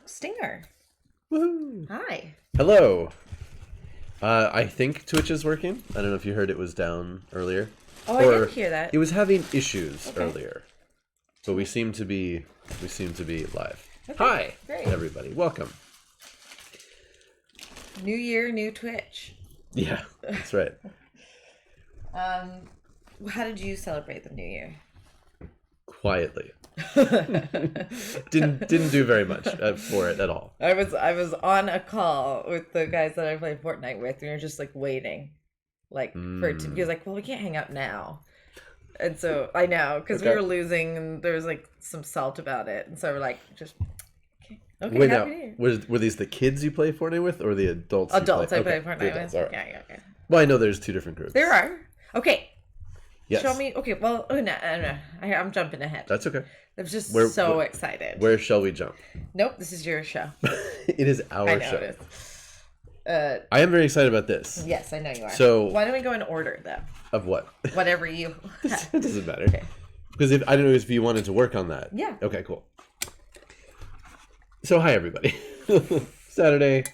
Stinger. Woohoo! Hi. Hello. I think Twitch is working. I don't know if you heard it was down earlier. Oh, I didn't hear that. It was having issues Okay. earlier, but we seem to be live. Okay, Hi, great. everybody. Welcome. New year, new Twitch. Yeah, that's right. How did you celebrate the new year? Quietly. didn't do very much for it at all. I was on a call with the guys that I play Fortnite with, and we were just like waiting, like for it to be like, well, we can't hang out now, and so I know because we were losing, and there was like some salt about it, and so we're like, just okay. Wait, Happy now, New Year. were these the kids you play Fortnite with, or the adults? Adults, I play? play Okay, Fortnite the adults, with. all right. Yeah. Well, I know there's two different groups. There are. Okay. Yes. Show me. Okay. Well, no. I'm jumping ahead. That's okay. I'm just Where- excited. Where shall we jump? Nope. This is your show. It is our I know show. it is. I am very excited about this. Yes, I know you are. So- why don't we go in order though? Of what? Whatever you. It doesn't matter. Okay. Because I don't know if you wanted to work on that. Yeah. Okay, cool. So hi everybody. Saturday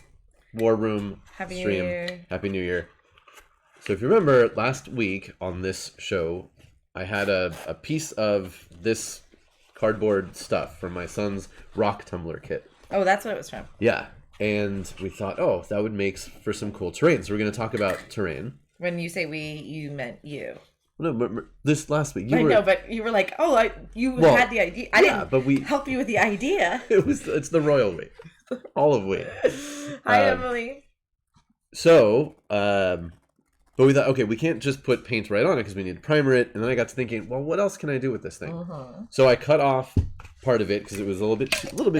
War Room Happy New stream. Year. Happy New Year. So if you remember last week on this show, I had a piece of this cardboard stuff from my son's rock tumbler kit. Oh, that's what it was from. Yeah. And we thought, oh, that would make for some cool terrain. So we're going to talk about terrain. When you say we, you meant you. No, but this last week I know, but you were like, oh, you had the idea. I yeah, didn't but we help you with the idea. it's the royal we. All of we. Hi, Emily. So, but we thought, okay, we can't just put paint right on it because we need to primer it. And then I got to thinking, well, what else can I do with this thing? So I cut off part of it because it was a little bit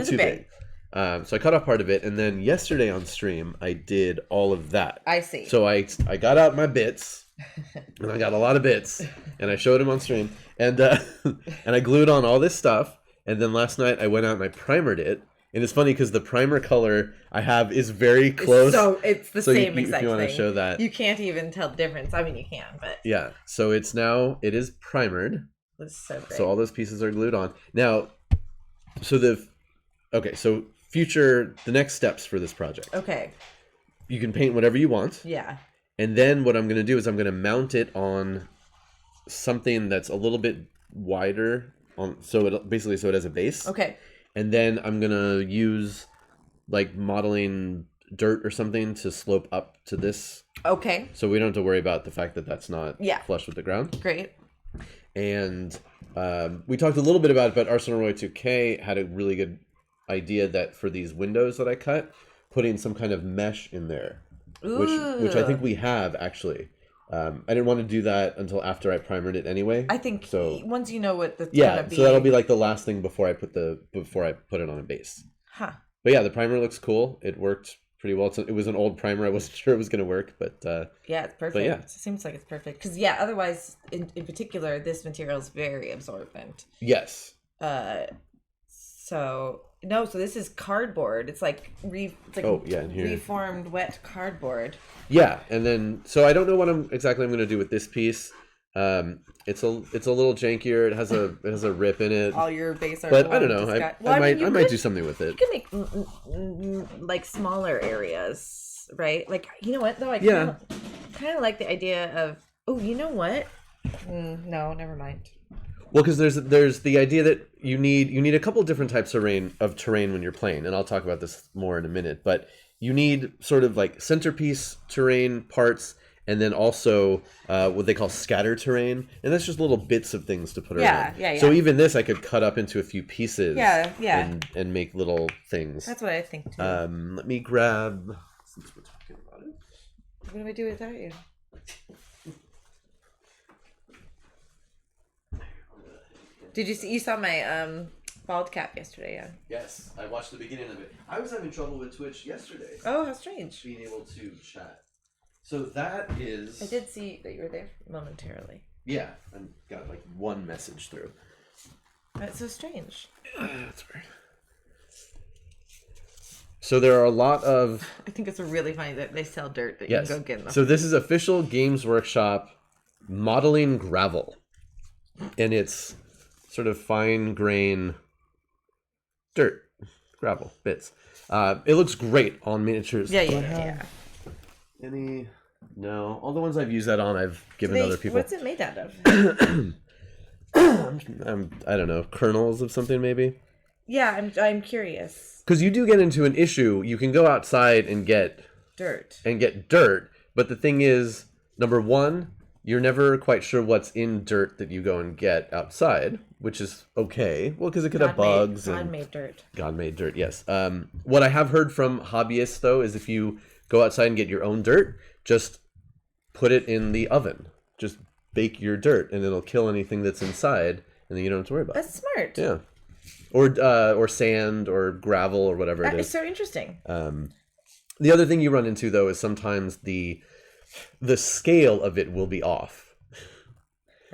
too big. So I cut off part of it, and then yesterday on stream I did all of that. I see. So I got out my bits, and I got a lot of bits, and I showed him on stream, and and I glued on all this stuff. And then last night I went out and I primered it. And it's funny because the primer color I have is very close. So it's the same exact thing. If you want to show that. You can't even tell the difference. I mean, you can, but... Yeah. So it is primered. It's so great. So all those pieces are glued on. Now, so the next steps for this project. Okay. You can paint whatever you want. Yeah. And then what I'm going to do is I'm going to mount it on something that's a little bit wider. So it has a base. Okay. And then I'm going to use like modeling dirt or something to slope up to this. Okay. So we don't have to worry about the fact that that's not flush with the ground. Great. And we talked a little bit about it, but Arsenal Roy 2K had a really good idea that for these windows that I cut, putting some kind of mesh in there, which I think we have actually. I didn't want to do that until after I primered it anyway. I think so. Once you know what that's gonna gonna be. So that'll be like the last thing before I put it on a base. Huh. But yeah, the primer looks cool. It worked pretty well. It was an old primer. I wasn't sure it was gonna work, but yeah, it's perfect. It seems like it's perfect because otherwise, in particular, this material is very absorbent. Yes. So this is cardboard. It's like reformed wet cardboard. Yeah, and then so I don't know what I'm going to do with this piece. It's a little jankier. It has a rip in it. All your base art. But I don't know. I might do something with it. You can make like smaller areas, right? Like, you know what though? I kind of like the idea of. Oh, you know what? No, never mind. Well, because there's the idea that you need a couple different types of terrain when you're playing, and I'll talk about this more in a minute. But you need sort of like centerpiece terrain parts, and then also what they call scatter terrain, and that's just little bits of things to put around. Yeah. So even this, I could cut up into a few pieces. Yeah. And make little things. That's what I think too. Let me grab. Since we're talking about it. What do I do without you? Did you see? You saw my bald cap yesterday, yeah? Yes, I watched the beginning of it. I was having trouble with Twitch yesterday. Oh, how strange! Being able to chat. So that is. I did see that you were there momentarily. Yeah, I got like one message through. That's so strange. That's weird. So there are a lot of. I think it's really funny that they sell dirt that you can go get in them. So this is official Games Workshop modeling gravel, and it's sort of fine grain dirt. gravel bits. It looks great on miniatures. Yeah. Any? No. All the ones I've used that on, I've given other people. What's it made out of? I don't know, kernels of something maybe. Yeah, I'm curious. Because you do get into an issue. You can go outside and get dirt, but the thing is, number one, you're never quite sure what's in dirt that you go and get outside, which is okay. Well, because it could have bugs. God-made dirt. God-made dirt, yes. What I have heard from hobbyists, though, is if you go outside and get your own dirt, just put it in the oven. Just bake your dirt, and it'll kill anything that's inside, and then you don't have to worry about it. That's smart. Yeah. Or sand or gravel or whatever it is. It's so interesting. The other thing you run into, though, is sometimes the scale of it will be off.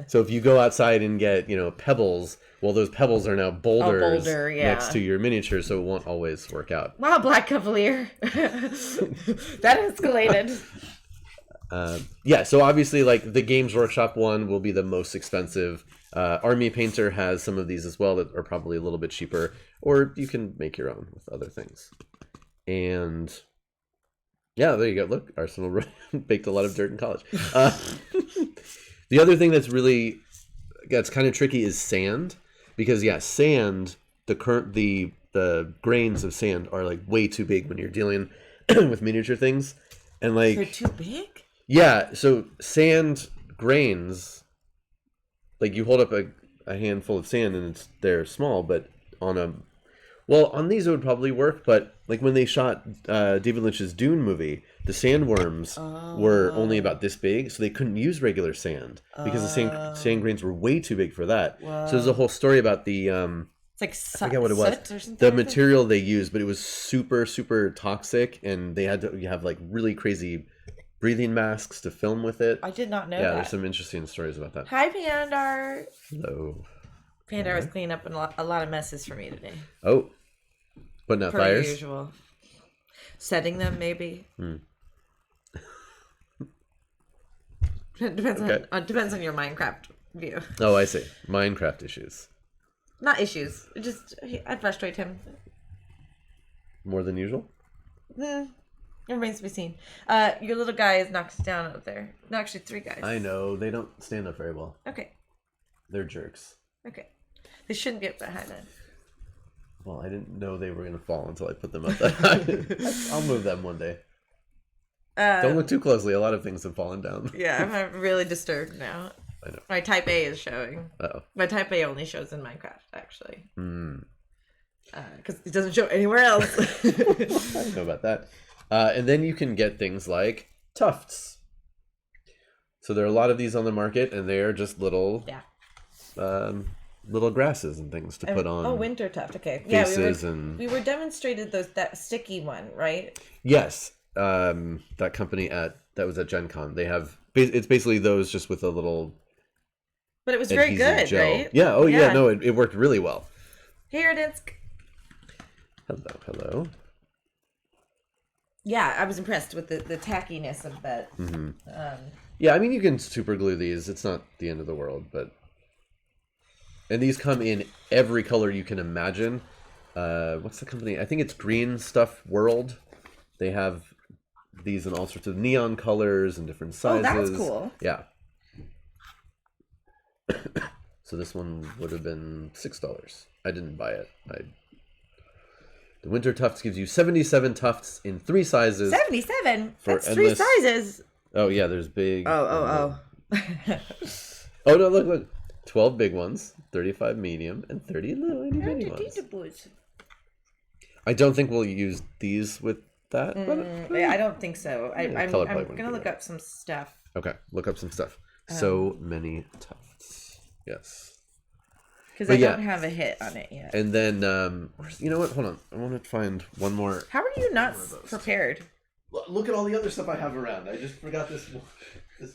So if you go outside and get, pebbles, well, those pebbles are now boulders next to your miniature, so it won't always work out. Wow, Black Cavalier. That escalated. So obviously, like, the Games Workshop one will be the most expensive. Army Painter has some of these as well that are probably a little bit cheaper, or you can make your own with other things. And yeah, there you go. Look, Arsenal baked a lot of dirt in college. The other thing that's kind of tricky is sand, because sand, the grains of sand are like way too big when you're dealing with miniature things, and like they're too big. Yeah, so sand grains, like you hold up a handful of sand and they're small, but on these it would probably work, but like when they shot David Lynch's Dune movie, the sandworms were only about this big, so they couldn't use regular sand because the sand grains were way too big for that. Whoa. So there's a whole story about the it's like I forget what it was. The material they used, but it was super, super toxic, and they had to have like really crazy breathing masks to film with it. I did not know that. Yeah, there's some interesting stories about that. Hi, Pandar. Hello. Pandar was cleaning up a lot of messes for me today. Oh. Putting out fires? Per usual. Setting them, maybe. Depends on your Minecraft view. Oh, I see. Minecraft issues. Not issues. I'd frustrate him. More than usual? It remains to be seen. Your little guy is knocked down out there. No, actually, 3 guys. I know. They don't stand up very well. Okay. They're jerks. Okay. They shouldn't be up that high then. Well, I didn't know they were going to fall until I put them up that high. I'll move them one day. Don't look too closely. A lot of things have fallen down. Yeah, I'm really disturbed now. I know. My Type A is showing. Uh-oh. My Type A only shows in Minecraft, actually. Because it doesn't show anywhere else. I don't know about that. And then you can get things like tufts. So there are a lot of these on the market, and they are just little... little grasses and things to put on. Oh, winter tuft. Okay. Faces we were demonstrated that sticky one, right? Yes. That company that was at Gen Con. They have it's basically those just with a little. But it was very good, gel. right? Yeah. Oh yeah. No, it worked really well. Here it is. Hello. Yeah, I was impressed with the tackiness of that. Mm-hmm. Yeah, I mean you can super glue these. It's not the end of the world, but. And these come in every color you can imagine. What's the company? I think it's Green Stuff World. They have these in all sorts of neon colors and different sizes. Oh, that's cool. Yeah. So this one would have been $6. I didn't buy it. The Winter Tufts gives you 77 tufts in 3 sizes. 77? That's endless... 3 sizes. Oh, yeah, there's big... Oh. Oh, no, look. 12 big ones, 35 medium, and 30 little itty bitty ones. I don't think we'll use these with that. I don't think so. I'm going to look up some stuff. Okay, look up some stuff. So many tufts. Yes. Because I don't have a hit on it yet. And then, you know what? Hold on. I want to find one more. How are you not prepared? Look at all the other stuff I have around. I just forgot this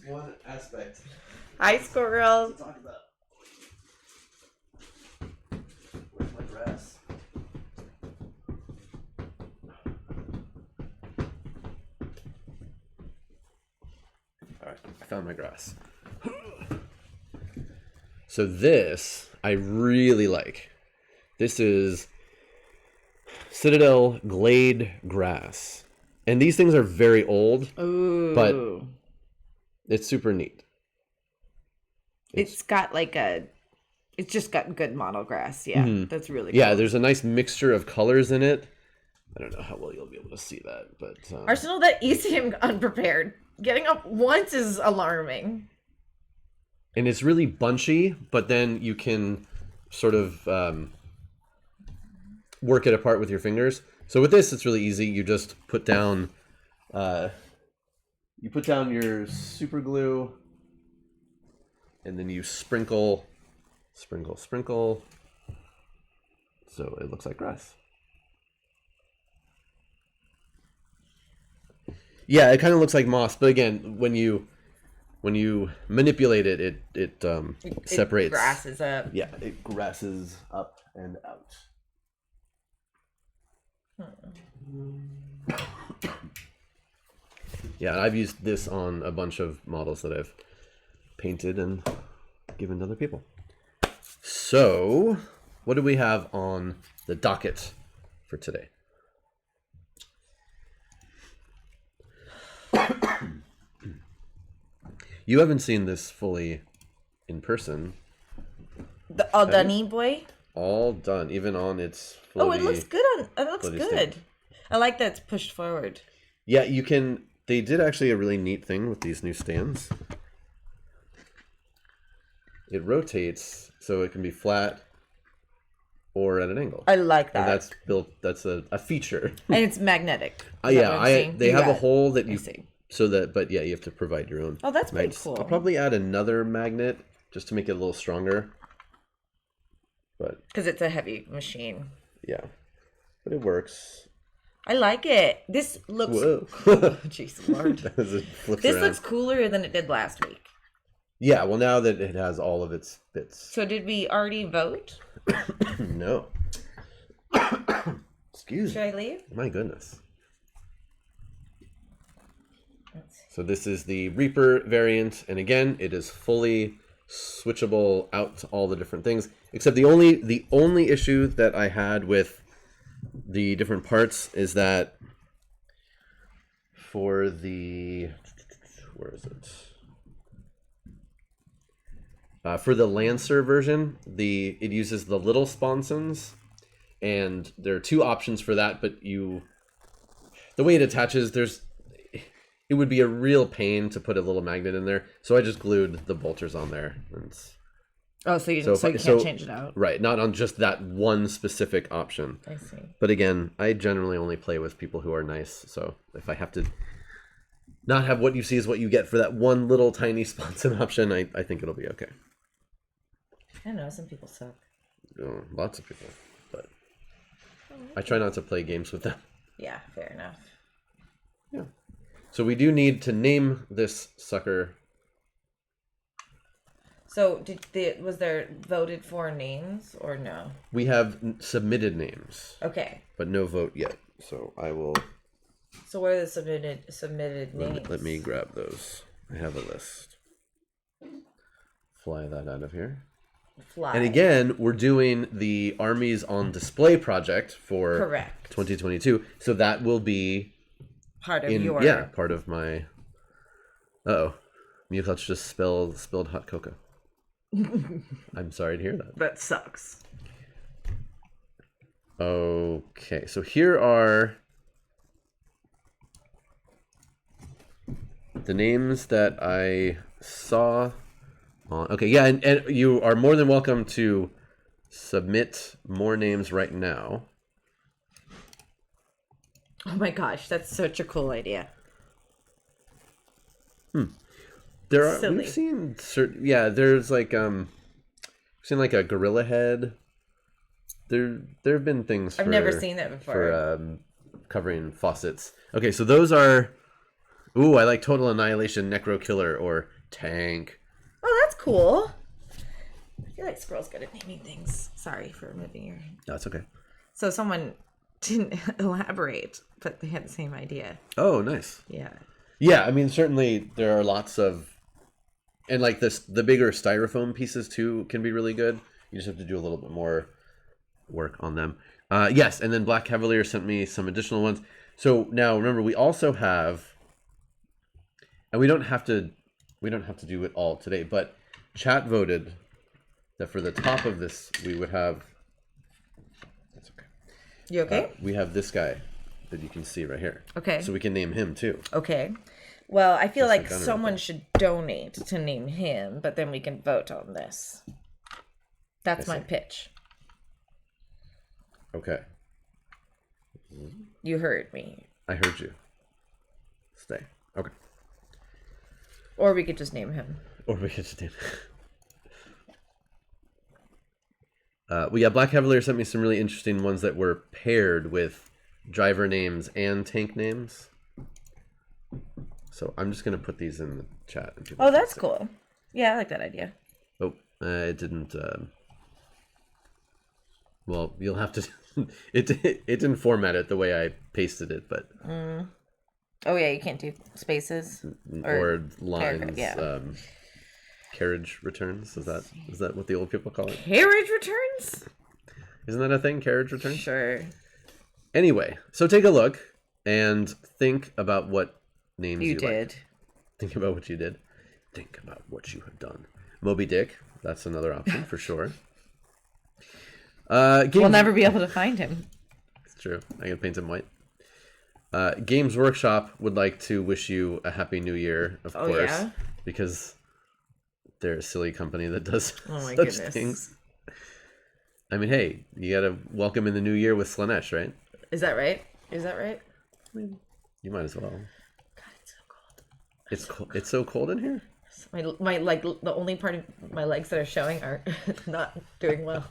one aspect. Hi, squirrel. Talk about. Where's my grass? Alright, I found my grass. So this, I really like. This is Citadel Glade grass. And these things are very old. Ooh. But it's super neat. It's got like it's just got good model grass. Yeah, that's really cool. Yeah, there's a nice mixture of colors in it. I don't know how well you'll be able to see that, but... Arsenal, that you seem unprepared. Getting up once is alarming. And it's really bunchy, but then you can sort of work it apart with your fingers. So with this, it's really easy. You just put down... you put down your super glue, and then you sprinkle, sprinkle. So it looks like grass. Yeah, it kind of looks like moss, but again, when you manipulate it, it separates. It grasses up. Yeah, it grasses up and out. Yeah, and I've used this on a bunch of models that I've painted and given to other people. So, what do we have on the docket for today? You haven't seen this fully in person. The all done boy? All done, even on its floaty, Oh, it looks good on it looks good. stand. I like that it's pushed forward. Yeah, you can they did actually a really neat thing with these new stands. It rotates so it can be flat or at an angle. I like that. And that's a feature. And it's magnetic. They have a hole that you see. So that, but yeah, you have to provide your own. Oh, that's pretty magnets. cool. I'll probably add another magnet just to make it a little stronger. But because it's a heavy machine. Yeah, but it works. I like it. This looks. Whoa! Jeez, Lord. This looks cooler than it did last week. Yeah, well, now that it has all of its bits. So did we already vote? No. Excuse me. Should I leave? My goodness. So this is the Reaper variant, and again, it is fully switchable out to all the different things. Except the only issue that I had with the different parts is that for the where is it? For the Lancer version, it uses the little sponsons, and there are two options for that. But the way it attaches, it would be a real pain to put a little magnet in there, so I just glued the bolters on there. So you can't change it out, right? Not on just that one specific option. I see. But again, I generally only play with people who are nice, so if I have to not have what you see is what you get for that one little tiny sponson option, I think it'll be okay. I know some people suck. Lots of people, but I try not to play games with them. Yeah, fair enough. Yeah. So we do need to name this sucker. So was there voted for names or no? We have submitted names. Okay. But no vote yet. So I will. So what are the submitted names? Let me grab those. I have a list. Fly that out of here. Fly. And again, we're doing the Armies on Display project for correct 2022. So that will be part of part of my. Uh-oh. Mewclutch just spilled hot cocoa. I'm sorry to hear that. That sucks. Okay, so here are the names that I saw on. Okay, yeah, and you are more than welcome to submit more names right now. Oh my gosh, that's such a cool idea. There are Silly. we've seen certain there's like we've seen like a gorilla head. There have been things I've never seen that before. For covering faucets. Okay, so those are I like Total Annihilation, Necro Killer, or Tank. Oh, that's cool. I feel like Squirrel's good at naming things. Sorry for moving your... No, it's okay. So someone didn't elaborate, but they had the same idea. Oh, nice. Yeah. Yeah, I mean, certainly there are lots of... And like the bigger styrofoam pieces too can be really good. You just have to do a little bit more work on them. Yes, and then Black Cavalier sent me some additional ones. So now remember, we also have, and we don't have to do it all today, but chat voted that for the top of this we would have. That's okay. You okay? We have this guy that you can see right here. Okay. So we can name him too. Okay. Well, I feel like like someone should donate to name him, but then we can vote on this. That's my pitch. Okay. You heard me. I heard you. Stay. Okay. Or we could just name him. Or we could just name him. Black Cavalier sent me some really interesting ones that were paired with driver names and tank names. So I'm just going to put these in the chat. Oh, that's cool. Yeah, I like that idea. Oh, it didn't... Well, you'll have to... it didn't format it the way I pasted it, but... Oh, yeah, you can't do spaces. Or lines. Yeah. Carriage returns. Is that what the old people call it? Carriage returns? Isn't that a thing? Carriage returns? Sure. Anyway, so take a look and think about what names you did. Like. Think about what you did. Think about what you have done. Moby Dick. That's another option for sure. We'll never be able to find him. It's true. I can paint him white. Games Workshop would like to wish you a happy new year, of course, yeah? because they're a silly company that does goodness. things. I mean, hey, you gotta welcome in the new year with Slaanesh, right? Is that right? I mean, you might as well. God, it's so cold. It's so cold in here. My like the only part of my legs that are showing are not doing well.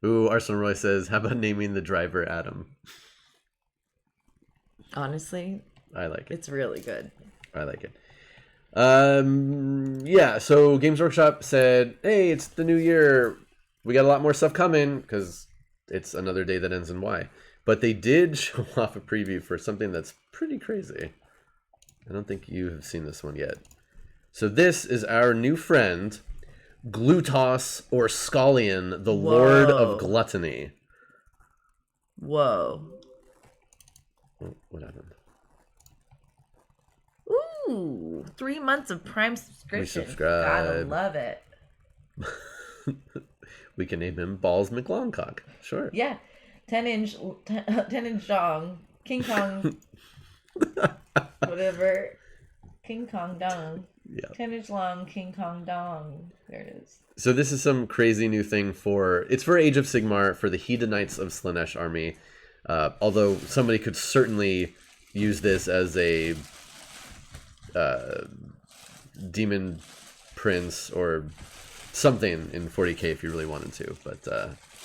Ooh, Arsenal Roy says, how about naming the driver Adam? Honestly, I like it. It's really good. I like it. Yeah, so Games Workshop said, hey, it's the new year. We got a lot more stuff coming because it's another day that ends in Y. But they did show off a preview for something that's pretty crazy. I don't think you have seen this one yet. So this is our new friend, Glutos or Scallion, the Lord of Gluttony. Whoa. Oh, what happened? Ooh, 3 months of Prime subscription. Resubscribe. Gotta love it. We can name him Balls McLongcock. Sure. Yeah. 10-inch dong. King Kong. Whatever. King Kong dong. Yeah. 10-inch long King Kong dong. There it is. So this is some crazy new thing it's for Age of Sigmar, for the Hedonites of Slaanesh army. Although somebody could certainly use this as a demon prince or something in 40k if you really wanted to. But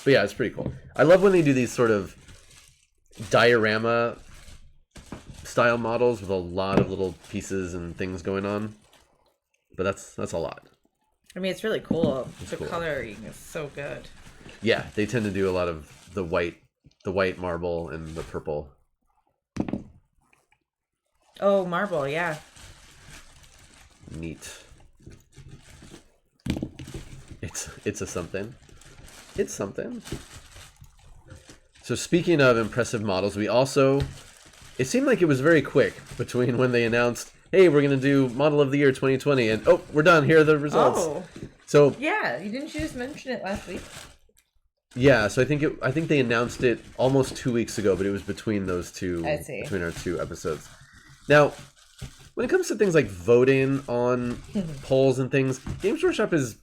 yeah, it's pretty cool. I love when they do these sort of diorama style models with a lot of little pieces and things going on. But that's a lot. I mean, it's really cool. The cool. coloring is so good. Yeah, they tend to do a lot of the white marble and the purple. Oh, marble, yeah. Neat. It's a something. It's something. So speaking of impressive models, it seemed like it was very quick between when they announced, hey, we're going to do Model of the Year 2020, and oh, we're done. Here are the results. Oh. So yeah, didn't you just mention it last week? Yeah, so I think they announced it almost 2 weeks ago, but it was between those two. I see. Between our two episodes. Now, when it comes to things like voting on polls and things, Games Workshop is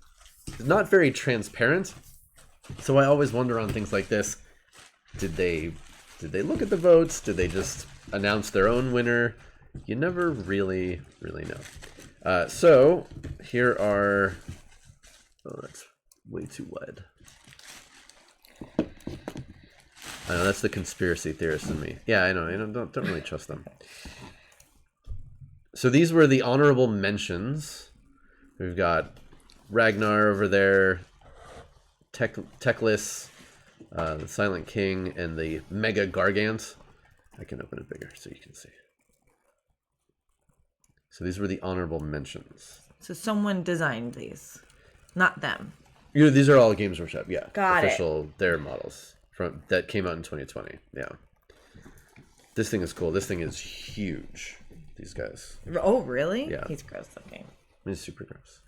not very transparent. So I always wonder on things like this: did they look at the votes? Did they just announce their own winner? You never really know. So here are. Oh, that's way too wide. I know that's the conspiracy theorist in me. Yeah, I know. I don't really trust them. So these were the honorable mentions. We've got Ragnar over there, Teclis, the Silent King, and the Mega Gargant. I can open it bigger so you can see. So these were the honorable mentions. So someone designed these, not them. These are all Games Workshop, yeah. Got official, their models that came out in 2020. Yeah. This thing is cool. This thing is huge. These guys. Oh, really? Yeah. He's gross looking. He's super gross.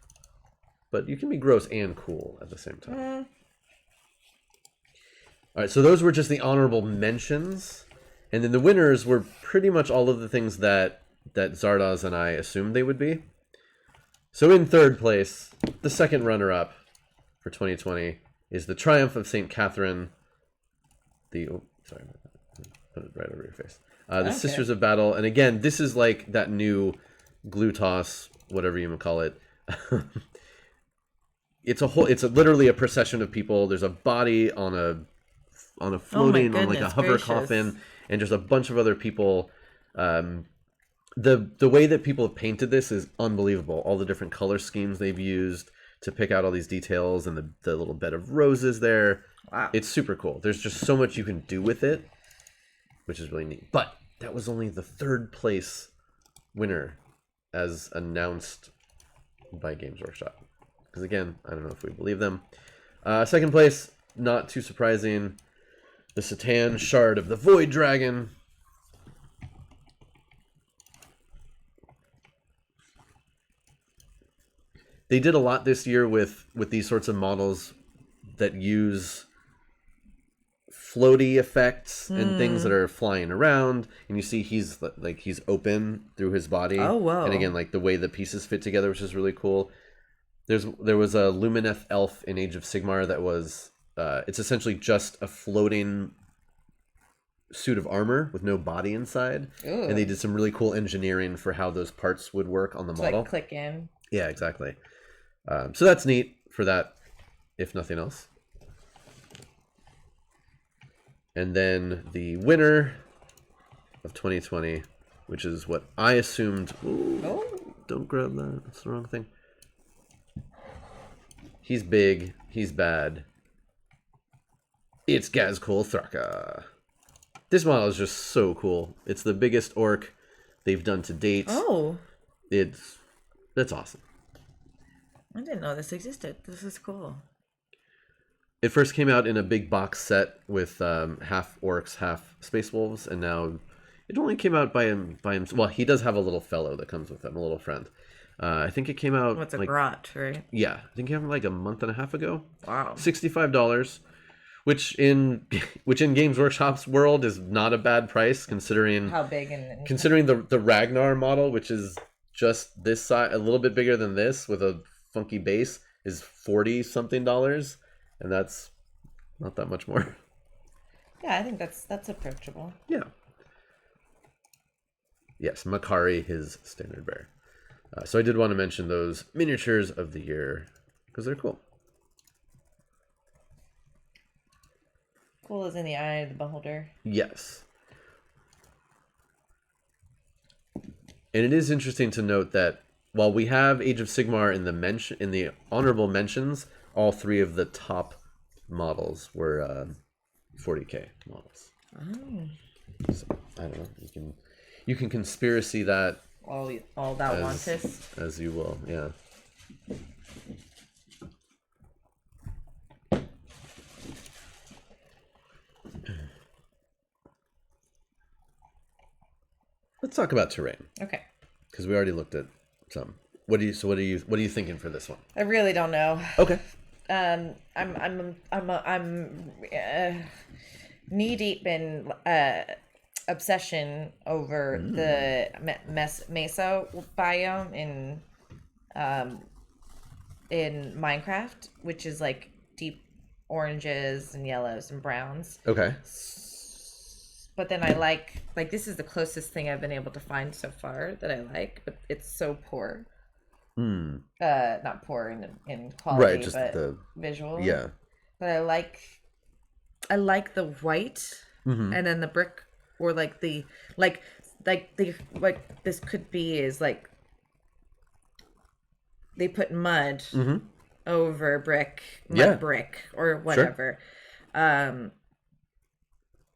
But you can be gross and cool at the same time. All right, so those were just the honorable mentions. And then the winners were pretty much all of the things that Zardoz and I assumed they would be. So in third place, the second runner-up for 2020 is the Triumph of St. Catherine. Sorry, put it right over your face. The Sisters of Battle. And again, this is like that new Glutos, whatever you would call it. It's literally a procession of people. There's a body on a floating, on like a hover coffin, and just a bunch of other people. The way that people have painted this is unbelievable. All the different color schemes they've used to pick out all these details, and the little bed of roses there. Wow. It's super cool. There's just so much you can do with it, which is really neat. But that was only the third place winner as announced by Games Workshop. Because again, I don't know if we believe them. Second place, not too surprising, the Setan Shard of the Void Dragon. They did a lot this year with these sorts of models that use floaty effects and things that are flying around, and you see he's open through his body. Oh, whoa. And again, like the way the pieces fit together, which is really cool. There was a Lumineth elf in Age of Sigmar that was it's essentially just a floating suit of armor with no body inside. Ooh. And they did some really cool engineering for how those parts would work on the model. Like click in. Yeah, exactly. So that's neat for that, if nothing else. And then the winner of 2020, which is what I assumed. Ooh, don't grab that. That's the wrong thing. He's big. He's bad. It's Gazkul Thraka. This model is just so cool. It's the biggest orc they've done to date. Oh. That's awesome. I didn't know this existed. This is cool. It first came out in a big box set with half orcs, half space wolves, and now it only came out by him. Well, he does have a little fellow that comes with him, a little friend. I think it came out. What's a grot, right? Yeah, I think it came out like a month and a half ago. Wow. $65, which in Games Workshop's world is not a bad price considering how big and considering the Ragnar model, which is just this size, a little bit bigger than this with a funky base, is $40 something, and that's not that much more. Yeah, I think that's approachable. Yeah. Yes, Makari, his standard bearer. So I did want to mention those miniatures of the year because they're cool. Cool is in the eye of the beholder. Yes. And it is interesting to note that while we have Age of Sigmar in the honorable mentions, all three of the top models were 40K models. Oh. So, I don't know. You can conspiracy that all thou wantest, as you will. Yeah. Let's talk about terrain. Okay. Because we already looked at some. What are you thinking for this one? I really don't know. Okay. I'm knee deep in obsession over the Mesa biome in Minecraft, which is like deep oranges and yellows and browns. Okay. But then I like this is the closest thing I've been able to find so far that I like, but it's so poor. Not poor in quality, right, just but the visual. Yeah. But I like the white and then the brick, or like the like this could be is like they put mud over brick, brick or whatever. Sure.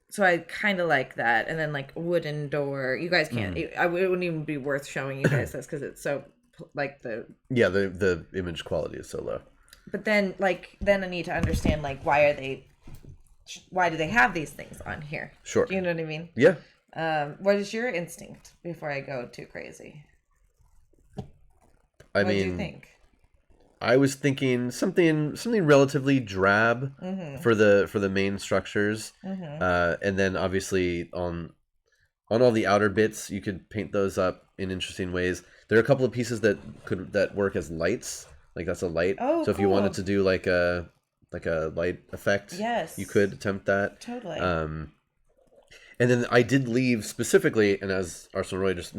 So I kind of like that, and then like wooden door. You guys can't. It wouldn't even be worth showing you guys this because it's so like the image quality is so low. but then then I need to understand why do they have these things on here? Sure. Do you know what I mean? Yeah. What is your instinct before I go too crazy? What do you think? I was thinking something relatively drab for the main structures, and then obviously on all the outer bits, you could paint those up in interesting ways. There are a couple of pieces that work as lights, like that's a light. Oh, so if you wanted to do like a light effect, yes, you could attempt that. Totally. And then I did leave specifically, and as Arsenal Roy just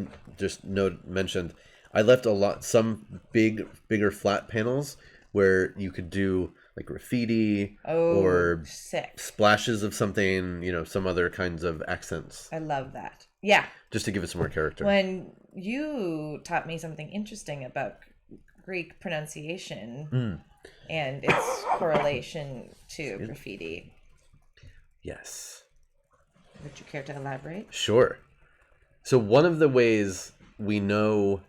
mentioned, I left some bigger flat panels where you could do like graffiti or sick splashes of something, some other kinds of accents. I love that. Yeah. Just to give it some more character. When you taught me something interesting about Greek pronunciation and its correlation to graffiti. Yes. Would you care to elaborate? Sure. So one of the ways we know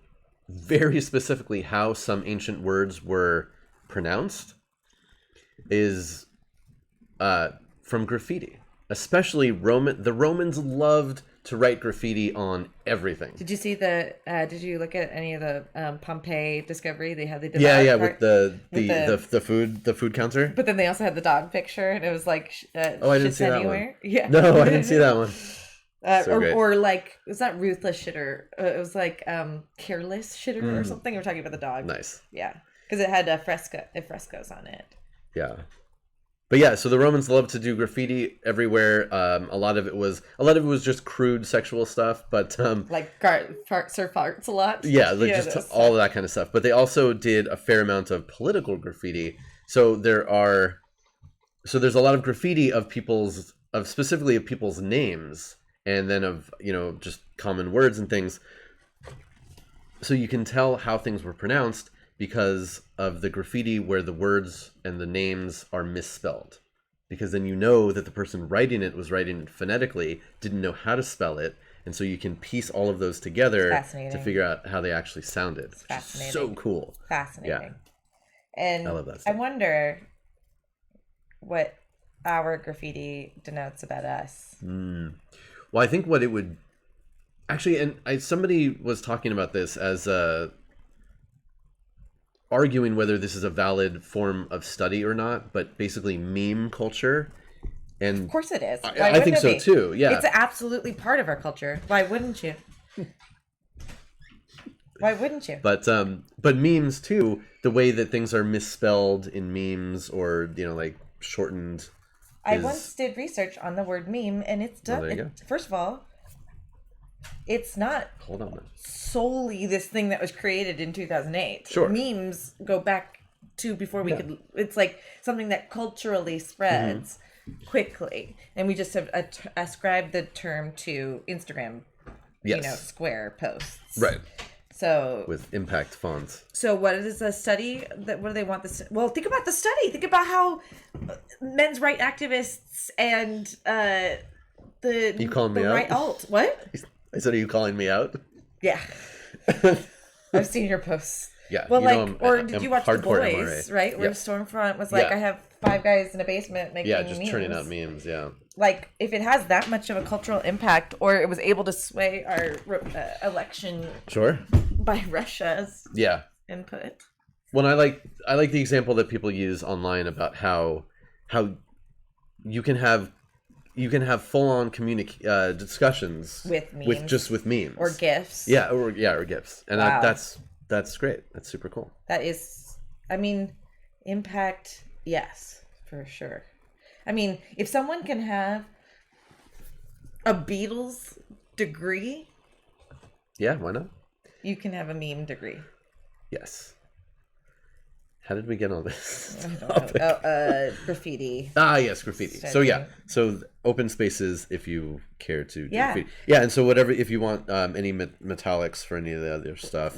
very specifically how some ancient words were pronounced is from graffiti. Especially the Romans loved to write graffiti on everything. Did you see did you look at any of the Pompeii discovery? They did with the food counter. But then they also had the dog picture, and it was like I didn't see anywhere. That one. Yeah. No, I didn't see that one. Or it was not ruthless shitter. It was like careless shitter or something. We're talking about the dog. Nice. Yeah, because it had frescoes on it. Yeah. But yeah, so the Romans loved to do graffiti everywhere. A lot of it was just crude sexual stuff, but like Sir Farts a lot. Yeah, just all of that kind of stuff. But they also did a fair amount of political graffiti. So there's a lot of graffiti of specifically of people's names, and then of just common words and things. So you can tell how things were pronounced because of the graffiti where the words and the names are misspelled. Because then that the person writing it was writing it phonetically, didn't know how to spell it, and so you can piece all of those together to figure out how they actually sounded. Which is so cool. Fascinating. Yeah. And I love that stuff. I wonder what our graffiti denotes about us. Well, I think what it would... Actually, and somebody was talking about this as arguing whether this is a valid form of study or not, but basically meme culture. And of course it is. I think so too. Yeah, it's absolutely part of our culture. Why wouldn't you? Why wouldn't you? But memes too. The way that things are misspelled in memes, or like shortened. I once did research on the word meme, and it's done. First of all, it's not solely this thing that was created in 2008. Sure. Memes go back to before we could. It's like something that culturally spreads quickly, and we just have ascribed the term to Instagram, square posts. Right. So with impact fonts. So what is a study what do they want this? Well, think about the study. Think about how men's rights activists and you calling me out? Right alt. What? I said, are you calling me out? Yeah. I've seen your posts. Yeah. Well, did you watch The Boys, MRA. right? Where Stormfront was like, I have 5 guys in a basement making memes. Yeah, just turning out memes, yeah. Like, if it has that much of a cultural impact, or it was able to sway our election by Russia's input. Well, I like the example that people use online about how you can have full-on discussions with memes. with memes or GIFs. Or GIFs, and that's great. That's super cool. That is, impact. Yes, for sure. If someone can have a Beatles degree, why not? You can have a meme degree. Yes. How did we get on this? Graffiti. Yes, graffiti. Studying. So open spaces if you care to do graffiti. Yeah, and so whatever, if you want any metallics for any of the other stuff.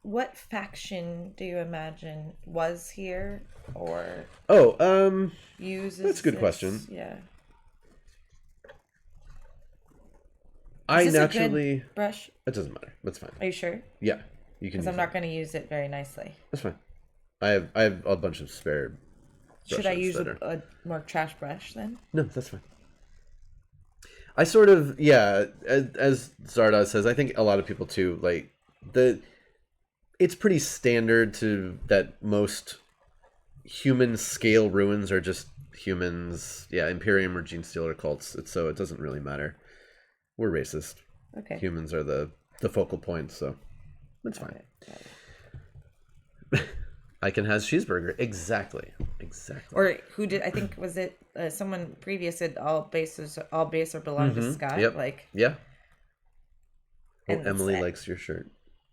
What faction do you imagine was here or uses that's a good question. Yeah. I naturally a good brush. It doesn't matter. That's fine. Are you sure? Yeah. You can. Because I'm not going to use it very nicely. That's fine. I have a bunch of spare. Should I use a more trash brush then? No, that's fine. I sort of, yeah, as Zardoz says, I think a lot of people too, like, it's pretty standard that most human scale ruins are just humans, Imperium or Genestealer cults, so it doesn't really matter. We're racist. Okay. Humans are the focal point, so it's fine. I can has cheeseburger. Exactly. Or who did? I think was it someone previous said all bases belong to Scott. Yep. Like yeah. Oh, Emily likes your shirt.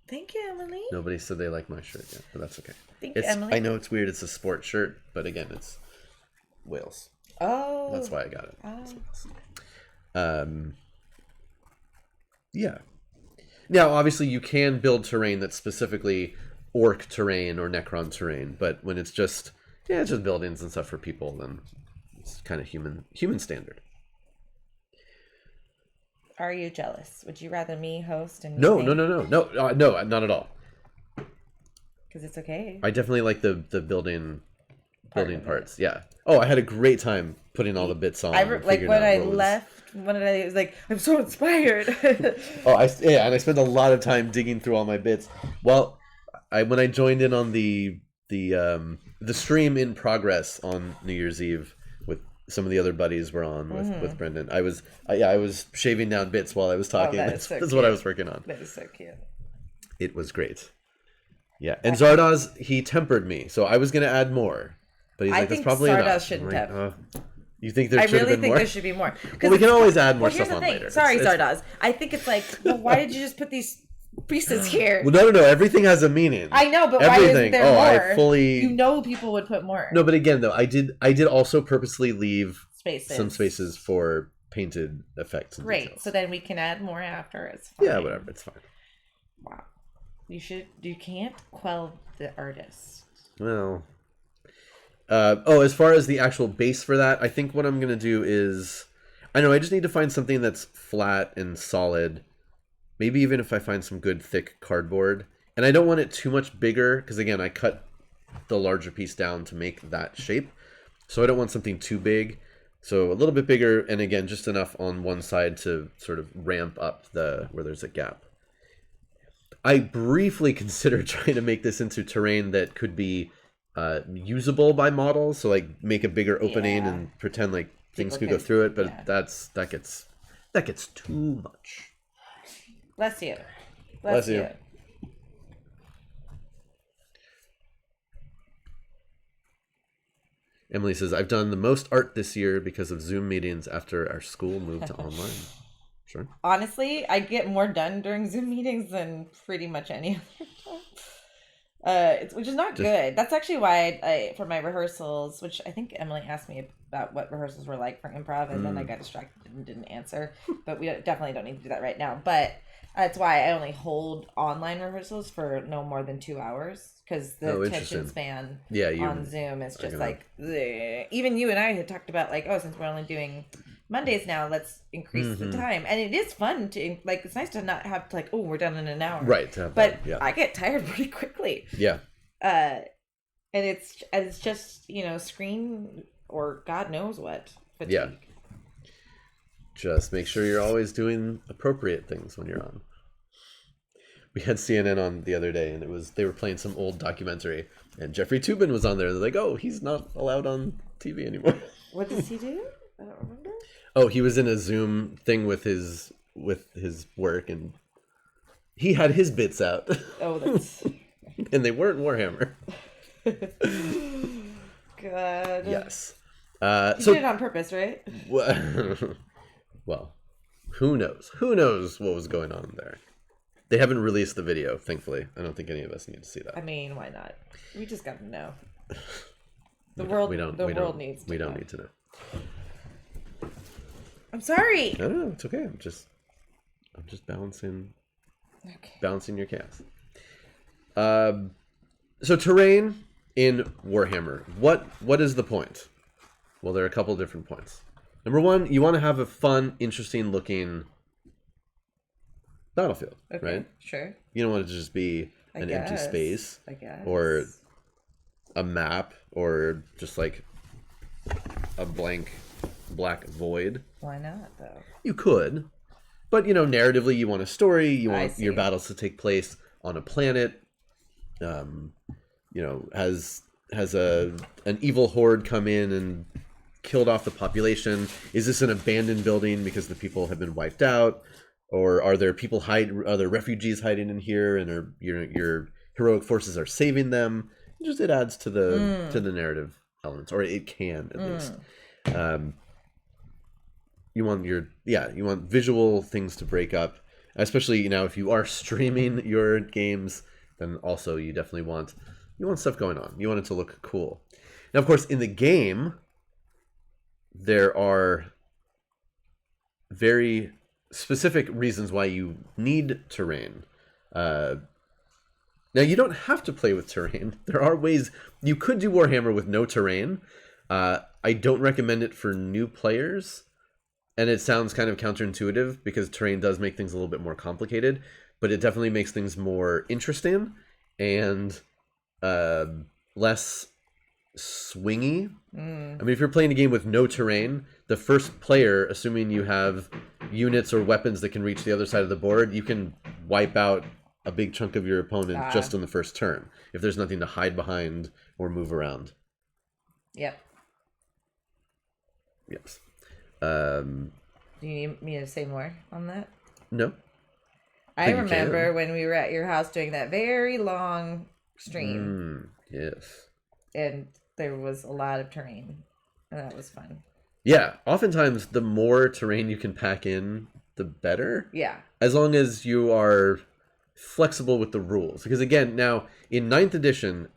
Thank you, Emily. Nobody said they like my shirt yet, but that's okay. Thank you, Emily. I know it's weird. It's a sport shirt, but again, it's Wales. Oh. That's why I got it. Oh. Yeah. Now, obviously, you can build terrain that's specifically orc terrain or necron terrain, but when it's just buildings and stuff for people, then it's kind of human standard. Are you jealous? Would you rather me host and no, not at all. Because it's okay. I definitely like the building parts. Yeah. Oh, I had a great time putting all the bits on. When I left, it was like, I'm so inspired. And I spent a lot of time digging through all my bits. Well, when I joined in on the stream in progress on New Year's Eve with some of the other buddies we're on with Brendan, I was shaving down bits while I was talking. That's what I was working on. That is so cute. It was great. Yeah, and Zardoz, he tempered me, so I was going to add more, but he's like, that's probably enough. Zardoz shouldn't have. You think there should have been more? I really think there should be more. Well, we can always add more stuff on later. Sorry, Zardoz. I think it's like, well, why did you just put these pieces here? Well, no. Everything has a meaning. I know, but why isn't there more? I fully. People would put more. No, but again, though, I did also purposely leave some spaces for painted effects. And great. details. So then we can add more after. It's fine. Yeah, whatever. It's fine. Wow. You can't quell the artist. Well. As far as the actual base for that, I think what I'm gonna do is, I just need to find something that's flat and solid. Maybe even if I find some good thick cardboard. And I don't want it too much bigger, because again, I cut the larger piece down to make that shape. So I don't want something too big. So a little bit bigger, and again, just enough on one side to sort of ramp up where there's a gap. I briefly considered trying to make this into terrain that could be usable by models, so like make a bigger opening and pretend like things could go through it, but that gets too much. Bless you. Bless you. Emily says, I've done the most art this year because of Zoom meetings after our school moved to online. Sure. Honestly, I get more done during Zoom meetings than pretty much any other time. Which is not good. That's actually why I for my rehearsals, which I think Emily asked me about what rehearsals were like for improv, and then I got distracted and didn't answer. But we definitely don't need to do that right now. But that's why I only hold online rehearsals for no more than 2 hours, because the attention span on Zoom is just like, bleh. Even you and I had talked about like, since we're only doing Mondays now, let's increase the time. And it is fun to, like, it's nice to not have to, like, we're done in an hour. Right. But I get tired pretty quickly. Yeah. And it's just, screen or God knows what fatigue. Yeah. Just make sure you're always doing appropriate things when you're on. We had CNN on the other day, and they were playing some old documentary, and Jeffrey Toobin was on there. They're like, he's not allowed on TV anymore. What does he do? I don't remember. He was in a Zoom thing with his work, and he had his bits out. That's... and they weren't Warhammer. God. Yes. You did it on purpose, right? Well, who knows? Who knows what was going on there? They haven't released the video, thankfully. I don't think any of us need to see that. I mean, why not? We just got to know. The world needs to know. We don't need to know. I'm sorry. No, it's okay. I'm just balancing your chaos. So terrain in Warhammer. What is the point? Well, there are a couple different points. Number one, you want to have a fun, interesting looking battlefield, right? Sure. You don't want it to just be an empty space, I guess. or a map or just like a blank black void. Why not, though? You could. But, narratively, you want a story. You want your battles to take place on a planet. Has an evil horde come in and killed off the population. Is this an abandoned building because the people have been wiped out? Or are there refugees hiding in here and your heroic forces are saving them? It adds to the narrative elements, or it can at least. You want visual things to break up, especially if you are streaming your games, then also you definitely want stuff going on. You want it to look cool. Now, of course, in the game, there are very specific reasons why you need terrain. Now, you don't have to play with terrain. There are ways you could do Warhammer with no terrain. I don't recommend it for new players. And it sounds kind of counterintuitive because terrain does make things a little bit more complicated, but it definitely makes things more interesting and less swingy. I mean, if you're playing a game with no terrain, the first player, assuming you have units or weapons that can reach the other side of the board, you can wipe out a big chunk of your opponent just on the first turn if there's nothing to hide behind or move around. Yep. Yes. Do you need me to say more on that? No. I remember when we were at your house doing that very long stream. Yes. And there was a lot of terrain, and that was fun. Yeah, oftentimes the more terrain you can pack in, the better. Yeah. As long as you are flexible with the rules. Because again, now in 9th edition,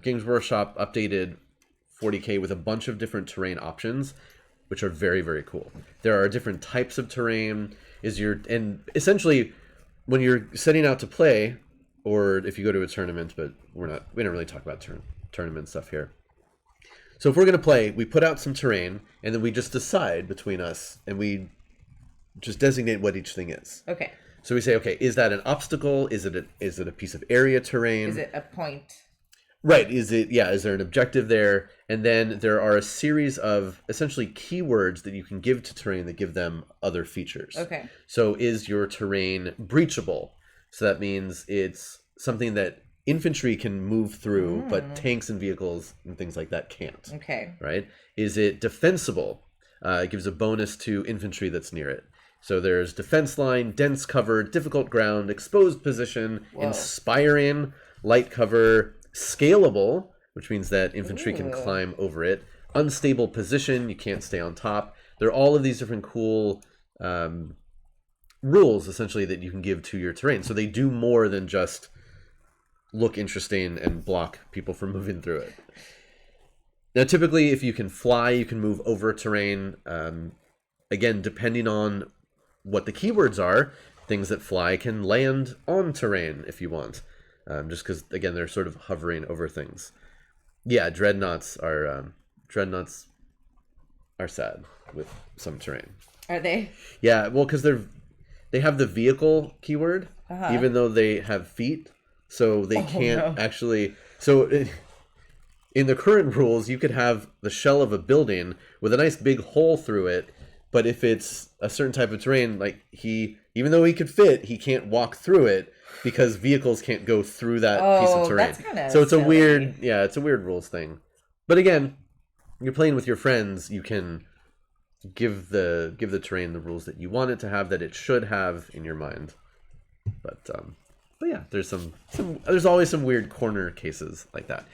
Games Workshop updated 40K with a bunch of different terrain options, which are very, very cool. There are different types of terrain. And essentially, when you're setting out to play, or if you go to a tournament, but we don't really talk about tournament stuff here. So if we're going to play, we put out some terrain, and then we just decide between us, and we just designate what each thing is. Okay. So we say, okay, is that an obstacle? Is it a piece of area terrain? Is it a point? Right. Is there an objective there? And then there are a series of essentially keywords that you can give to terrain that give them other features. Okay. So is your terrain breachable? So that means it's something that infantry can move through, but tanks and vehicles and things like that can't. Okay. Right? Is it defensible? It gives a bonus to infantry that's near it. So there's defense line, dense cover, difficult ground, exposed position, inspiring, light cover, scalable, which means that infantry can climb over it, unstable position, you can't stay on top. There are all of these different cool rules, essentially, that you can give to your terrain. So they do more than just look interesting and block people from moving through it. Now, typically, if you can fly, you can move over terrain. Again, depending on what the keywords are, things that fly can land on terrain if you want. Just because, again, they're sort of hovering over things. Yeah, dreadnoughts are sad with some terrain. Are they? Yeah, well, because they have the vehicle keyword, even though they have feet, so they can't actually. So in the current rules, you could have the shell of a building with a nice big hole through it, but if it's a certain type of terrain, like even though he could fit, he can't walk through it because vehicles can't go through that piece of terrain. That's kind of so it's silly. It's a weird rules thing. But again, you're playing with your friends, you can give the terrain the rules that you want it to have, that it should have in your mind. But yeah, there's always some weird corner cases like that.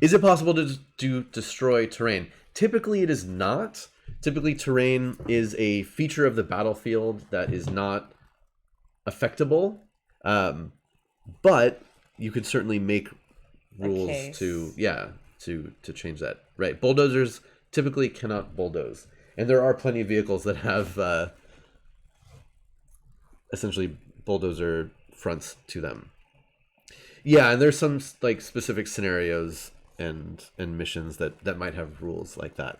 Is it possible to destroy terrain? Typically, it is not. Typically, terrain is a feature of the battlefield that is not affectable. But you could certainly make rules to change that. Right. Bulldozers typically cannot bulldoze. And there are plenty of vehicles that have essentially bulldozer fronts to them. Yeah, and there's some like specific scenarios and missions that might have rules like that.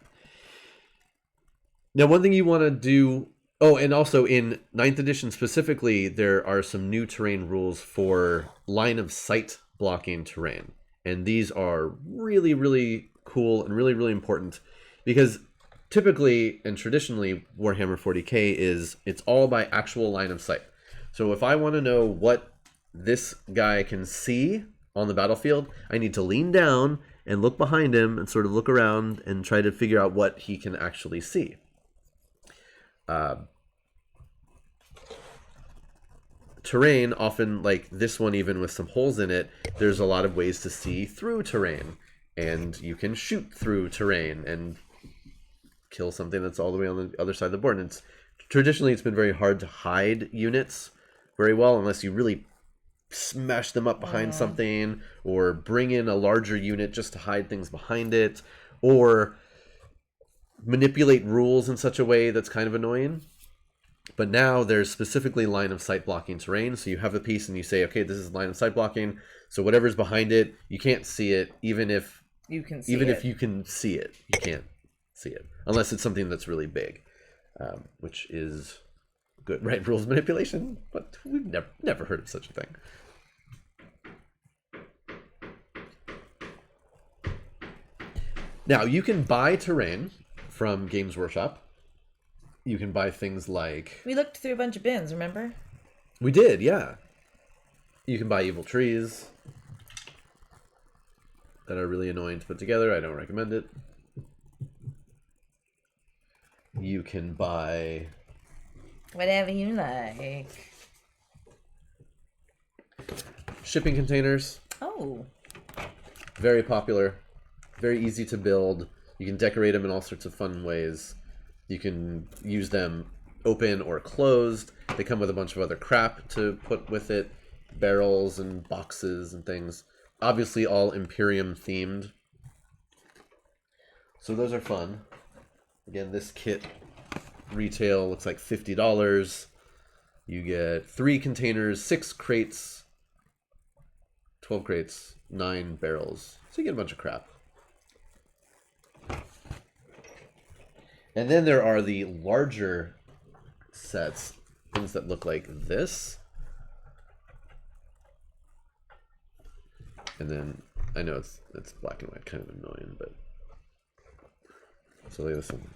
Now, one thing you want to do... Oh, and also in 9th edition specifically, there are some new terrain rules for line of sight blocking terrain. And these are really, really cool and really, really important because typically and traditionally Warhammer 40k it's all by actual line of sight. So if I want to know what this guy can see on the battlefield, I need to lean down and look behind him and sort of look around and try to figure out what he can actually see. Terrain, often like this one, even with some holes in it, there's a lot of ways to see through terrain, and you can shoot through terrain and kill something that's all the way on the other side of the board. And traditionally it's been very hard to hide units very well unless you really smash them up behind something, or bring in a larger unit just to hide things behind it, or manipulate rules in such a way that's kind of annoying. But now there's specifically line of sight blocking terrain. So you have a piece and you say, okay, this is line of sight blocking. So whatever's behind it, you can't see it, even if you can see if you can see it, you can't see it unless it's something that's really big, which is good, right? Rules manipulation, but we've never heard of such a thing. Now you can buy terrain from Games Workshop. You can buy things like... We looked through a bunch of bins, remember? We did, yeah. You can buy evil trees that are really annoying to put together. I don't recommend it. You can buy... whatever you like. Shipping containers. Oh. Very popular. Very easy to build. You can decorate them in all sorts of fun ways. You can use them open or closed. They come with a bunch of other crap to put with it. Barrels and boxes and things. Obviously all Imperium themed. So those are fun. Again, this kit retail looks like $50. You get 3 containers, 6 crates, 12 crates, 9 barrels. So you get a bunch of crap. And then there are the larger sets, things that look like this. And then, I know it's black and white, kind of annoying, but... So look at this one.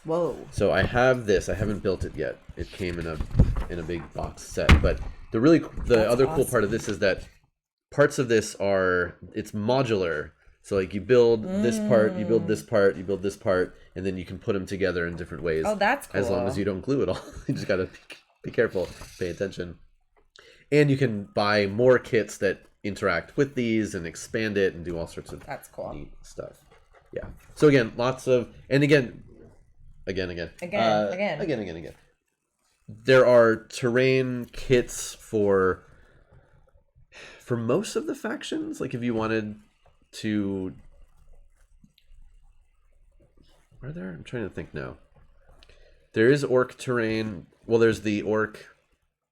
Whoa. So I have this. I haven't built it yet. It came in a big box set. But the other cool part of this is that parts of this it's modular. So like you build this part, you build this part, you build this part, and then you can put them together in different ways. Oh, that's cool. As long as you don't glue it all. You just gotta be careful, pay attention. And you can buy more kits that interact with these and expand it and do all sorts of neat stuff. Yeah. So again, lots of, and again. There are terrain kits for most of the factions. Like if you wanted to, are there? I'm trying to think now. There is orc terrain. Well, there's the orc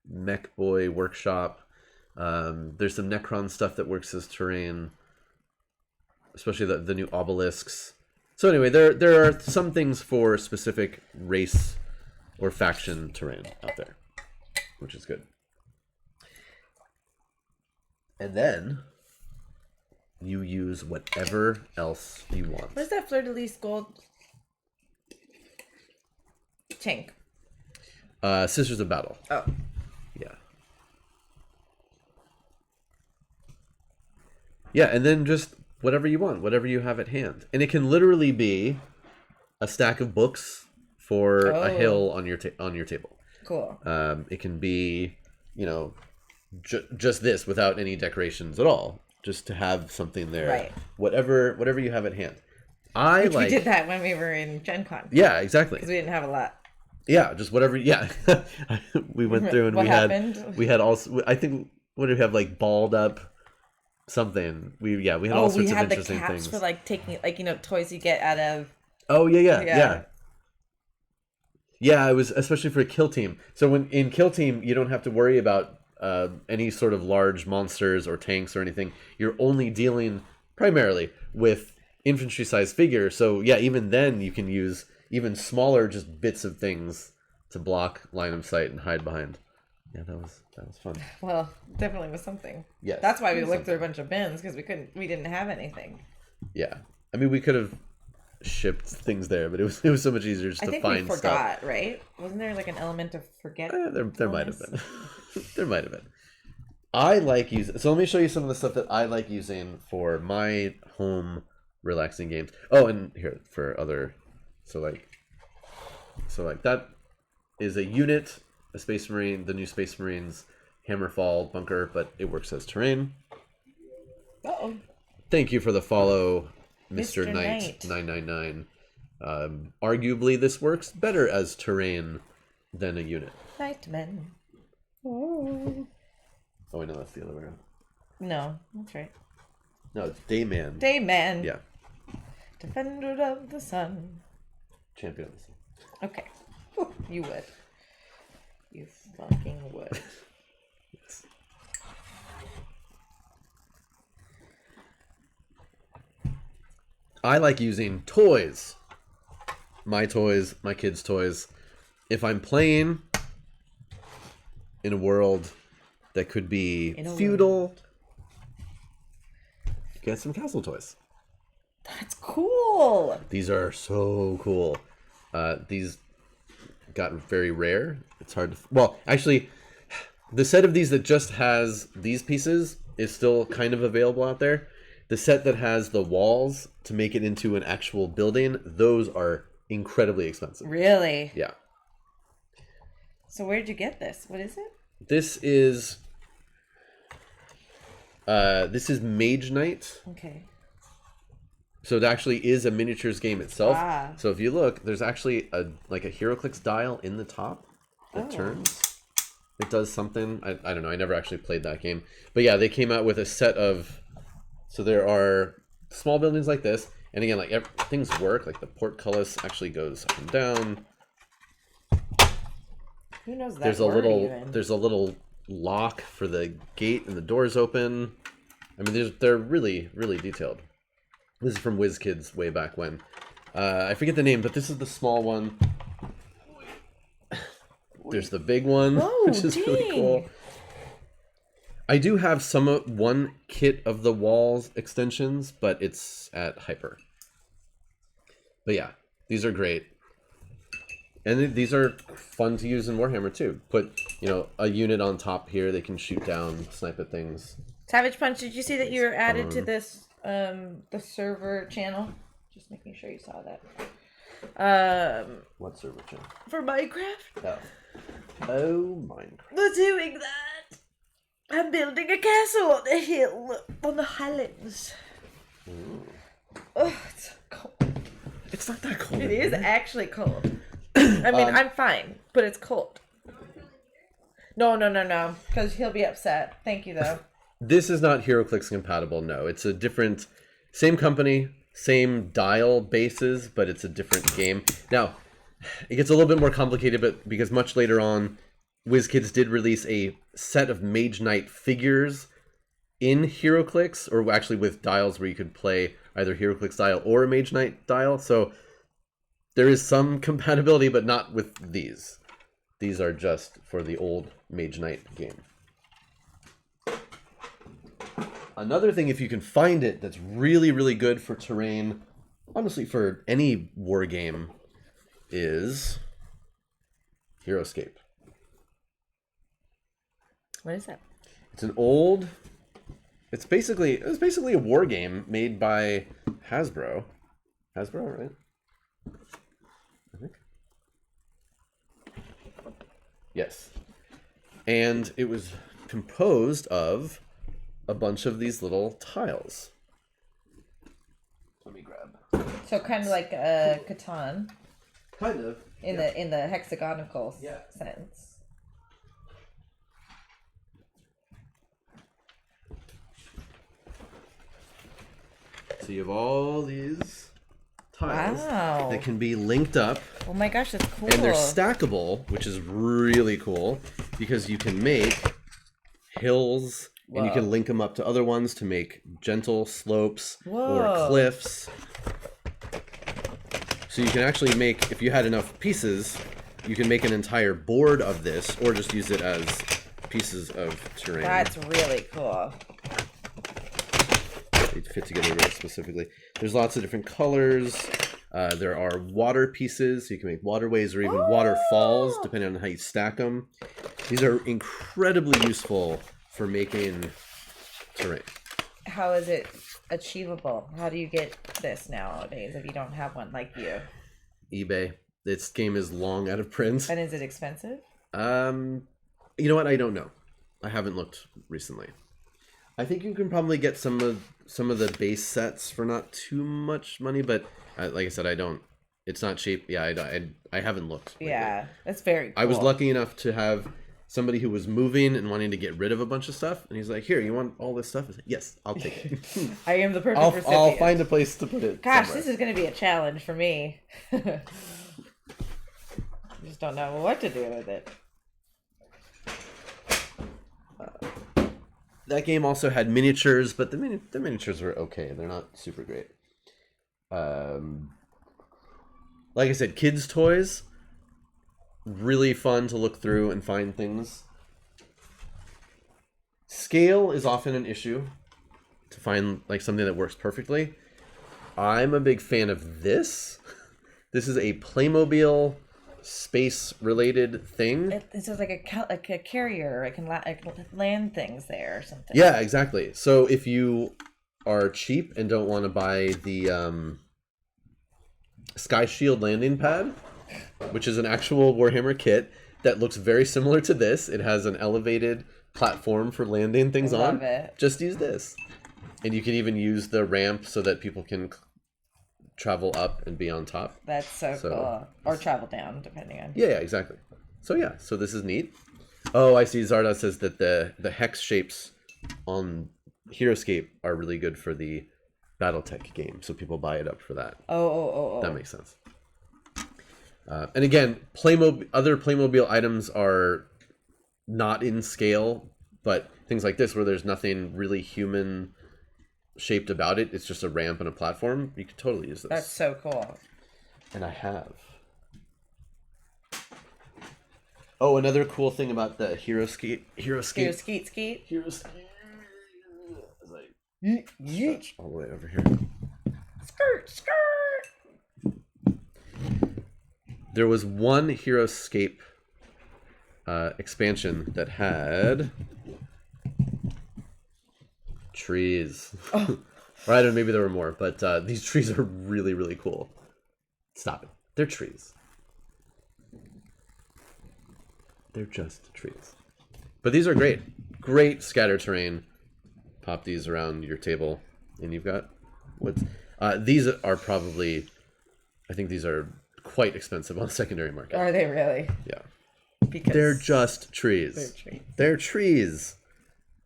mech boy workshop. There's some Necron stuff that works as terrain, especially the new obelisks. So anyway, there are some things for specific race or faction terrain out there, which is good. And then you use whatever else you want. Where's that fleur-de-lis gold tank? Sisters of Battle. Oh. Yeah. Yeah, and then just whatever you want, whatever you have at hand. And it can literally be a stack of books for a hill on your table. Cool. It can be, just this without any decorations at all, just to have something there. Right. Whatever you have at hand. We did that when we were in Gen Con. Yeah, exactly. Because we didn't have a lot. Yeah, just whatever. Yeah, we went through and we had also. I think what did we have, like balled up something? We had all sorts of interesting things. We had the caps for like taking toys you get out of. Oh yeah. Yeah, it was especially for Kill Team. So when in Kill Team, you don't have to worry about any sort of large monsters or tanks or anything. You're only dealing primarily with infantry-sized figures. So yeah, even then you can use even smaller just bits of things to block line of sight and hide behind. Yeah, that was fun. Well, definitely was something. Yes. That's why we looked through a bunch of bins, because we didn't have anything. Yeah. I mean, we could have shipped things there, but it was so much easier just to find stuff. I think we forgot, right? Wasn't there like an element of forget? There might have been. There might have been. I like using... So let me show you some of the stuff that I like using for my home relaxing games. Oh, and here, for other... So like that is a unit, a Space Marine, the new Space Marines Hammerfall bunker, but it works as terrain. Uh-oh. Thank you for the follow, Mr. Knight 999. Arguably, this works better as terrain than a unit. Nightmen. Oh, wait, no, that's the other way around. No, that's right. No, it's Dayman. Dayman. Yeah. Defender of the sun. Champion of the sun. Okay. You would. You fucking would. Yes. I like using toys. My toys, my kids' toys. If I'm playing in a world that could be feudal, get some castle toys. That's cool. These are so cool. These got very rare. It's hard to... Well, actually, the set of these that just has these pieces is still kind of available out there. The set that has the walls to make it into an actual building, those are incredibly expensive. Really? Yeah. So where did you get this? What is it? This is Mage Knight. Okay. So it actually is a miniatures game itself. Ah. So if you look, there's actually a HeroClix dial in the top that turns. It does something. I don't know. I never actually played that game. But yeah, they came out with a set of... So there are small buildings like this. And again, like things work. Like the portcullis actually goes up and down. Who knows that There's a little lock for the gate and the doors open. I mean, they're really, really detailed. This is from WizKids way back when. I forget the name, but this is the small one. There's the big one, which is really cool. I do have one kit of the walls extensions, but it's at Hyper. But yeah, these are great. And these are fun to use in Warhammer too. Put, a unit on top here, they can shoot down, snipe at things. Savage Punch, did you see that you were added to this the server channel? Just making sure you saw that. What server channel? For Minecraft. Oh, Minecraft. We're doing that. I'm building a castle on a hill on the Highlands. Ooh. Oh, it's cold. It's not that cold. It is actually cold. I mean, I'm fine, but it's cold. No, because he'll be upset. Thank you, though. This is not HeroClix compatible, no. It's a different... Same company, same dial bases, but it's a different game. Now, it gets a little bit more complicated, but because much later on, WizKids did release a set of Mage Knight figures in HeroClix, or actually with dials where you could play either HeroClix dial or a Mage Knight dial, so there is some compatibility, but not with these. These are just for the old Mage Knight game. Another thing, if you can find it, that's really, really good for terrain, honestly, for any war game, is HeroScape. What is that? It's an old... It was basically a war game made by Hasbro. Hasbro, right? I think. Yes. And it was composed of a bunch of these little tiles. Let me grab. So kind of like a Catan. Kind of. In the hexagonal sense. So you have all these tiles Wow. that can be linked up. Oh my gosh, that's cool. And they're stackable, which is really cool because you can make hills. Whoa. And you can link them up to other ones to make gentle slopes Whoa. or cliffs. So you can actually make, if you had enough pieces, you can make an entire board of this or just use it as pieces of terrain. That's really cool. They fit together very specifically. There's lots of different colors. There are water pieces, so you can make waterways or even waterfalls, depending on how you stack them. These are incredibly useful for making terrain. How is it achievable? How do you get this nowadays if you don't have one like you? eBay. This game is long out of print. And is it expensive? You know what? I don't know. I haven't looked recently. I think you can probably get some of the base sets for not too much money, but like I said, I don't. It's not cheap. Yeah, I haven't looked lately. Yeah, that's very cool. I was lucky enough to have somebody who was moving and wanting to get rid of a bunch of stuff, and he's like, "Here, you want all this stuff?" I was like, "Yes, I'll take it." I am the perfect recipient. I'll find a place to put it. Gosh, somewhere. this is going to be a challenge for me. I just don't know what to do with it. That game also had miniatures, but the miniatures were okay. They're not super great. Like I said, kids' toys, really fun to look through and find things. Scale is often an issue to find like something that works perfectly. I'm a big fan of this. This is a Playmobil space-related thing. It's like a carrier. It can land things there or something. Yeah, exactly. So if you are cheap and don't want to buy the Sky Shield landing pad, which is an actual Warhammer kit that looks very similar to this. It has an elevated platform for landing things on. Just use this. And you can even use the ramp so that people can travel up and be on top. That's so cool. Or travel down, depending on... Yeah, exactly. So this is neat. Oh, I see Zarda says that the hex shapes on HeroScape are really good for the Battletech game, so people buy it up for that. Oh. That makes sense. And again, other Playmobil items are not in scale, but things like this where there's nothing really human shaped about it, it's just a ramp and a platform, you could totally use this. That's so cool. And I have. Oh, another cool thing about the HeroScape. Yeet. All the way over here. Skirt. There was one HeroScape expansion that had trees. Oh. Or I don't know, maybe there were more, but these trees are really, really cool. Stop it. They're trees. They're just trees. But these are great. Great scatter terrain. Pop these around your table, and you've got what's... these are probably... I think these are quite expensive on the secondary market. Are they really? Yeah. Because they're just trees. They're trees. They're trees.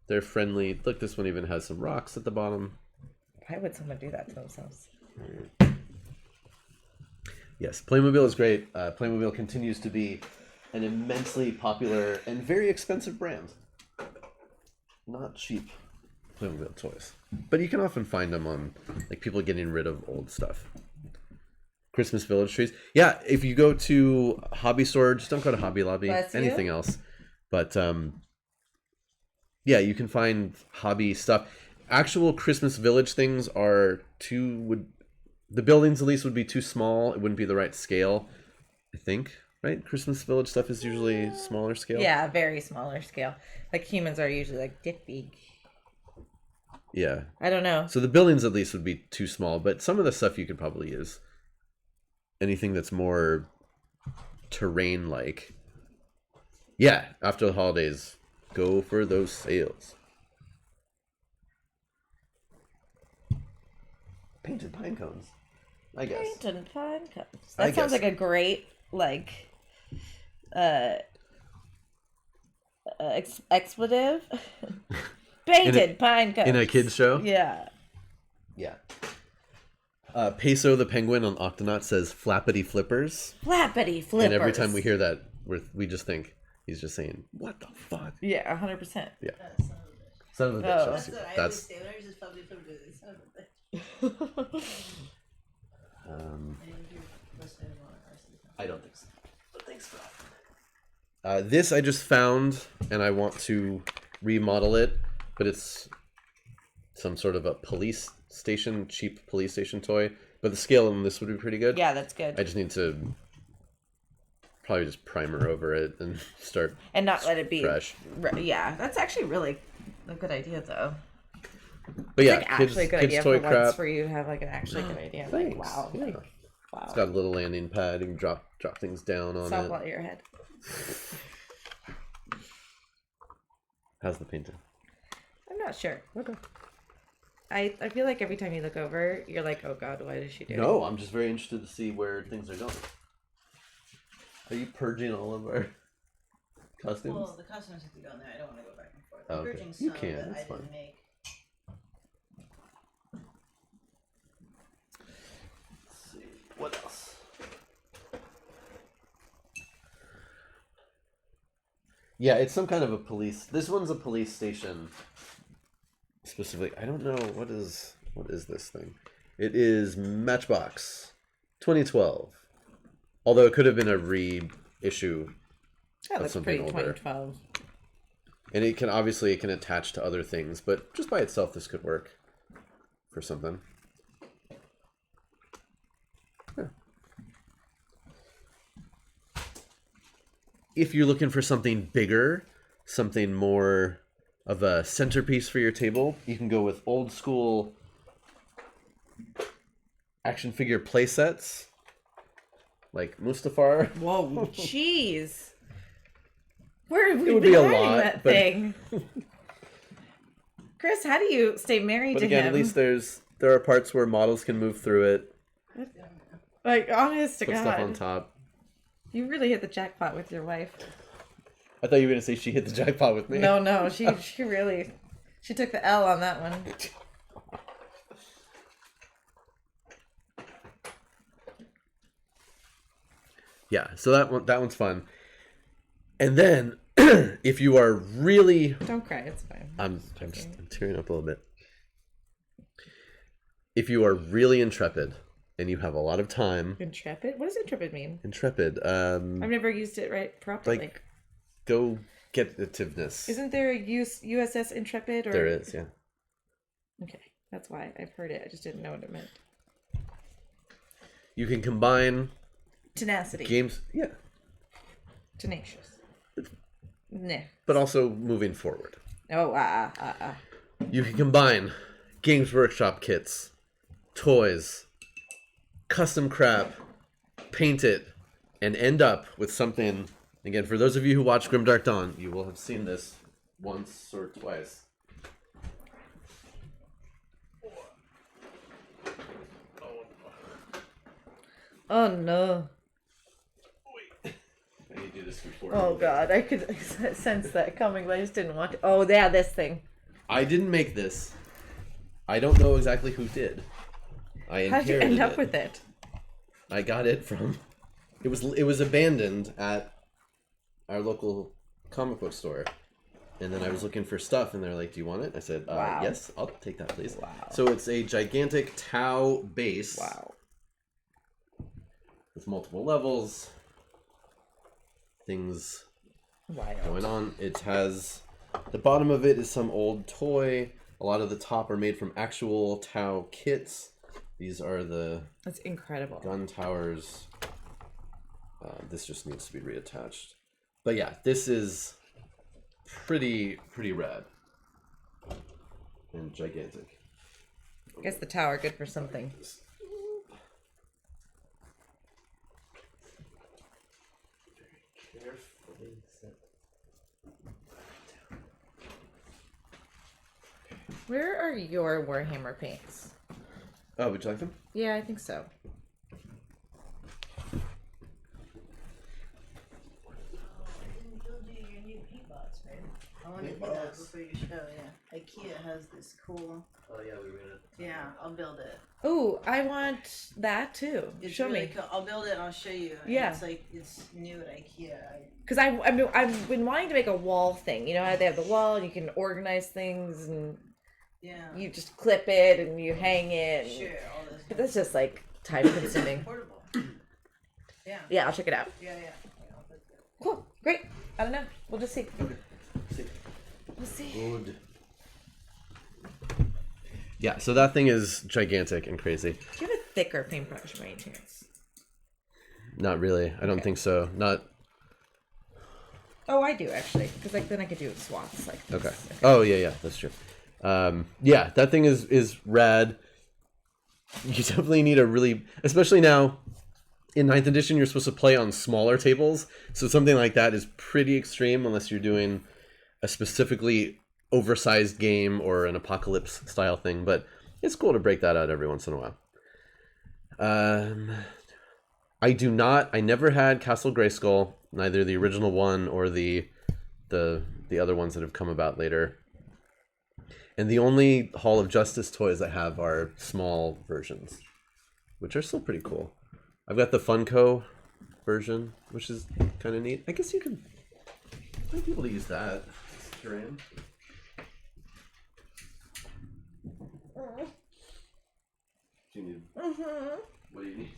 They're friendly. Look, this one even has some rocks at the bottom. Why would someone do that to themselves? Yes, Playmobil is great. Playmobil continues to be an immensely popular and very expensive brand. Not cheap Playmobil toys. But you can often find them on, like, people getting rid of old stuff. Christmas Village trees. Yeah, if you go to Hobby Store, just don't go to Hobby Lobby. Anything else. But, yeah, you can find hobby stuff. Actual Christmas Village things are the buildings at least would be too small. It wouldn't be the right scale, I think. Right? Christmas Village stuff is usually smaller scale. Yeah, very smaller scale. Like humans are usually like dick big. Yeah. I don't know. So the buildings at least would be too small, but some of the stuff you could probably use. Anything that's more terrain-like. Yeah, after the holidays, go for those sales. Painted pine cones, I guess. Painted pine cones. That sounds like a great, like, expletive. Painted pine cones. In a kid's show? Yeah. Yeah. Peso the Penguin on Octonaut says flappity flippers. Flappity flippers. And every time we hear that, we just think he's just saying, what the fuck? Yeah, 100%. Yeah. Son of a bitch. Oh. That's I don't think so. But thanks for offering. This I just found, and I want to remodel it, but it's some sort of a police station, cheap police station toy. But the scale on this would be pretty good. Yeah, that's good. I just need to probably just primer over it and start and not let it be fresh. Yeah, that's actually really a good idea, though. But yeah, like actually a good idea toy for crap. once for you to have like an actually good idea. Thanks. Like, wow. Yeah. Like, wow. It's got a little landing pad. You can drop things down on Stop it. out your head. How's the painting? I'm not sure. Okay. I feel like every time you look over, you're like, oh god, what is she doing? No, I'm just very interested to see where things are going. Are you purging all of our costumes? Well, the costumes have to go in there. I don't want to go back and forth. Oh, I'm okay. purging You some can, that that's I fine. didn't make. Let's see. What else? Yeah, it's some kind of a police. This one's a police station. Specifically, I don't know what is this thing. It is Matchbox 2012. Although it could have been a reissue Yeah, of that's something pretty older. 2012. And it can obviously attach to other things, but just by itself this could work for something. Yeah. If you're looking for something bigger, something more of a centerpiece for your table, you can go with old school action figure play sets like Mustafar. Whoa, jeez. Where have we would been be a hiding lot, that but- thing? Chris, how do you stay married But to again, him? at least there are parts where models can move through it, Like, honest to put God. stuff on top. You really hit the jackpot with your wife. I thought you were going to say she hit the jackpot with me. No, she really, she took the L on that one. Yeah, so that one's fun. And then, if you are really, Don't cry, it's fine. I'm tearing up a little bit. If you are really intrepid and you have a lot of time, Intrepid? What does intrepid mean? intrepid, I've never used it right properly. like go get-ativeness. Isn't there a USS Intrepid? Or... There is, yeah. Okay, that's why I've heard it. I just didn't know what it meant. You can combine Tenacity. games, yeah, Tenacious. Nah. but also moving forward. Oh, You can combine Games Workshop kits, toys, custom crap, paint it, and end up with something. Again, for those of you who watch Grimdark Dawn, you will have seen this once or twice. Oh no. I need you to scoot forward. Oh god, I could sense that coming, but I just didn't want to. Oh yeah, this thing. I didn't make this. I don't know exactly who did. I How'd you inherited end up it. with it? I got it from. It was abandoned at our local comic book store, and then I was looking for stuff, and they're like, "Do you want it?" I said, Wow. "Yes, I'll take that, please." Wow. So it's a gigantic Tau base. Wow. With multiple levels. Things Wild. going on. It has the bottom of it is some old toy. A lot of the top are made from actual Tau kits. These are the That's incredible. gun towers. This just needs to be reattached. But yeah, this is pretty rad and gigantic. I guess the tower good for something. Where are your Warhammer paints? Oh, would you like them? Yeah, I think so. Didn't build you your new paint box, right? I want to do that before you show. Yeah, IKEA has this cool. Oh yeah, we read it. Yeah, I'll build it. Oh, I want that too. It's Show really me. cool. I'll build it and I'll show you. And Yeah. It's like it's new at IKEA. Because I've been wanting to make a wall thing. You know how they have the wall and you can organize things and Yeah. you just clip it and you hang it. And, Sure. All this. but that's just like time consuming. Portable. Yeah. Yeah, I'll check it out. Yeah. Yeah. I'll put that. Cool. Great. I don't know. We'll just see. Okay. We'll see. Good. Yeah, so that thing is gigantic and crazy. Do you have a thicker paintbrush by any chance? Not really. I don't think so. Not. Oh, I do actually, because like then I could do swaths like this. Okay. Oh yeah, that's true. Yeah, that thing is rad. You definitely need a really, especially now in 9th edition, you're supposed to play on smaller tables, so something like that is pretty extreme unless you're doing a specifically oversized game or an apocalypse style thing. But it's cool to break that out every once in a while. I never had Castle Grayskull, neither the original one or the other ones that have come about later. And the only Hall of Justice toys I have are small versions, which are still pretty cool. I've got the Funko version, which is kind of neat. I guess you might be able to use that terrain. Do you need? What do you need?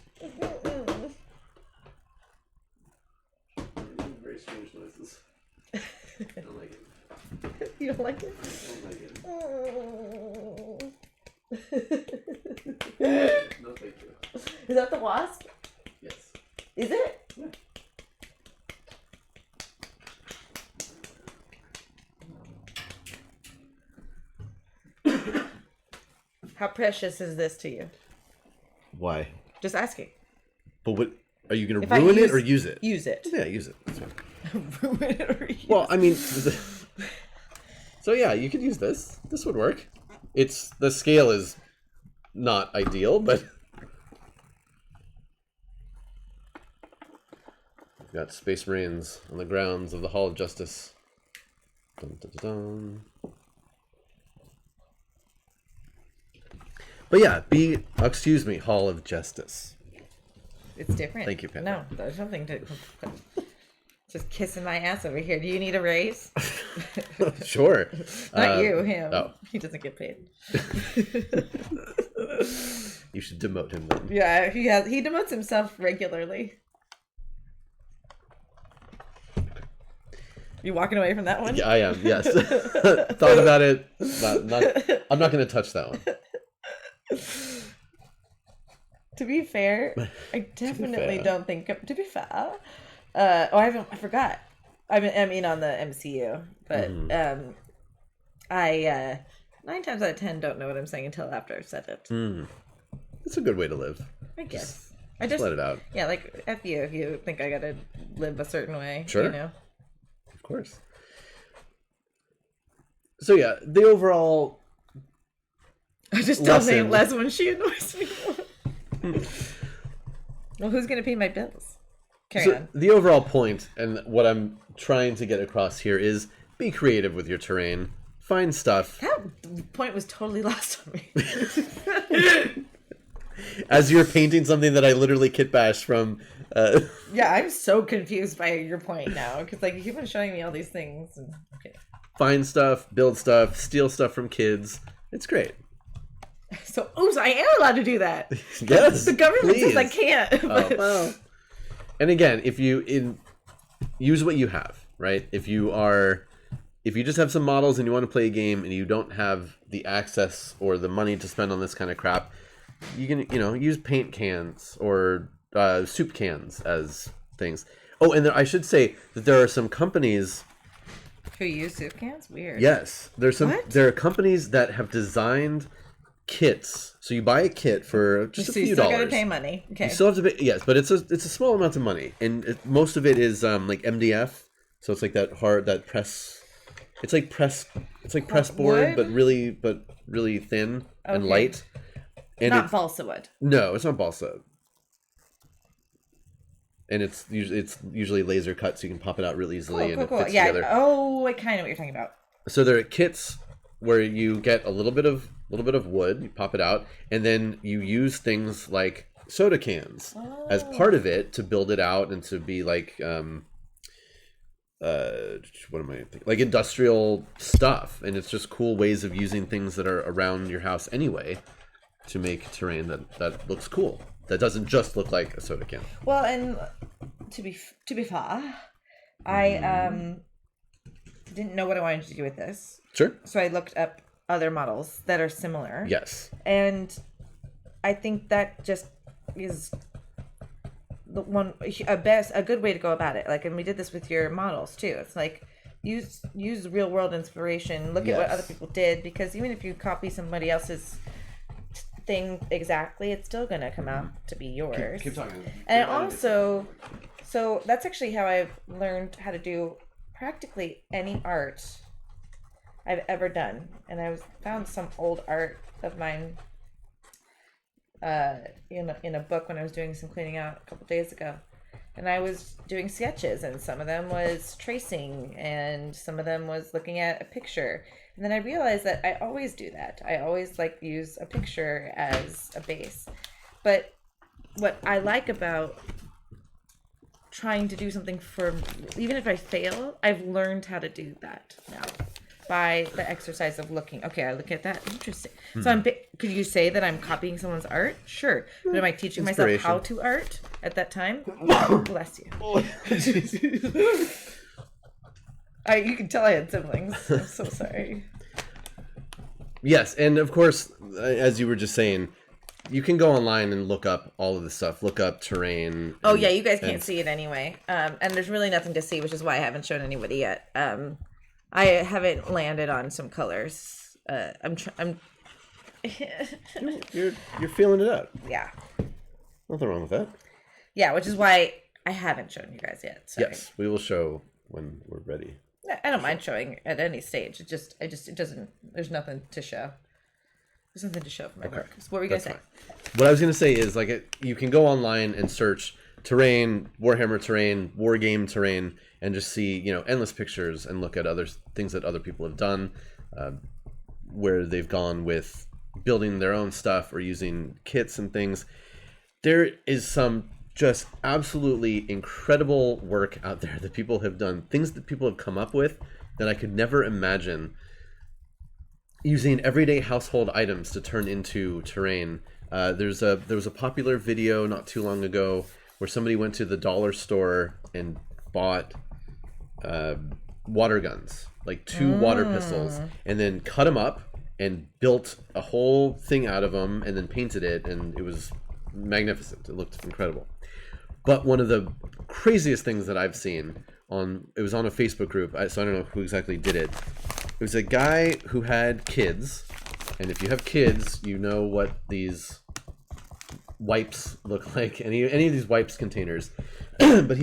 Very strange noises. I don't like it. You don't like it? I don't like it. No, thank you. Is that the wasp? Yes. Is it? Yeah. How precious is this to you? Why? Just asking. But what are you going If to I ruin use- it or use it? Use it. Yeah, use it. That's fine. Ruin it or use Well, I mean, so yeah, you could use this. This would work. The scale is not ideal, but we've got Space Marines on the grounds of the Hall of Justice. Dun, dun, dun, dun. But yeah, excuse me, Hall of Justice. It's different. Thank you, Panda. No, there's something to. Just kissing my ass over here. Do you need a raise? Sure. Not you, him. Oh. He doesn't get paid. You should demote him then. Yeah, he demotes himself regularly. You walking away from that one? Yeah, I am. Yes. Thought about it. I'm not going to touch that one. To be fair, I definitely don't think. To be fair, I forgot. I mean, on the MCU, but I 9 times out of 10 don't know what I'm saying until after I've said it. It's a good way to live. I guess. Just let it out. Yeah, like F you if you think I gotta live a certain way. Sure. You know. Of course. So yeah, the overall. I just don't lesson. name less when she annoys me more. Well, who's gonna pay my bills? Carry on. The overall point, and what I'm trying to get across here, is be creative with your terrain. Find stuff. That point was totally lost on me. As you're painting something that I literally kitbashed from. Yeah, I'm so confused by your point now because like you keep on showing me all these things. And, okay. Find stuff, build stuff, steal stuff from kids. It's great. So, oops, I am allowed to do that. Yes, the government please. says I can't. But... Well. And again, if you use what you have, right? If you just have some models and you want to play a game and you don't have the access or the money to spend on this kind of crap, you can use paint cans or soup cans as things. Oh, and I should say that there are some companies who use soup cans. Weird. Yes, there are companies that have designed kits. So you buy a kit for just a few you still dollars. Gotta pay money. Okay. You still have to pay, yes, but it's a small amount of money, and most of it is like MDF. So it's like that press. It's like press board, but really thin and light. And not balsa wood. No, it's not balsa. And it's usually laser cut, so you can pop it out really easily, and it fits together. Oh, I kind of know what you're talking about. So there are kits where you get a little bit of wood, you pop it out, and then you use things like soda cans as part of it to build it out and to be like what am I thinking? Like industrial stuff, and it's just cool ways of using things that are around your house anyway to make terrain that looks cool. That doesn't just look like a soda can. Well, and to be fair, I didn't know what I wanted to do with this. Sure. So I looked up other models that are similar. Yes. And I think that just is a good way to go about it. Like, and we did this with your models too. It's like use real world inspiration. Look at what other people did, because even if you copy somebody else's thing exactly, it's still gonna come out to be yours. Keep talking. And also, so that's actually how I've learned how to do practically any art I've ever done. And I found some old art of mine in a book when I was doing some cleaning out a couple days ago. And I was doing sketches, and some of them was tracing, and some of them was looking at a picture. And then I realized that I always do that. I always use a picture as a base. But what I like about trying to do something even if I fail, I've learned how to do that now by the exercise of looking. Okay, I look at that. Interesting. So could you say that I'm copying someone's art? Sure. But am I teaching myself how to art at that time? Bless you. You can tell I had siblings. I'm so sorry. Yes, and of course, as you were just saying, you can go online and look up all of this stuff. Look up terrain. Oh yeah, you guys can't see it anyway. And there's really nothing to see, which is why I haven't shown anybody yet. I haven't landed on some colors. I'm You're feeling it out. Yeah. Nothing wrong with that. Yeah, which is why I haven't shown you guys yet. Sorry. Yes, we will show when we're ready. I don't mind showing at any stage. It doesn't. There's nothing to show. There's nothing to show for my work. So what were you gonna say? What I was gonna say is you can go online and search terrain, Warhammer terrain, war game terrain, and just see endless pictures and look at other things that other people have done, where they've gone with building their own stuff or using kits and things. There is some just absolutely incredible work out there that people have done, things that people have come up with that I could never imagine using everyday household items to turn into terrain. There was a popular video not too long ago where somebody went to the dollar store and bought water guns, like 2 water pistols, and then cut them up and built a whole thing out of them and then painted it, and it was magnificent. It looked incredible. But one of the craziest things that I've seen it was on a Facebook group, so I don't know who exactly did it. It was a guy who had kids, and if you have kids, you know what these wipes look like, any of these wipes containers. But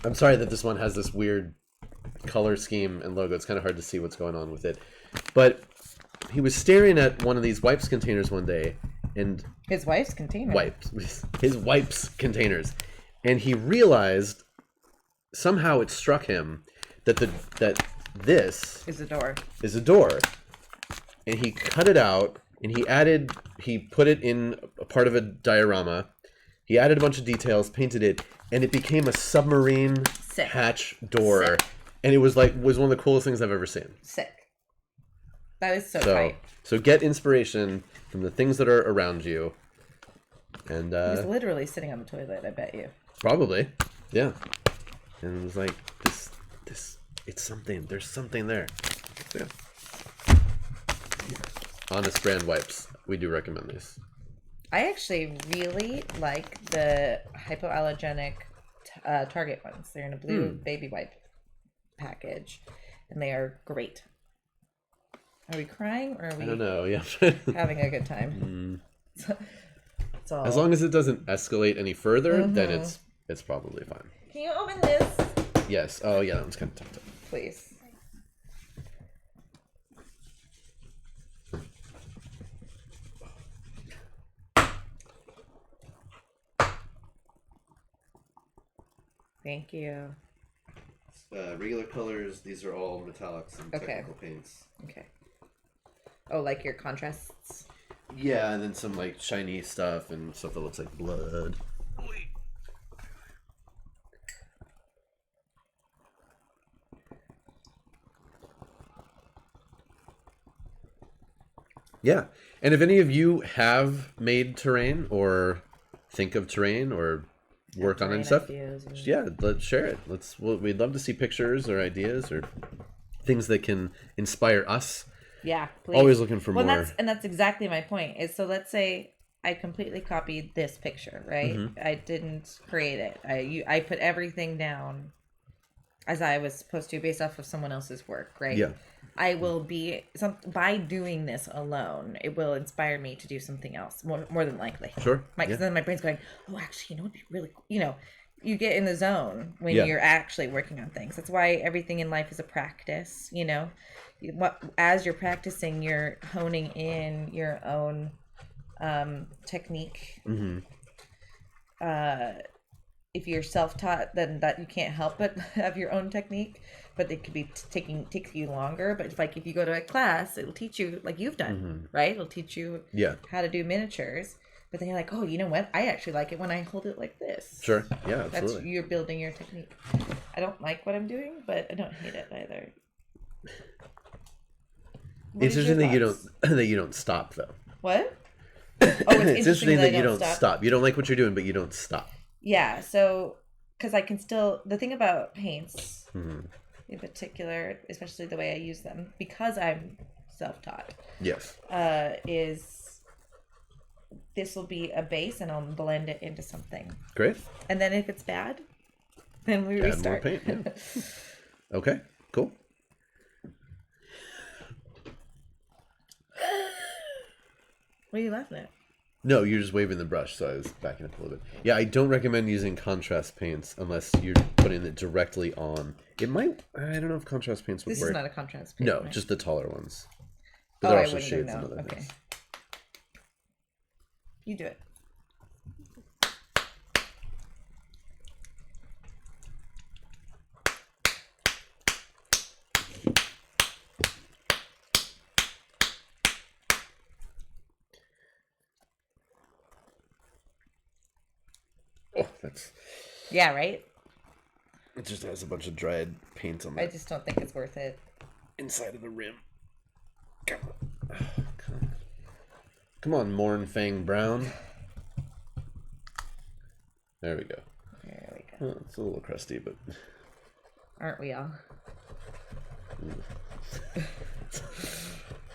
I'm sorry that this one has this weird color scheme and logo. It's kind of hard to see what's going on with it. But he was staring at one of these wipes containers one day, and his wife's container. His wipes containers, and he realized somehow it struck him that this is a door. And he cut it out, and he put it in a part of a diorama. He added a bunch of details, painted it, and it became a submarine hatch door. Sick. And it was one of the coolest things I've ever seen. Sick. That is so tight. So get inspiration from the things that are around you. And he was literally sitting on the toilet, I bet you. Probably. Yeah. And it was like this it's something. There's something there. Yeah. Honest brand wipes. We do recommend these. I actually really like the hypoallergenic Target ones. They're in a blue baby wipe package, and they are great. Are we crying, or are we? I don't know. Yeah. Having a good time. So, as long as it doesn't escalate any further, then it's probably fine. Can you open this? Yes. Oh yeah, that one's kind of tucked up. Please. Thank you. Regular colors. These are all metallics and technical paints. Okay. Oh, like your contrasts? Yeah, and then some shiny stuff and stuff that looks like blood. Yeah, and if any of you have made terrain or think of terrain or work on and stuff, yeah, let's share it. We'd love to see pictures or ideas or things that can inspire us. Yeah, please. Always looking for more. That's exactly my point. Is so let's say I completely copied this picture, right? I didn't create it. I put everything down as I was supposed to based off of someone else's work, right? Yeah. I will be by doing this alone. It will inspire me to do something else more than likely. Sure. Because then my brain's going, oh, actually, it'd be really cool. You get in the zone when you're actually working on things. That's why everything in life is a practice. As you're practicing, you're honing in your own technique. If you're self-taught, then that you can't help but have your own technique, but it could be take you longer. But if you go to a class, it'll teach you like you've done, right? It'll teach you how to do miniatures. But then you're like, oh, you know what? I actually like it when I hold it like this. Sure. Yeah, absolutely. You're building your technique. I don't like what I'm doing, but I don't hate it either. It's interesting that you don't stop though. What? It's interesting that you don't stop. You don't like what you're doing, but you don't stop. Yeah, so because I can still the thing about paints in particular, especially the way I use them, because I'm self-taught. Yes. Is this will be a base and I'll blend it into something. Great. And then if it's bad, then we restart. More paint. Yeah. Okay. Cool. What are you laughing at? No, you're just waving the brush, so I was backing up a little bit. Yeah, I don't recommend using contrast paints unless you're putting it directly on. It might. I don't know if contrast paints would work. This is not a contrast paint. No, right? just the taller ones. But there are also shades and other things. You do it. Oh, that's... Yeah, right? It just has a bunch of dried paint on that. I just don't think it's worth it. Inside of the rim. Come on. Oh, come on, Morn Fang Brown. There we go. There we go. Oh, it's a little crusty, but... Aren't we all?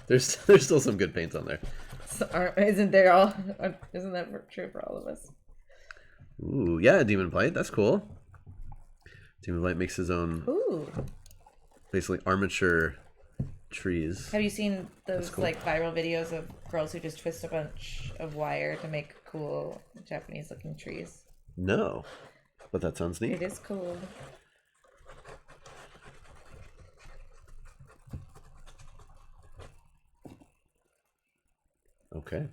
There's still some good paints on there. So isn't that true for all of us? Ooh, yeah, Demon Blight. That's cool. Demon Blight makes his own... Ooh. Basically armature trees. Have you seen those like viral videos of girls who just twist a bunch of wire to make cool Japanese looking trees? No, but that sounds neat. It is cool. Okay.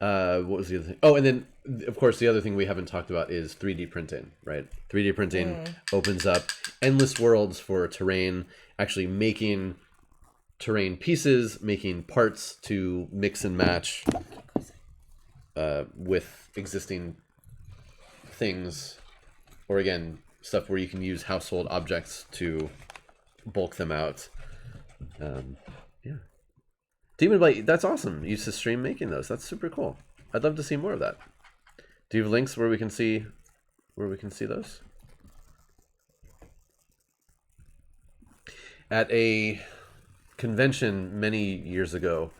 What was the other thing? Oh, and then of course the other thing we haven't talked about is 3D printing, right? 3D printing opens up endless worlds for terrain, actually making terrain pieces, making parts to mix and match with existing things, or again, stuff where you can use household objects to bulk them out. Yeah. Demon Blight, that's awesome. You used to stream making those. That's super cool. I'd love to see more of that. Do you have links where we can see those? At a convention many years ago,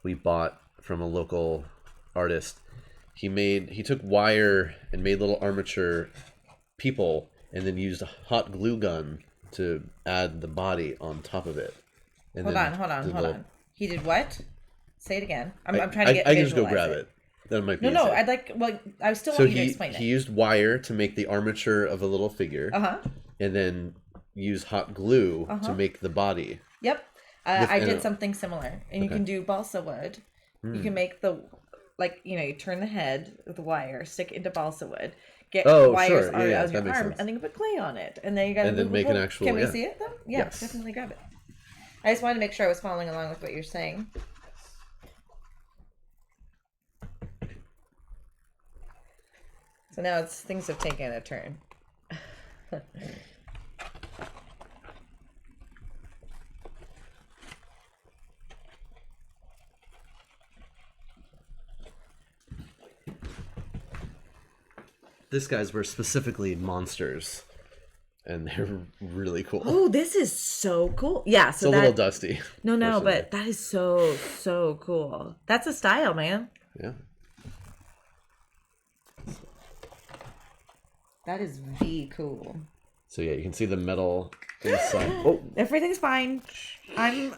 we bought from a local artist. He took wire and made little armature people and then used a hot glue gun to add the body on top of it. And hold on. He did what? Say it again. I'm trying to get. I can just go grab it. That might be. No. I'd like. Well, I still want you to explain it. He used wire to make the armature of a little figure. Uh-huh. And then use hot glue to make the body. Yep. I did something similar, and you can do balsa wood. You can make you turn the head with the wire, stick it into balsa wood, get wires on your arm, and then you put clay on it, and then you got to make an actual. Can we see it though? Yeah, yes. Definitely grab it. I just wanted to make sure I was following along with what you're saying. So now things have taken a turn. This guy's were specifically monsters, and they're really cool. Oh, this is so cool. Yeah, so it's a little dusty. No, but that is so cool. That's a style, man. Yeah. That is V cool. So yeah, you can see the metal inside. Oh, everything's fine. I'm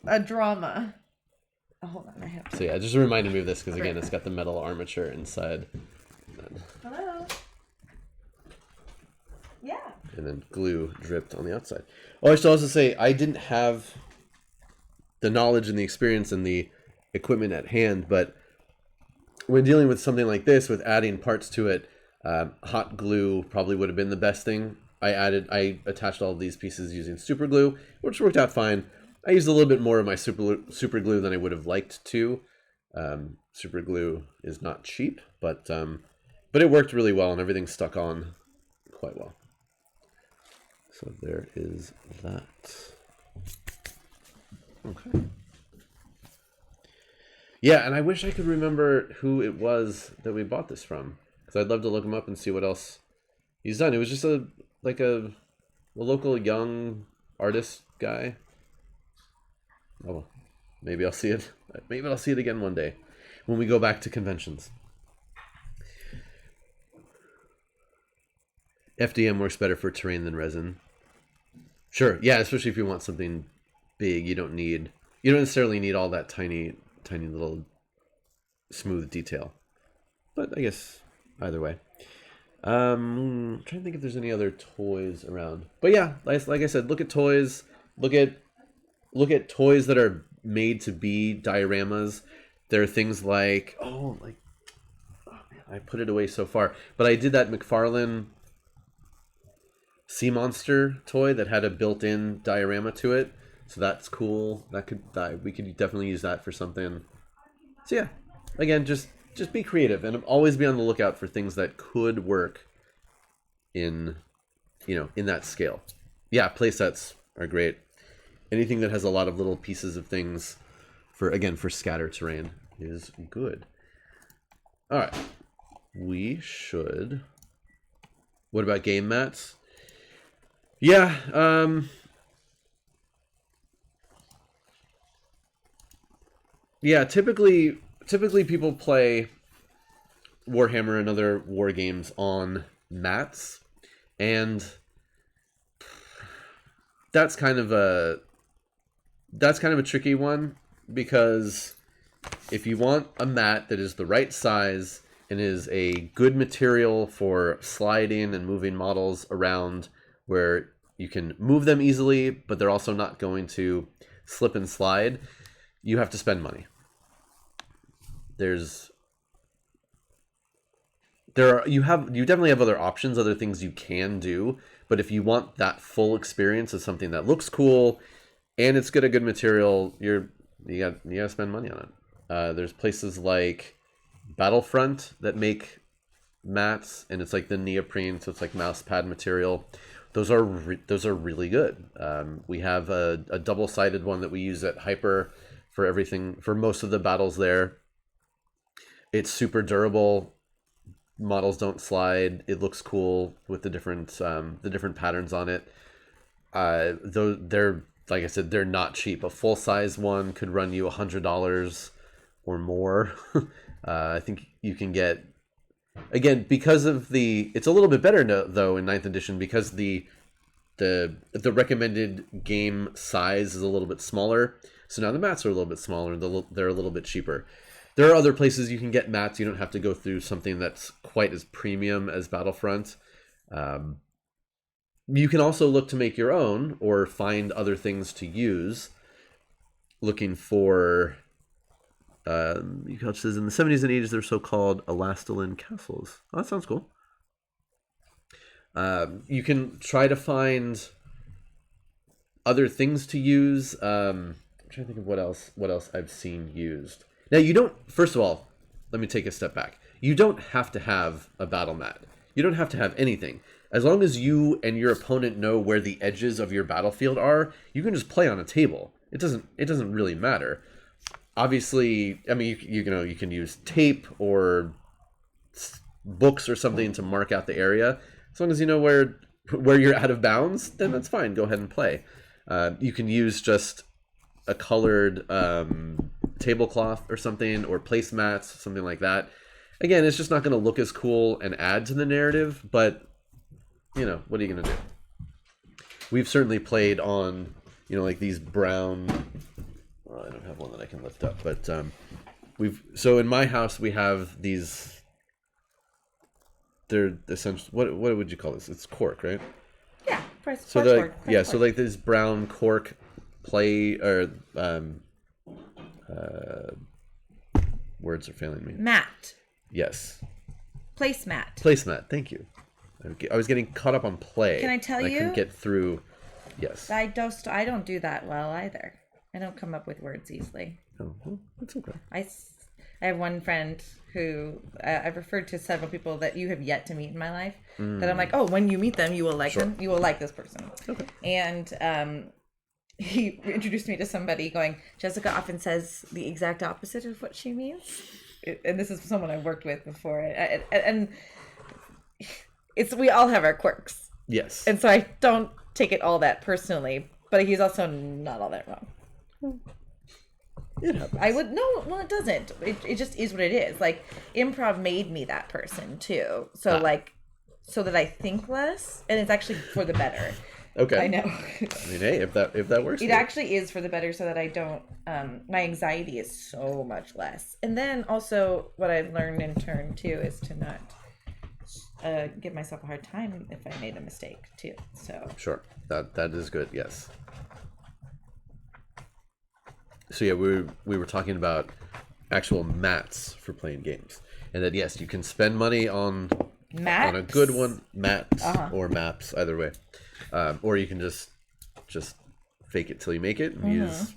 a drama. Oh, hold on, I have. So yeah, it just reminded me of this because again, it's got the metal armature inside. Hello. Yeah. And then glue dripped on the outside. Oh, I should also say I didn't have the knowledge and the experience and the equipment at hand, but when dealing with something like this, with adding parts to it, hot glue probably would have been the best thing. I attached all of these pieces using super glue, which worked out fine. I used a little bit more of my super glue than I would have liked to. Super glue is not cheap, but it worked really well and everything stuck on quite well. So there is that. Okay. Yeah, and I wish I could remember who it was that we bought this from, because I'd love to look him up and see what else he's done. It was just a local young artist guy. Oh, well, maybe I'll see it. Maybe I'll see it again one day when we go back to conventions. FDM works better for terrain than resin. Sure, yeah, especially if you want something big. You don't necessarily need all that tiny little smooth detail. But I guess either way. I'm trying to think if there's any other toys around. But yeah, like I said, look at toys. Look at toys that are made to be dioramas. There are things like I put it away so far, but I did that McFarlane Sea Monster toy that had a built-in diorama to it, so that's cool. We could definitely use that for something. So yeah, again, just be creative and always be on the lookout for things that could work in that scale. Yeah, play sets are great. Anything that has a lot of little pieces of things for scatter terrain is good. All right, we should. What about game mats? Yeah, typically people play Warhammer and other war games on mats, and that's kind of a tricky one, because if you want a mat that is the right size and is a good material for sliding and moving models around, where you can move them easily, but they're also not going to slip and slide, you have to spend money. You definitely have other options, other things you can do, but if you want that full experience of something that looks cool and it's got a good material, you gotta spend money on it. There's places like Battlefront that make mats, and it's like the neoprene, so it's like mouse pad material. Those are really good. We have a double-sided one that we use at Hyper for most of the battles there. It's super durable. Models don't slide. It looks cool with the different patterns on it. They're, like I said, they're not cheap. A full-size one could run you $100 or more. I think you can get, again, because of it's a little bit better though in 9th edition, because the recommended game size is a little bit smaller. So now the mats are a little bit smaller. They're a little bit cheaper. There are other places you can get mats. You don't have to go through something that's quite as premium as Battlefront. You can also look to make your own or find other things to use. Looking for, says in the 70s and 80s, they're so-called Elastalin castles. Oh, that sounds cool. You can try to find other things to use. I'm trying to think of what else I've seen used. Now, you don't, first of all, let me take a step back. You don't have to have a battle mat. You don't have to have anything. As long as you and your opponent know where the edges of your battlefield are, you can just play on a table. It doesn't really matter. Obviously, I mean, you can use tape or books or something to mark out the area. As long as you know where you're out of bounds, then that's fine. Go ahead and play. You can use just a colored tablecloth or something, or placemats, something like that. Again, it's just not going to look as cool and add to the narrative, but, you know, what are you going to do? We've certainly played on, you know, like these brown... Well, I don't have one that I can lift up, but so in my house, we have these... They're essentially... What would you call this? It's cork, right? Yeah, so like, yeah, so like this brown cork words are failing me. Mat. Yes. Placemat. Placemat. Thank you. I was getting caught up on play. Can I tell you? I couldn't get through. Yes. I don't do that well either. I don't come up with words easily. Oh, well, that's okay. I have one friend who I've referred to several people that you have yet to meet in my life. That I'm like, oh, when you meet them, you will like them. You will like this person. Okay. And he introduced me to somebody going, Jessica often says the exact opposite of what she means. And this is someone I've worked with before. And we all have our quirks. Yes. And so I don't take it all that personally, but he's also not all that wrong. It happens. Well, it doesn't. It just is what it is. Like, improv made me that person too. So so that I think less, and it's actually for the better. Okay. I know. I mean, hey, if that works. It actually is for the better, so that I don't. My anxiety is so much less. And then also, what I've learned in turn too is to not give myself a hard time if I made a mistake too. So sure, that is good. Yes. So yeah, we were talking about actual mats for playing games, and that yes, you can spend money on a good one, mats or maps, either way, or you can just fake it till you make it and use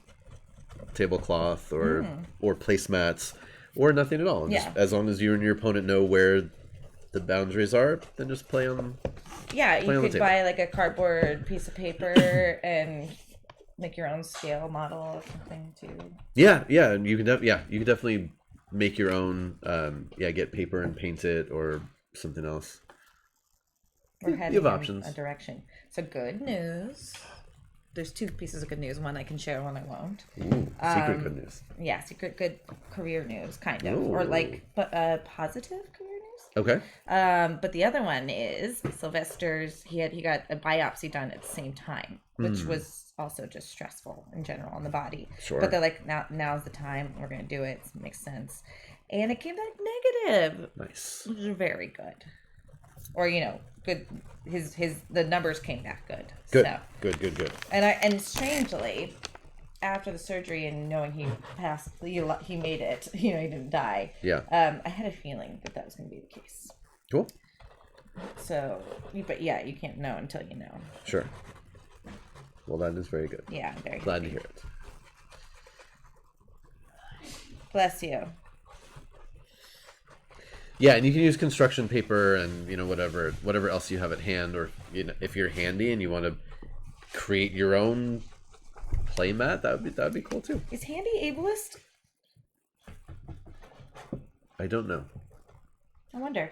tablecloth or placemats or nothing at all. And just, as long as you and your opponent know where the boundaries are, then just play on. Yeah, you could buy like a cardboard piece of paper and make your own scale model or something too. Yeah, and you can definitely make your own. Get paper and paint it or something else. We're heading you have options. In a direction. So good news. There's two pieces of good news. One I can share, one I won't. Ooh, secret good news. Yeah, secret good career news, kind of, or positive career news. Okay. But the other one is Sylvester's. He got a biopsy done at the same time, which was also just stressful in general on the body. Sure. But they're like, now's the time. We're gonna do it. It makes sense. And it came back negative. Nice. Which is very good. Or good. The numbers came back good. Good. So. Good. And strangely, after the surgery and knowing he passed, he made it. He didn't die. Yeah. I had a feeling that was going to be the case. Cool. So, but yeah, you can't know until you know. Sure. Well, that is very good. Yeah, I'm very glad to hear it. Bless you. Yeah, and you can use construction paper and whatever else you have at hand, or if you're handy and you want to create your own play mat, that would be cool too. Is handy ableist? I don't know. I wonder.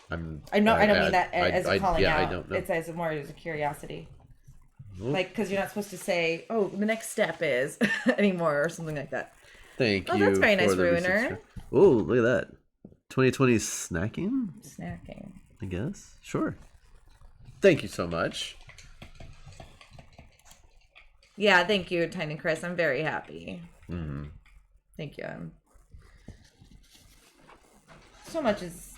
I don't mean that as a calling out. I don't know. It's as more as a curiosity. Ooh. Like, because you're not supposed to say, "Oh, the next step is" anymore, or something like that. Thank you. Oh, that's very nice, Ruiner. Oh, look at that. 2020 snacking? Snacking. I guess. Sure. Thank you so much. Yeah, thank you, Tiny Chris. I'm very happy. Mm-hmm. Thank you. So much is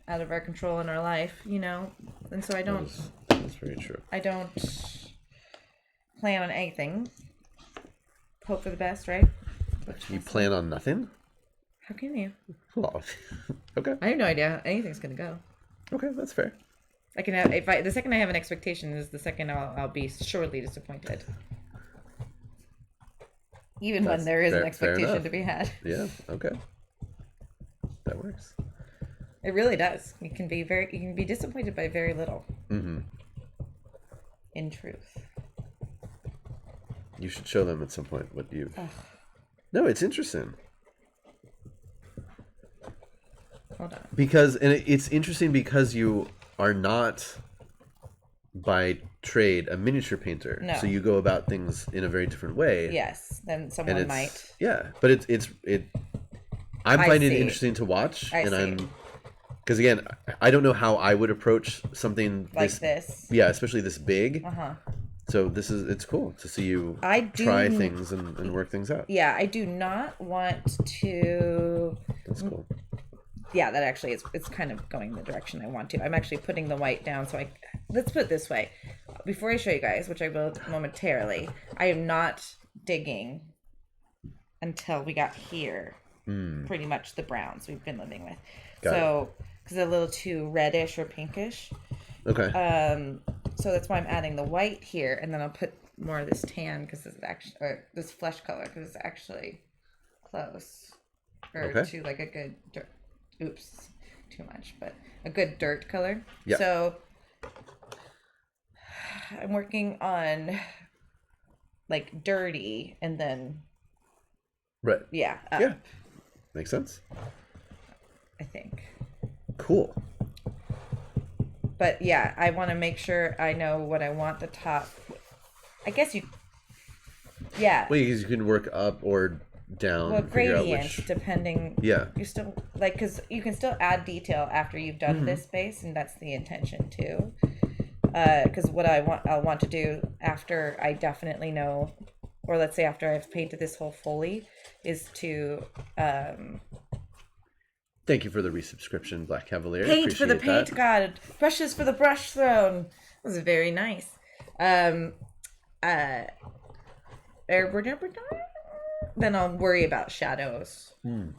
out of our control in our life, and so I don't. That's very true. I don't plan on anything. Hope for the best, right? You plan on nothing? How can you? Well, okay. I have no idea how anything's gonna go. Okay, that's fair. I can have the second I have an expectation is the second I'll be surely disappointed. Even when there is an expectation to be had. Yeah. Okay. That works. It really does. You can be disappointed by very little. Mm-hmm. In truth. You should show them at some point what you've. No, it's interesting. Hold on. It's interesting because you are not by trade a miniature painter. No. So you go about things in a very different way. Yes, then someone might. Yeah, but I'm finding it interesting to watch, because again, I don't know how I would approach something like this. Yeah, especially this big. Uh-huh. So it's cool to see you try things and work things out. Yeah, I do not want to. That's cool. Yeah, that actually it's kind of going the direction I want to. I'm actually putting the white down, so let's put it this way. Before I show you guys, which I will momentarily, I am not digging until we got here. Pretty much the browns we've been living with. Because they're a little too reddish or pinkish. Okay. So that's why I'm adding the white here, and then I'll put more of this tan because it's actually, or this flesh color because it's actually close, to like a good dirt. Oops, too much, but a good dirt color. Yeah. So I'm working on like dirty, and then right. Yeah. Yeah. Makes sense. I think. Cool. But yeah, I want to make sure I know what I want the top. I guess you. Yeah. Well, you can work up or down. Well, gradient, depending. Yeah. You still because you can still add detail after you've done this base, and that's the intention too. Because what I'll want to do after I definitely know, or let's say after I've painted this whole foley, is to. Thank you for the resubscription, Black Cavalier. Paint for the paint god. Brushes for the brush throne. That was very nice. Then I'll worry about shadows. And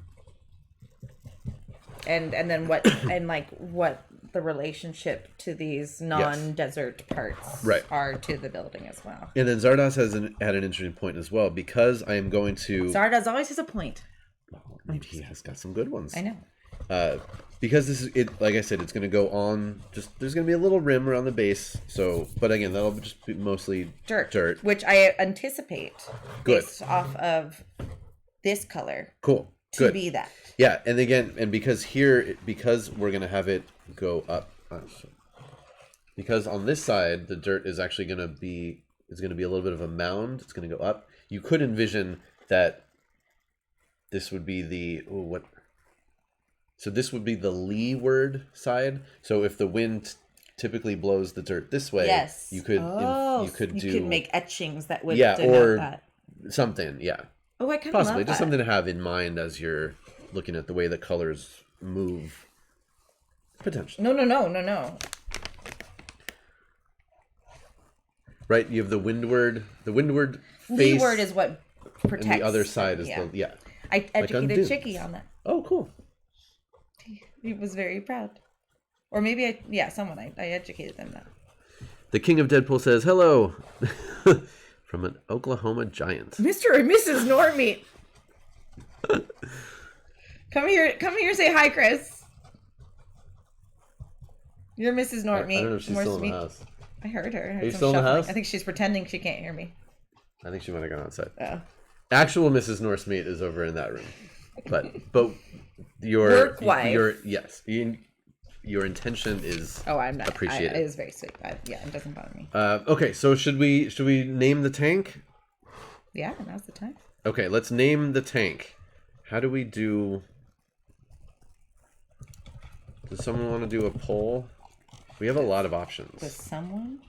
then what the relationship to these non-desert parts are to the building as well. And then Zardoz had an interesting point as well, because I am going to. Zardoz always has a point. Maybe he has got some good ones. I know. Because this is it. Like I said, it's going to go on. There's going to be a little rim around the base. So, but again, that'll just be mostly dirt, which I anticipate based off of this color. Cool. To be that. Yeah, and again, because we're going to have it go up. Because on this side, the dirt is actually going to be a little bit of a mound. It's going to go up. You could envision that this would be So this would be the leeward side. So if the wind typically blows the dirt this way, you could make etchings that would or that. Something, yeah. Oh, I kind of possibly love just that. Something to have in mind as you're looking at the way the colors move. Potentially. No. Right, you have the windward face. Leeward is what protects. And the other side is I educated Chicky on that. Oh, cool. He was very proud. Or maybe someone I educated them that. The King of Deadpool says, hello. From an Oklahoma giant. Mr. and Mrs. Normeat. Come here, say hi, Chris. You're Mrs. Normeat. I don't know if she's still in the house. I heard her. Are you still in the house? I think she's pretending she can't hear me. I think she might have gone outside. Oh. Actual Mrs. Norsemeat is over in that room. But your work wife. Your intention is I'm not appreciated. It is very sweet. It doesn't bother me. Okay, so should we name the tank? Yeah, now's the time. Okay, let's name the tank. How do we do? Does someone want to do a poll? We have a lot of options. Does someone?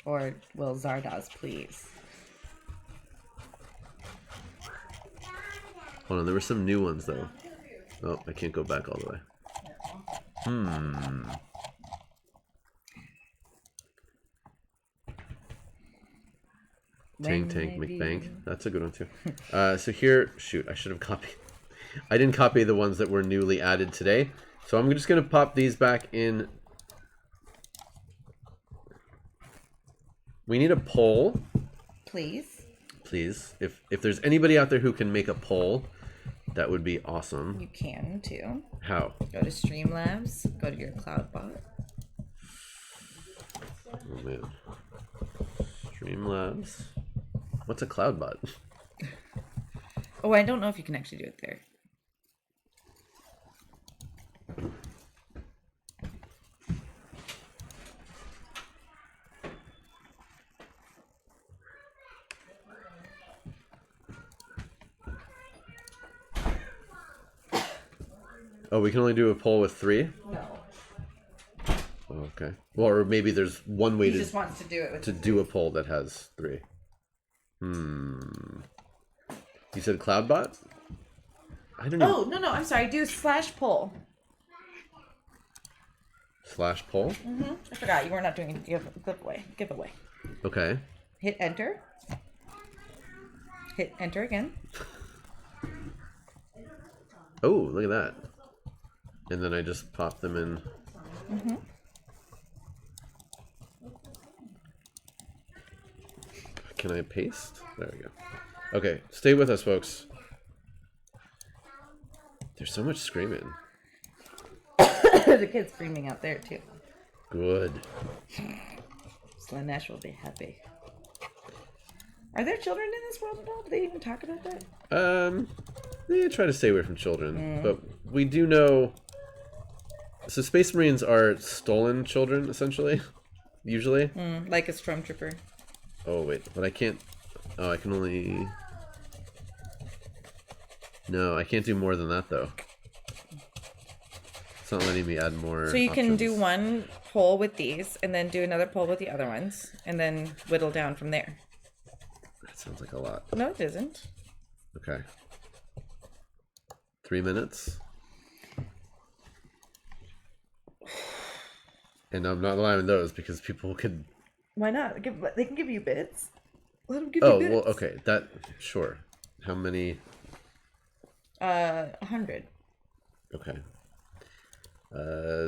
Or will Zardoz please? Hold on, there were some new ones though. Oh, I can't go back all the way. Tank McTankface. That's a good one too. So here, shoot, I should have copied. I didn't copy the ones that were newly added today. So I'm just going to pop these back in. We need a poll. Please. If there's anybody out there who can make a poll, that would be awesome. You can too. How? Go to Streamlabs. Go to your CloudBot. Oh man. Streamlabs. What's a CloudBot? Oh, I don't know if you can actually do it there. Oh, we can only do a poll with 3? No. Oh, okay. Well, or maybe there's one way He just wants to do it with do a poll that has 3. You said Cloudbot? I don't know. Oh, no, I'm sorry. Do /poll. /poll? I forgot. You were not doing giveaway. Okay. Hit enter. Hit enter again. Oh, look at that. And then I just pop them in. Can I paste? There we go. Okay, stay with us, folks. There's so much screaming. The kid's screaming out there, too. Good. Slanesh will be happy. Are there children in this world at all? Do they even talk about that? They try to stay away from children, but we do know. So Space Marines are stolen children, essentially, usually. Like a stormtrooper. Oh wait, but I can't. Oh, I can only. No, I can't do more than that though. It's not letting me add more. So you can options. do one poll with these, and then do another poll with the other ones, and then whittle down from there. That sounds like a lot. No, it isn't. Okay. 3 minutes. And I'm not allowing those because people could. Why not? They can give you bits. Let them give Oh you bits. well, okay. That sure. How many? 100. Okay.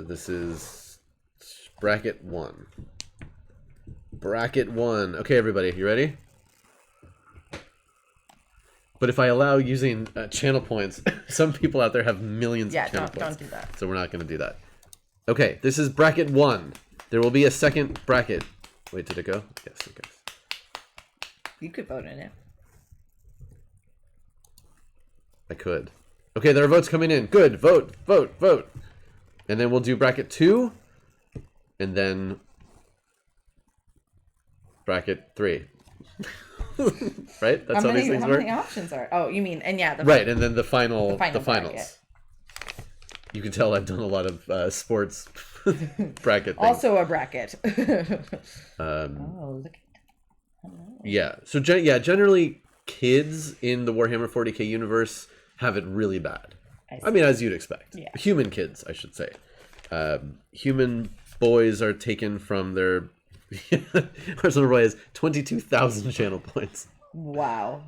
This is bracket 1. Bracket 1. Okay, everybody, you ready? But if I allow using channel points, some people out there have millions of channel points. Don't do that. So we're not going to do that. Okay, this is bracket 1. There will be a second bracket. Wait, did it go? Yes, it goes. You could vote in it. I could. Okay, there are votes coming in. Good. Vote, vote, vote. And then we'll do bracket 2. And then bracket 3. Right? That's how these things how work? many options are? Oh, you mean, and yeah. Right, and then the finals. Bracket. You can tell I've done a lot of sports bracket things. Also a bracket. Um, look at yeah. So generally kids in the Warhammer 40k universe have it really bad. I mean, as you'd expect. Yeah. Human kids, I should say. Human boys are taken from their Arsenal Roy has 22,000 channel points. Wow.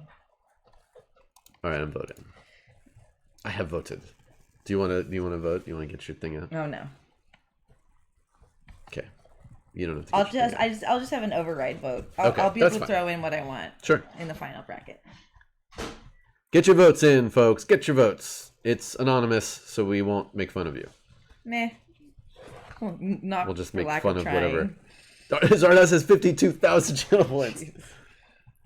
All right, I'm voting. I have voted. Do you want to vote? Do you want to get your thing out? Oh no. Okay. You don't have to. I'll just have an override vote. Okay, I'll be able to fine. throw in what I want. Sure. In the final bracket. Get your votes in, folks. Get your votes. It's anonymous, so we won't make fun of you. Meh. Not We'll just for make lack fun of trying. whatever. Zardas has 52,000 channel points.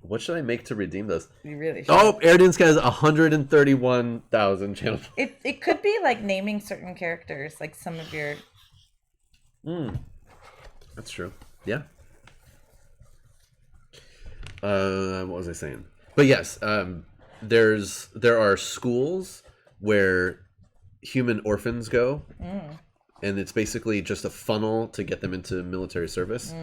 What should I make to redeem those? You really should. Oh, Airdensk has 131,000 channel points. It could be like naming certain characters, like some of your. That's true. Yeah. What was I saying? But yes, there are schools where human orphans go, and it's basically just a funnel to get them into military service.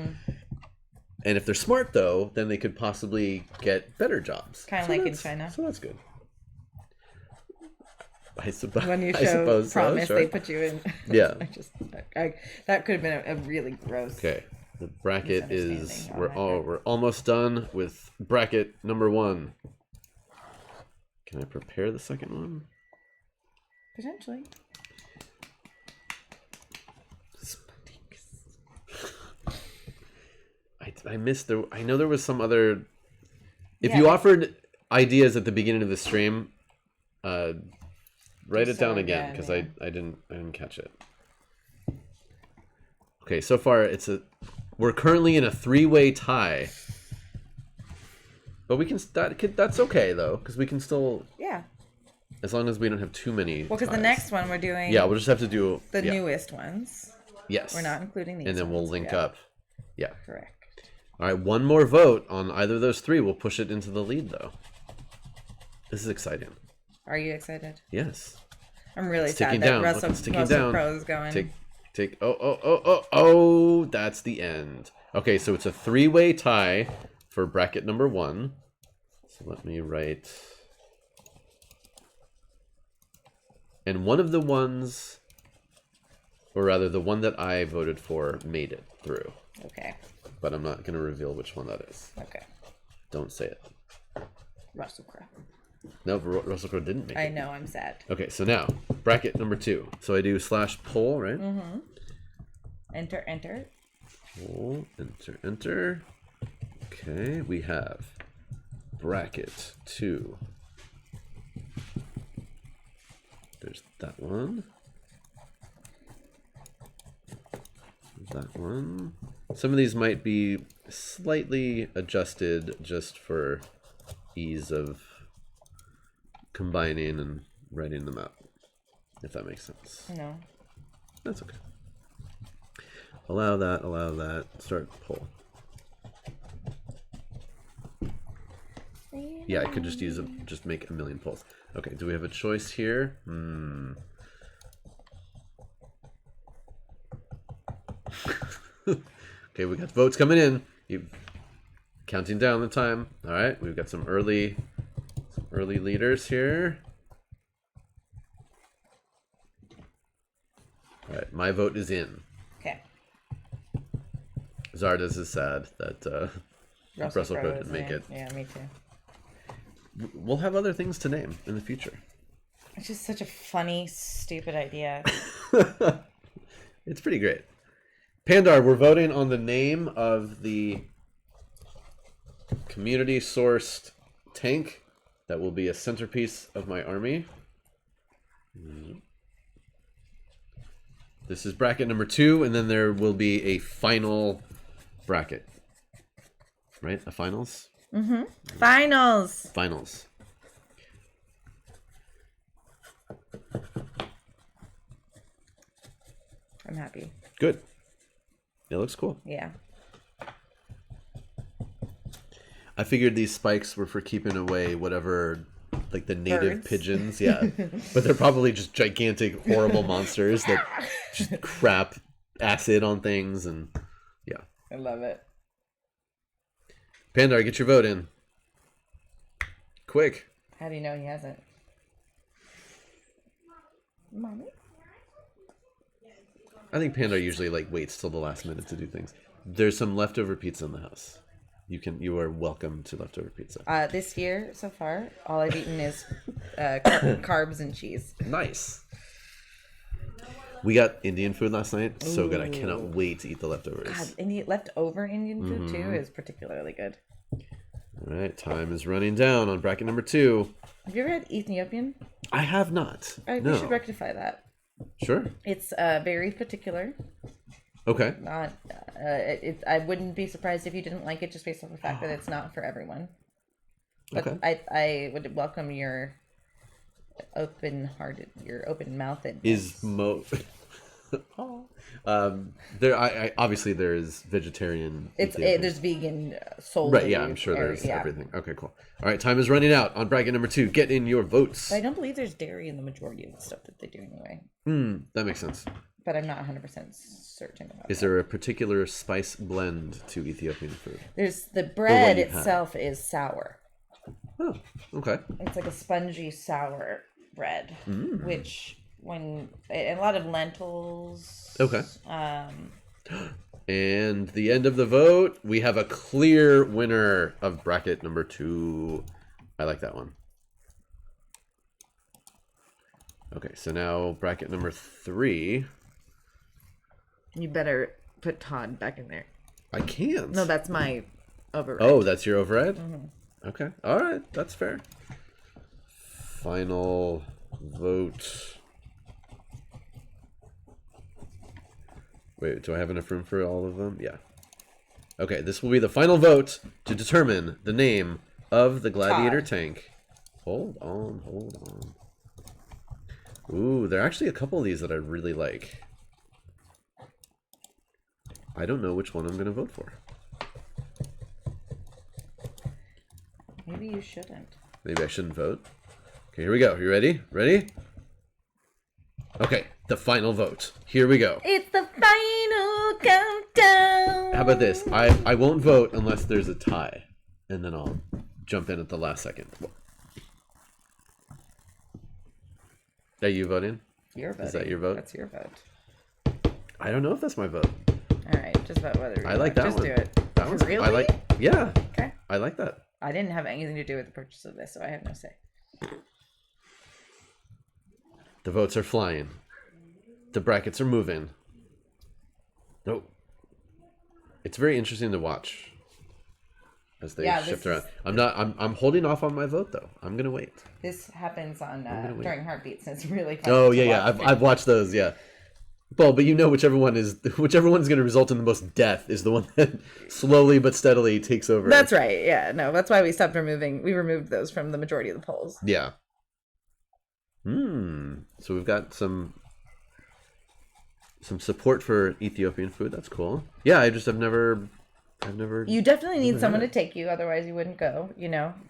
And if they're smart, though, then they could possibly get better jobs. Kind of like in China. So that's good. I suppose. When you I show suppose promise, so, they sure. put you in. Yeah. That could have been a really gross. Okay. The bracket is misunderstanding. we're almost done with bracket number 1. Can I prepare the second one? Potentially. I missed I know there was some other. If Yeah, you offered ideas at the beginning of the stream, write it down again because yeah. I didn't catch it. Okay, so far we're currently in a 3-way tie. But we can that's okay though because we can still, Yeah. as long as we don't have too many. Well, because the ties. next one we're doing. Yeah, we'll just have to do the yeah. newest ones. Yes. We're not including these. And then we'll ones. link Yeah. up. Yeah. Correct. All right, one more vote on either of those 3 will push it into the lead, though. This is exciting. Are you excited? Yes. I'm really It's sad ticking that down. Look, Russell, it's ticking Russell down. Crowe's going. Oh, that's the end. Okay, so it's a 3-way tie for bracket number 1. So let me write. And one of the ones, or rather the one that I voted for, made it through. Okay. But I'm not going to reveal which one that is. Okay. Don't say it. Russell Crowe. No, Russell Crowe didn't make it. I know, I'm sad. Okay, so now, bracket number 2. So I do /poll, right? Mm-hmm. Enter, enter. Poll, enter, enter. Okay, we have bracket 2. There's that one. That one. Some of these might be slightly adjusted just for ease of combining and writing them out, if that makes sense. No. That's okay. Allow that, start poll. Yeah, I could just just make a million polls. Okay, do we have a choice here? Okay, we got votes coming in. Counting down the time. All right, we've got some early leaders here. All right, my vote is in. Okay. Zardes is sad that Russell Crowe didn't make it. Yeah, me too. We'll have other things to name in the future. It's just such a funny, stupid idea. It's pretty great. Pandar, we're voting on the name of the community-sourced tank that will be a centerpiece of my army. This is bracket number 2, and then there will be a final bracket. Right? A finals? Mm-hmm. Finals! Finals. I'm happy. Good. It looks cool. Yeah. I figured these spikes were for keeping away whatever, like the native Birds. pigeons. Yeah. But they're probably just gigantic, horrible monsters that just crap acid on things. And yeah. I love it. Pandar, get your vote in. Quick. How do you know he hasn't? Mommy? I think Pandar usually like waits till the last minute to do things. There's some leftover pizza in the house. You are welcome to leftover pizza. This year so far, all I've eaten is carbs and cheese. Nice. We got Indian food last night. So good. I cannot wait to eat the leftovers. God, leftover Indian food too is particularly good. All right, time is running down on bracket number 2. Have you ever had Ethiopian? I have not. We No. should rectify that. Sure. It's very particular. Okay. Not. I wouldn't be surprised if you didn't like it just based on the fact that it's not for everyone. But Okay. I would welcome your open-hearted, your open-mouthed. There. I obviously there is vegetarian. There's vegan soul. Right. Yeah. I'm sure there's everything. Okay. Cool. All right. Time is running out on bracket number 2. Get in your votes. But I don't believe there's dairy in the majority of the stuff that they do anyway. That makes sense. But I'm not 100% certain about Is there a particular spice blend to Ethiopian food? There's the bread you itself is sour. Oh. Okay. It's like a spongy sour bread, which and a lot of lentils. Okay. And the end of the vote, we have a clear winner of bracket number 2. I like that one. Okay, so now bracket number 3. You better put Todd back in there. I can't. No, that's my override. Oh, that's your override? Mm-hmm. Okay. All right, that's fair. Final vote. Wait, do I have enough room for all of them? Yeah. Okay, this will be the final vote to determine the name of the Gladiator tank. Hold on. Ooh, there are actually a couple of these that I really like. I don't know which one I'm going to vote for. Maybe you shouldn't. Maybe I shouldn't vote. Okay, here we go. You ready? Ready? Okay, the final vote. Here we go. It's the final countdown. How about this? I won't vote unless there's a tie, and then I'll jump in at the last second. Are you voting? Your vote. Is that your vote? That's your vote. I don't know if that's my vote. All right, just vote whether. I like that just one. do it. That one's really. I like. Yeah. Okay. I like that. I didn't have anything to do with the purchase of this, so I have no say. The votes are flying. The brackets are moving. No. It's very interesting to watch as they shift around. I'm holding off on my vote though. I'm gonna wait. This happens on during heartbeats, and it's really fun. Oh yeah. I've watched those. Yeah. Well, but whichever one's going to result in the most death is the one that slowly but steadily takes over. That's right. Yeah. No, that's why we stopped removing. We removed those from the majority of the polls. Yeah. So we've got some support for Ethiopian food. That's cool. Yeah, I've never. You definitely need someone to take you, otherwise you wouldn't go.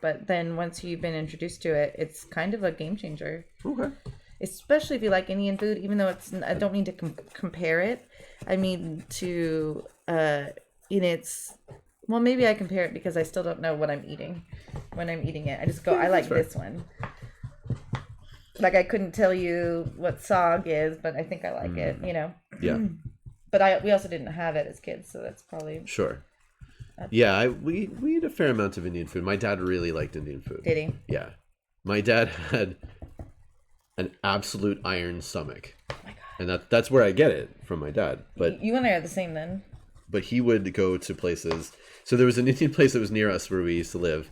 But then once you've been introduced to it, it's kind of a game changer. Okay. Especially if you like Indian food, even though I don't mean to compare it. I mean to, well, maybe I compare it because I still don't know what I'm eating when I'm eating it. I just go, I like this one. Like, I couldn't tell you what sog is, but I think I like it, Yeah. But we also didn't have it as kids, so that's probably... Sure. Yeah, we eat a fair amount of Indian food. My dad really liked Indian food. Did he? Yeah. My dad had an absolute iron stomach. Oh my God. And that's where I get it from my dad. But you and I are the same then. But he would go to places. So there was an Indian place that was near us where we used to live,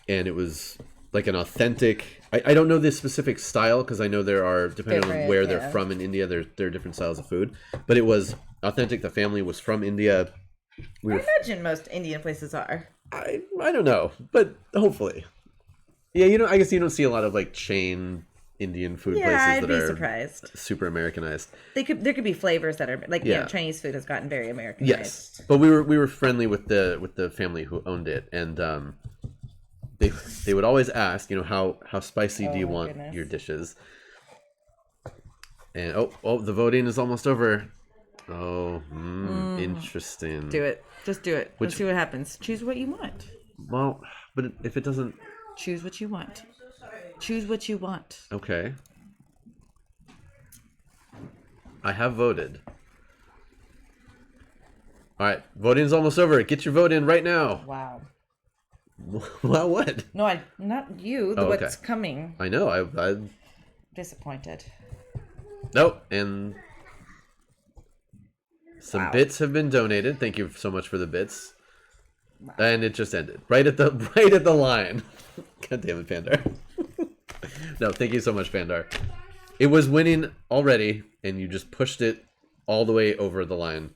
and it was like an authentic. I don't know this specific style because I know there are, depending on where they're from in India, there are different styles of food. But it was authentic. The family was from India. I imagine most Indian places are. I don't know, but hopefully. Yeah, I guess you don't see a lot of like chain Indian food places that are surprised. Super Americanized. There could be flavors that are like Chinese food has gotten very Americanized. Yes, but we were friendly with the family who owned it, and they would always ask, how spicy do you want your dishes? And the voting is almost over. Interesting. Do it. Just do it. Let's see what happens. Choose what you want. Well, but if it doesn't... Choose what you want. Choose what you want. Okay. I have voted. All right. Voting's almost over. Get your vote in right now. Wow. Well, what? No, not you. What's coming. I know. I'm disappointed. Nope. And... Some bits have been donated. Thank you so much for the bits. Wow. And it just ended right at the line. God damn it, Pandar. No, thank you so much, Pandar. It was winning already, and you just pushed it all the way over the line.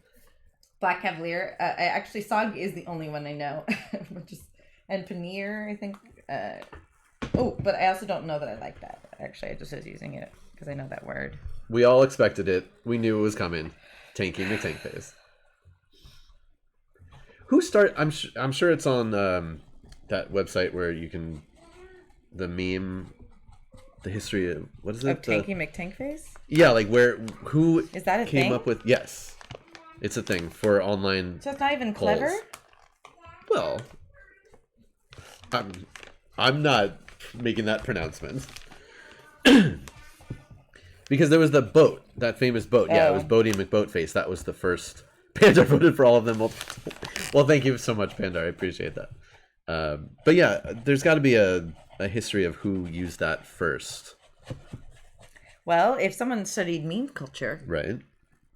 Black Cavalier. Actually, Sog is the only one I know. And Paneer, I think. But I also don't know that I like that. Actually, I just was using it because I know that word. We all expected it. We knew it was coming. Tanky McTankface. I'm sure it's on that website where you can the history of what is it? Of Tanky McTankface? Yeah, like who is that came up with? Yes, it's a thing for online. So it's not even polls. clever. Well, I'm not making that pronouncement. Because there was that famous boat. Yeah, it was Bodie McBoatface. That was the first. Pandar voted for all of them. Well, thank you so much, Pandar. I appreciate that. But yeah, there's got to be a history of who used that first. Well, if someone studied meme culture. Right.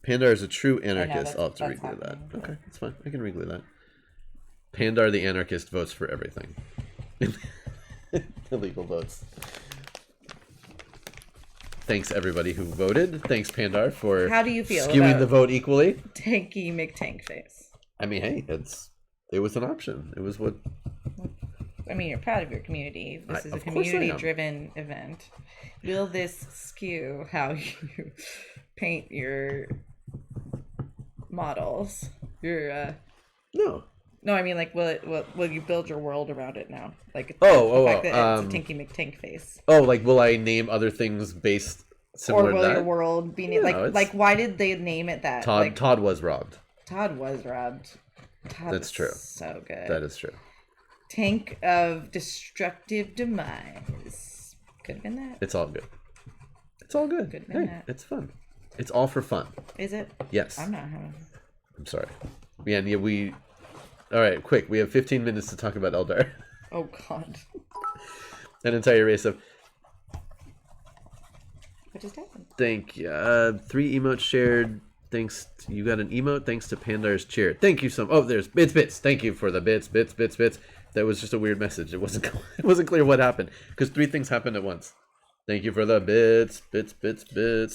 Pandar is a true anarchist. I'll have to re-glue that. Okay, that's fine. I can re-glue that. Pandar the anarchist votes for everything. Illegal votes. Thanks everybody who voted. Thanks Pandar for how do you feel skewing about the vote equally. Tanky McTankface. I mean, hey, it was an option. It was what. I mean, you're proud of your community. This is a community-driven event. Will this skew how you paint your models? No, I mean, like, will you build your world around it now? Like, the fact that it's a Tanky McTankface. Oh, like, will I name other things based similar or to will your that. world be Yeah, it's- like why did they name it that? Todd Like, Todd was robbed. Todd was robbed. Todd That's was true. So good. That is true. Tank of Destructive Demise. Could have been that. It's all good. It's all good. Could have been Hey, that. it's fun. It's all for fun. Is it? Yes. I'm not having. I'm sorry. Yeah, we. All right, quick. We have 15 minutes to talk about Eldar. Oh God. An entire race of. What just happened? Thank you. 3 emotes shared. Thanks. You got an emote. Thanks to Pandar's cheer. Thank you so. Oh, there's bits. Thank you for the bits. That was just a weird message. It wasn't. It wasn't clear what happened because 3 things happened at once. Thank you for the bits.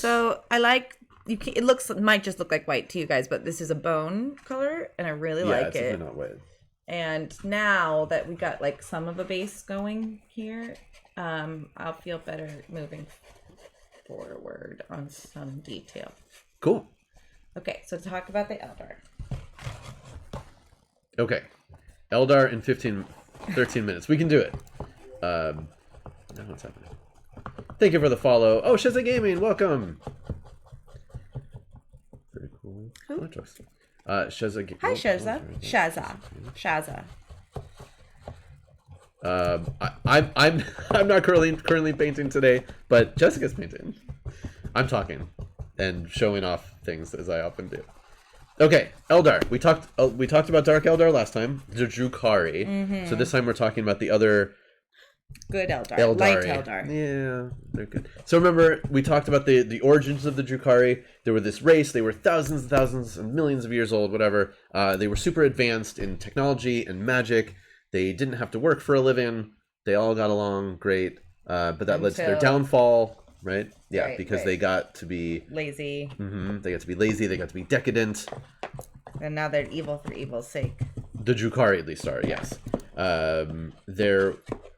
So I like. It might just look like white to you guys, but this is a bone color, and I really like it's it. definitely not white. And now that we got like some of a base going here, I'll feel better moving forward on some detail. Cool. Okay, so talk about the Eldar. Okay. Eldar in 13 minutes. We can do it. Now what's happening? Thank you for the follow. Oh, Shazza Gaming, welcome. Very cool. Who? Shazza. Hi, Shazza. Shazza. I'm not currently painting today, but Jessica's painting. I'm talking and showing off things as I often do. Okay, Eldar. We talked about Dark Eldar last time. The Drukhari. Mm-hmm. So this time we're talking about the other Good Eldar. Eldari. Light Eldar. Yeah, they're good. So remember, we talked about the origins of the Drukhari. They were this race. They were thousands and thousands and millions of years old, whatever. They were super advanced in technology and magic. They didn't have to work for a living. They all got along great. But that led to their downfall, right? Yeah, Right, because right. they got to be... Lazy. They got to be lazy. They got to be decadent. And now they're evil for evil's sake. The Drukhari at least are, yes.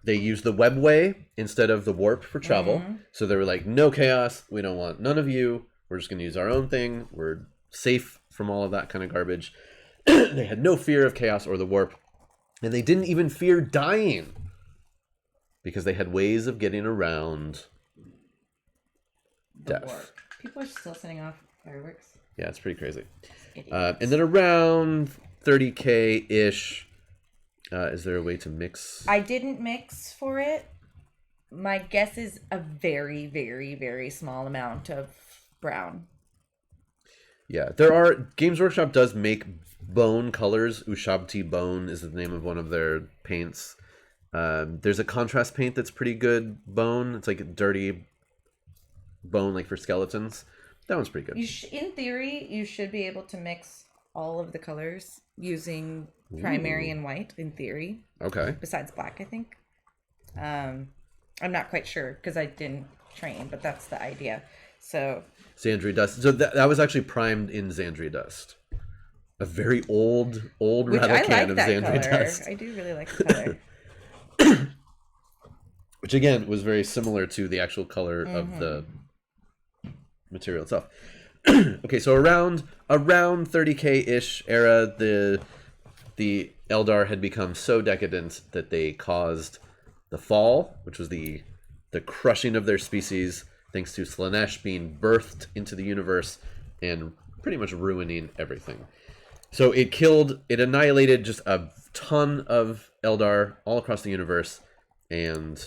They use the webway instead of the warp for travel. So they were like, no chaos. We don't want none of you. We're just going to use our own thing. We're safe from all of that kind of garbage. They had no fear of chaos or the warp. And they didn't even fear dying. Because they had ways of getting around death. Warp. People are still sending off fireworks. Yeah, it's pretty crazy. Idiots. And then around 30K-ish... is there a way to mix? I didn't mix for it. My guess is a very, very, very small amount of brown. Yeah, there are... Games Workshop does make bone colors. Ushabti Bone is the name of one of their paints. There's a contrast paint that's pretty good bone. It's like a dirty bone, like for skeletons. That one's pretty good. In theory, you should be able to mix all of the colors using primary and white, in theory. Okay. Besides black, I think. I'm not quite sure because I didn't train, but that's the idea. So Xandria Dust. So that was actually primed in Xandria Dust. A very old which I Radakan like of that Xandria color. Dust. I do really like the color. Which again was very similar to the actual color of the material itself. Okay, so around 30K-ish era, the Eldar had become so decadent that they caused the fall, which was the crushing of their species, thanks to Slanesh being birthed into the universe and pretty much ruining everything. So it annihilated just a ton of Eldar all across the universe, and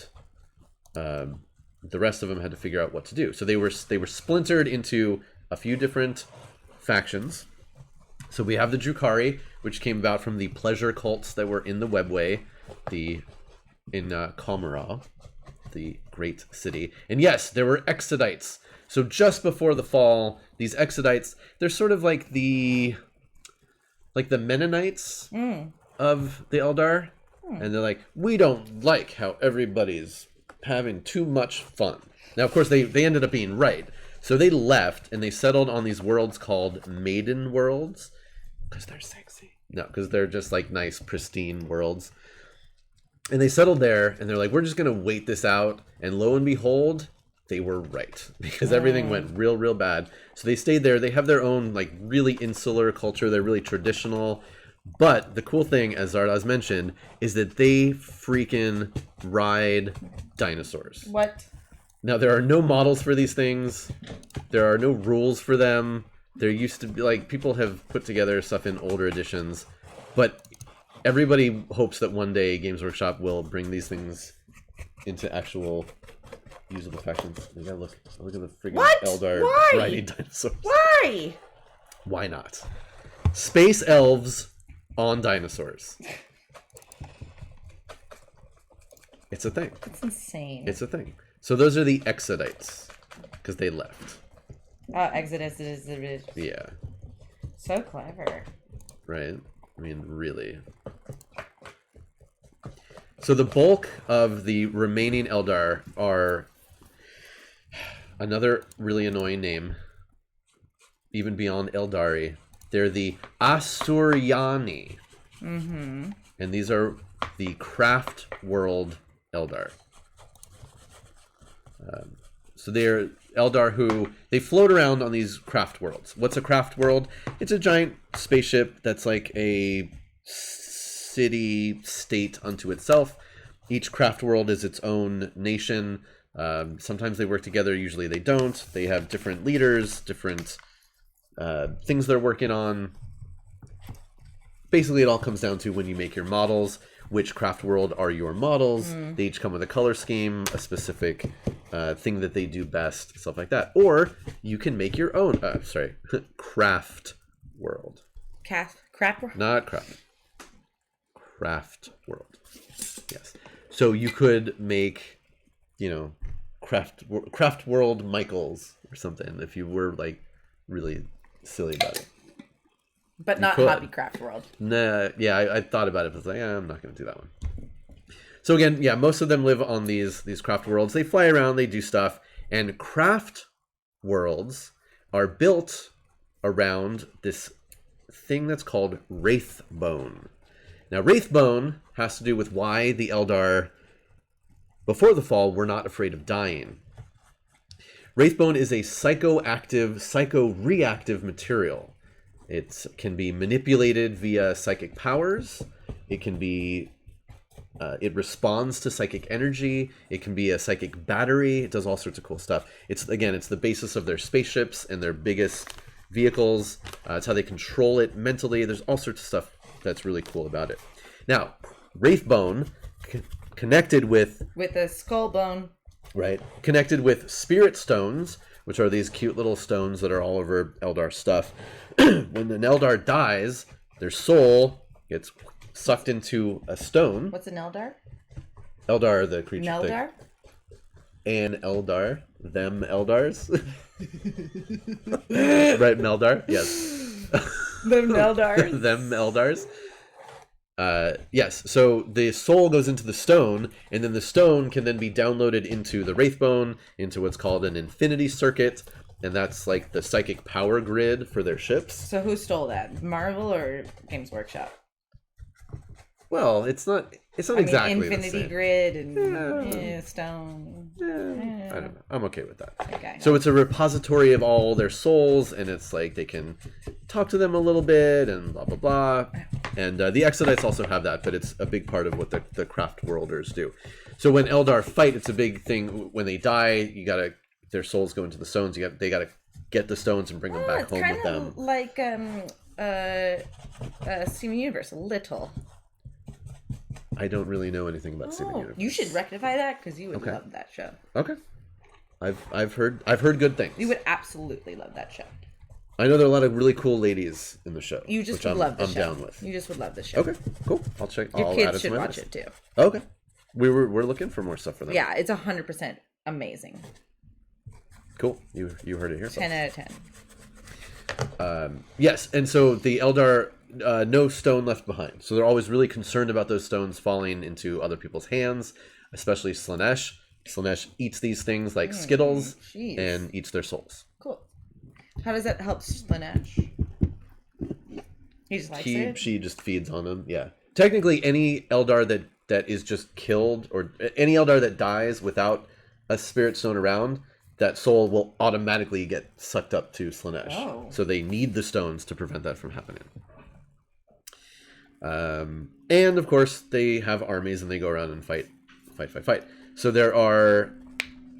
the rest of them had to figure out what to do. So they were splintered into a few different factions. So we have the Drukhari, which came about from the pleasure cults that were in the webway, in Kamara, the great city. And yes, there were Exodites. So just before the fall, these Exodites, they're sort of like the Mennonites of the Eldar. And they're like, we don't like how everybody's having too much fun. Now, of course, they ended up being right. So they left and they settled on these worlds called Maiden Worlds. Because they're sexy. No, because they're just like nice, pristine worlds. And they settled there and they're like, we're just going to wait this out. And lo and behold, they were right. Because everything went real bad. So they stayed there. They have their own like really insular culture. They're really traditional. But the cool thing, as Zardoz mentioned, is that they freaking ride dinosaurs. What? Now, there are no models for these things. There are no rules for them. There used to be, like, people have put together stuff in older editions, but everybody hopes that one day Games Workshop will bring these things into actual usable factions. You gotta look at the friggin' Eldar riding dinosaurs. Why? Why not? Space elves on dinosaurs. It's a thing. That's insane. It's a thing. So those are the Exodites, because they left. Oh, Exodus is Yeah. so clever. Right? I mean, really. So the bulk of the remaining Eldar are another really annoying name, even beyond Aeldari. They're the Asuryani. Mm-hmm. And these are the Craftworld Eldar. So they're Eldar who, they float around on these craft worlds. What's a craft world? It's a giant spaceship that's like a city-state unto itself. Each craft world is its own nation. Sometimes they work together, usually they don't. They have different leaders, different things they're working on. Basically, it all comes down to when you make your models, which craft world are your models. They each come with a color scheme, a specific thing that they do best, stuff like that. Or you can make your own, craft world. Craft world? Not craft. Craft world. Yes. So you could make, craft world Michaels or something if you were like really silly about it. But not Hobby Craft World. Nah, yeah, I thought about it, but I was like, I'm not going to do that one. So again, yeah, most of them live on these craft worlds. They fly around, they do stuff, and craft worlds are built around this thing that's called Wraithbone. Now, Wraithbone has to do with why the Eldar, before the fall, were not afraid of dying. Wraithbone is a psychoactive, psycho-reactive material. It can be manipulated via psychic powers. It can be, it responds to psychic energy. It can be a psychic battery. It does all sorts of cool stuff. It's the basis of their spaceships and their biggest vehicles. It's how they control it mentally. There's all sorts of stuff that's really cool about it. Now, Wraithbone connected with a skull bone. Right. Connected with spirit stones, which are these cute little stones that are all over Eldar stuff. When an Eldar dies, their soul gets sucked into a stone. What's an Eldar? Eldar are the creature. Eldar? An Eldar. Them Eldars. Right, Meldar? Yes. Them Eldars. Them Eldars. Yes, so the soul goes into the stone, and then the stone can then be downloaded into the Wraithbone, into what's called an infinity circuit, and that's like the psychic power grid for their ships. So who stole that? Marvel or Games Workshop? Well, it's not exactly Infinity the same. Grid and stone. I don't know. I'm okay with that. Okay. So it's a repository of all their souls, and it's like they can talk to them a little bit and blah, blah, blah. And the Exodites also have that, but it's a big part of what the Craft Worlders do. So when Eldar fight, it's a big thing. When they die, their souls go into the stones. They gotta get the stones and bring them back home with them. Like Steven Universe, a little. I don't really know anything about Steven Universe. You should rectify that because you would love that show. Okay. I've heard good things. You would absolutely love that show. I know there are a lot of really cool ladies in the show. You just would love the show. I'm down with. You just would love the show. Okay, cool. I'll check. Your I'll add kids it should to my watch list. it too. Okay. We're looking for more stuff for them. Yeah, it's 100% amazing. Cool. You heard it here. 10 out of 10. Yes, and so the Eldar, no stone left behind. So they're always really concerned about those stones falling into other people's hands, especially Slaanesh. Slaanesh eats these things like Skittles and eats their souls. Cool. How does that help Slaanesh? He just likes it? She just feeds on them, yeah. Technically, any Eldar that is just killed, or any Eldar that dies without a spirit stone around, that soul will automatically get sucked up to Slaanesh. Oh. So they need the stones to prevent that from happening. And of course, they have armies and they go around and fight. So there are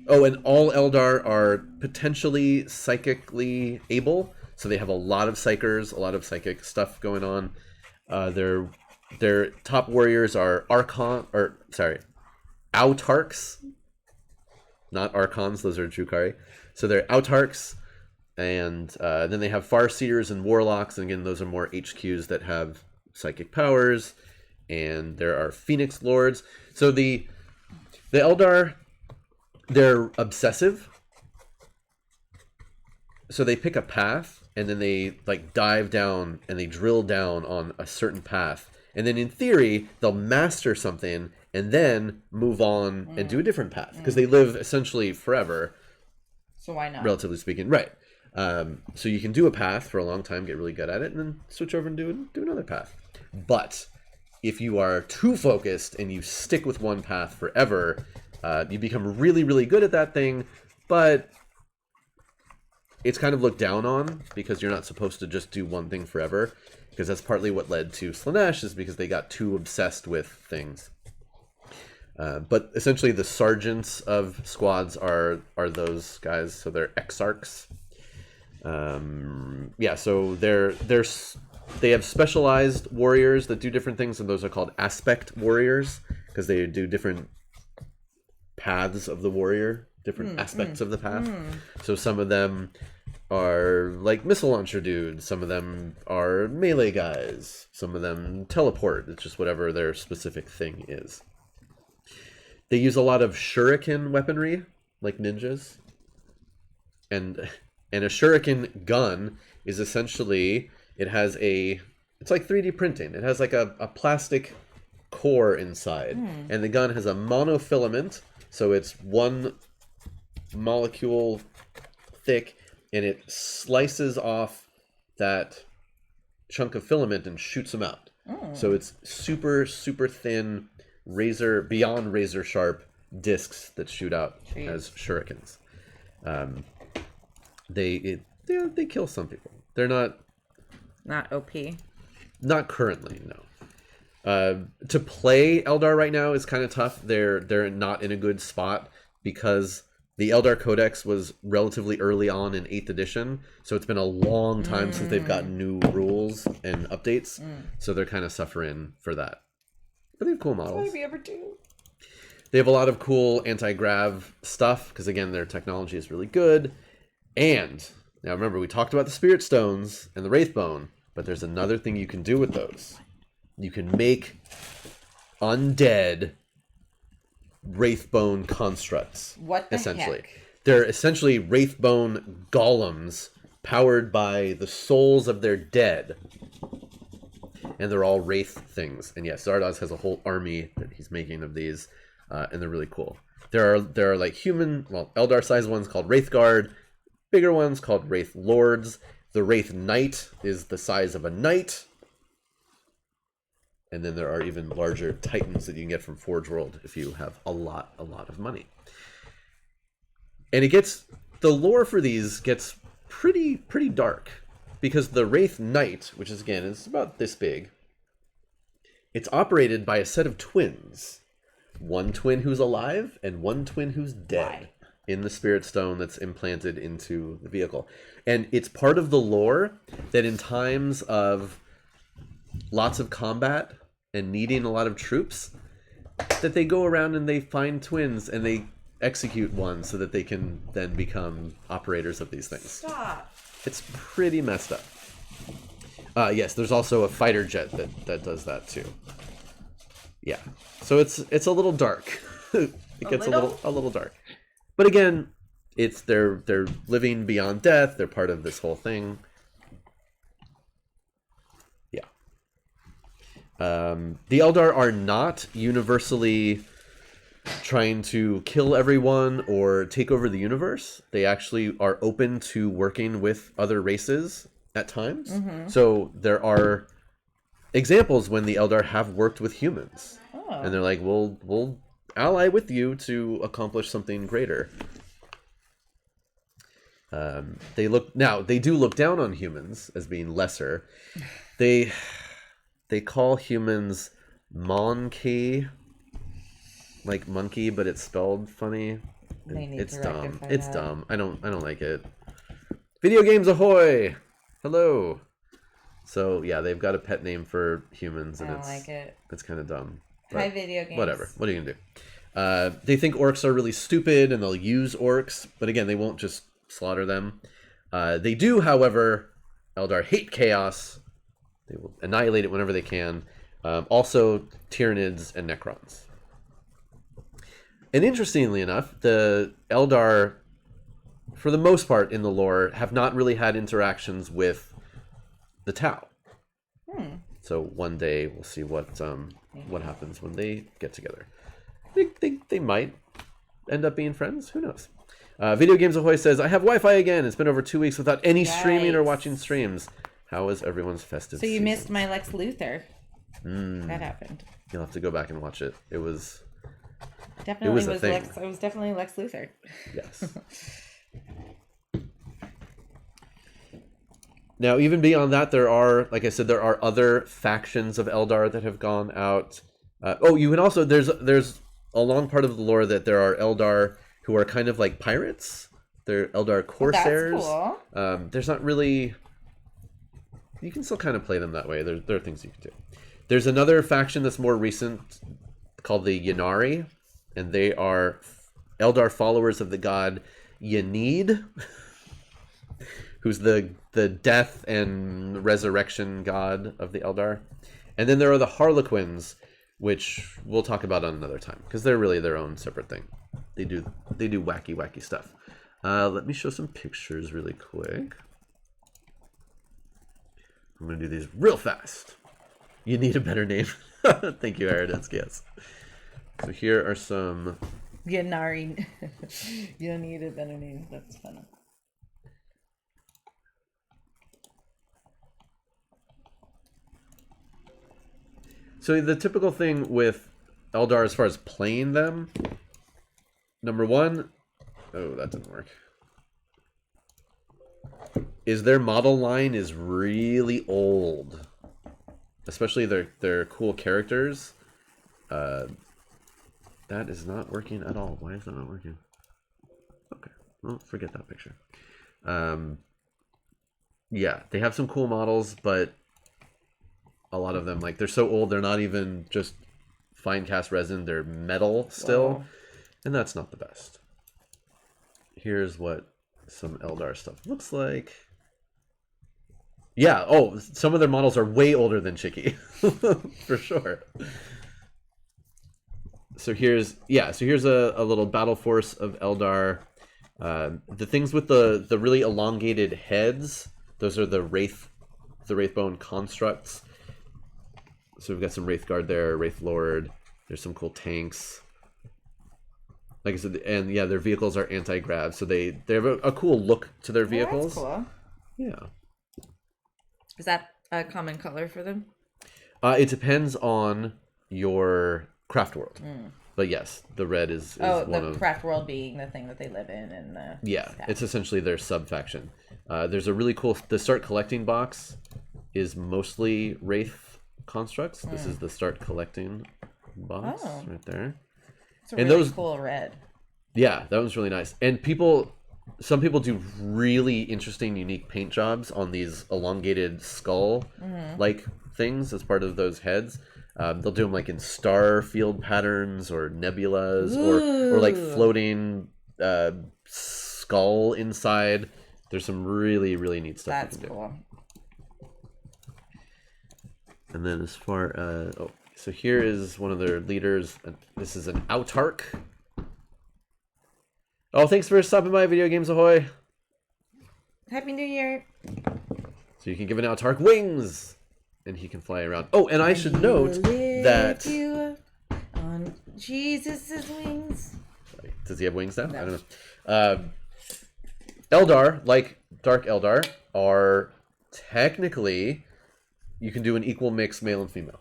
Oh, and all Eldar are potentially psychically able, so they have a lot of psychers, a lot of psychic stuff going on. Their top warriors are Autarchs, not Archons, those are Drukhari. So they're Autarchs, and then they have Farseers and Warlocks, and again, those are more HQs that have psychic powers, and there are Phoenix Lords. So the Eldar, they're obsessive, so they pick a path, and then they like dive down, and they drill down on a certain path, and then in theory, they'll master something, and then move on and do a different path, because they live essentially forever. So why not? Relatively speaking, right. So you can do a path for a long time, get really good at it, and then switch over and do another path. But if you are too focused and you stick with one path forever, you become really, really good at that thing, but it's kind of looked down on because you're not supposed to just do one thing forever, because that's partly what led to Slaanesh, is because they got too obsessed with things. But essentially the sergeants of squads are those guys, so they're exarchs. Yeah, so they have specialized warriors that do different things, and those are called aspect warriors, because they do different paths of the warrior, different aspects of the path. So some of them are like missile launcher dudes, some of them are melee guys, some of them teleport. It's just whatever their specific thing is. They use a lot of shuriken weaponry, like ninjas. And a shuriken gun is essentially, it's like 3D printing. It has like a plastic core inside. And the gun has a monofilament, so it's one molecule thick, and it slices off that chunk of filament and shoots them out. So it's super, super thin, beyond razor sharp discs that shoot out as shurikens. They kill some people. They're not OP. Not currently, no. To play Eldar right now is kind of tough. They're not in a good spot because the Eldar Codex was relatively early on in 8th edition, so it's been a long time since they've gotten new rules and updates, so they're kind of suffering for that. But they have cool models. What do we ever do? They have a lot of cool anti-grav stuff, because again, their technology is really good. And, now remember, we talked about the Spirit Stones and the Wraithbone, but there's another thing you can do with those. You can make undead Wraithbone constructs. What the essentially. heck? They're essentially Wraithbone golems powered by the souls of their dead. And they're all Wraith things. And yes, Zardoz has a whole army that he's making of these, and they're really cool. There are like Eldar-sized ones called Wraith Guard, bigger ones called Wraith Lords. The Wraith Knight is the size of a knight. And then there are even larger Titans that you can get from Forge World if you have a lot of money. And the lore for these gets pretty dark, because the Wraith Knight, which is again is about this big, it's operated by a set of twins. One twin who's alive and one twin who's dead in the Spirit Stone that's implanted into the vehicle. And it's part of the lore that in times of lots of combat and needing a lot of troops, that they go around and they find twins and they execute one so that they can then become operators of these things. Stop. It's pretty messed up. Yes, there's also a fighter jet that does that too. Yeah, so it's a little dark. It gets a little dark. But again, they're living beyond death. They're part of this whole thing. Yeah. The Eldar are not universally trying to kill everyone or take over the universe. They actually are open to working with other races at times. So there are examples when the Eldar have worked with humans. And they're like, we'll ally with you to accomplish something greater. They do look down on humans as being lesser. They call humans monkey, like monkey, but it's spelled funny. It's dumb. It's dumb. I don't like it. Video games ahoy! Hello. So yeah, they've got a pet name for humans, and it's kind of dumb. Hi, video games. Whatever. What are you gonna do? They think orcs are really stupid, and they'll use orcs, but again, they won't just slaughter them. They do, however, Eldar hate chaos. They will annihilate it whenever they can. Also, Tyranids and Necrons. And interestingly enough, the Eldar, for the most part in the lore, have not really had interactions with the Tau. So one day we'll see what happens when they get together. They might end up being friends. Who knows? Video Games Ahoy says, I have Wi-Fi again. It's been over 2 weeks without any streaming or watching streams. How was everyone's festive season? Missed my Lex Luthor. That happened. You'll have to go back and watch it. It was... Definitely was Lex. It was definitely Lex Luthor. Yes. Now, even beyond that, there are, like I said, there are other factions of Eldar that have gone out. You can also there's a long part of the lore that there are Eldar who are kind of like pirates. They're Eldar corsairs. That's cool. There's not really. You can still kind of play them that way. There are things you can do. There's another faction that's more recent called the Ynnari, and they are Eldar followers of the god Ynid, who's the death and resurrection god of the Eldar. And then there are the Harlequins, which we'll talk about on another time, because they're really their own separate thing. They do wacky stuff. Let me show some pictures really quick. I'm going to do these real fast. You need a better name. Thank you, Aridinsk. Yes. So here are some... Ynnari. You need a better name. That's funny. So the typical thing with Eldar as far as playing them, number one... Oh, that didn't work. Is their model line is really old. Especially their cool characters. That is not working at all. Why is that not working? Okay. Well, forget that picture. Yeah, they have some cool models, but a lot of them, like, they're so old, they're not even just fine cast resin. They're metal still. Wow. And that's not the best. Here's what some Eldar stuff looks like. Yeah, some of their models are way older than Chicky. For sure. So here's a little battle force of Eldar. The things with the really elongated heads, those are the Wraithbone constructs. So we've got some Wraith Guard there, Wraith Lord. There's some cool tanks. Like I said, and yeah, their vehicles are anti-grav, so they have a cool look to their vehicles. Oh, that's cool. Yeah. Is that a common color for them? It depends on your Craftworld. But yes, the red is one of... the Craftworld being the thing that they live in. And yeah, it's essentially their sub-faction. There's a really cool... The Start Collecting box is mostly Wraith constructs. This is the Start Collecting box right there. It's a really cool red. Yeah, that one's really nice. And some people do really interesting, unique paint jobs on these elongated skull-like things as part of those heads. They'll do them like in star field patterns or nebulas or like floating skull inside. There's some really, really neat stuff you can do. That's cool. And then as far as... so here is one of their leaders. This is an Autarch. Oh, thanks for stopping by, Video Games Ahoy. Happy New Year. So you can give an Autarch wings, and he can fly around. Oh, and I should note that... You on Jesus' wings. Does he have wings now? No. I don't know. Eldar, like Dark Eldar, are technically... You can do an equal mix male and female.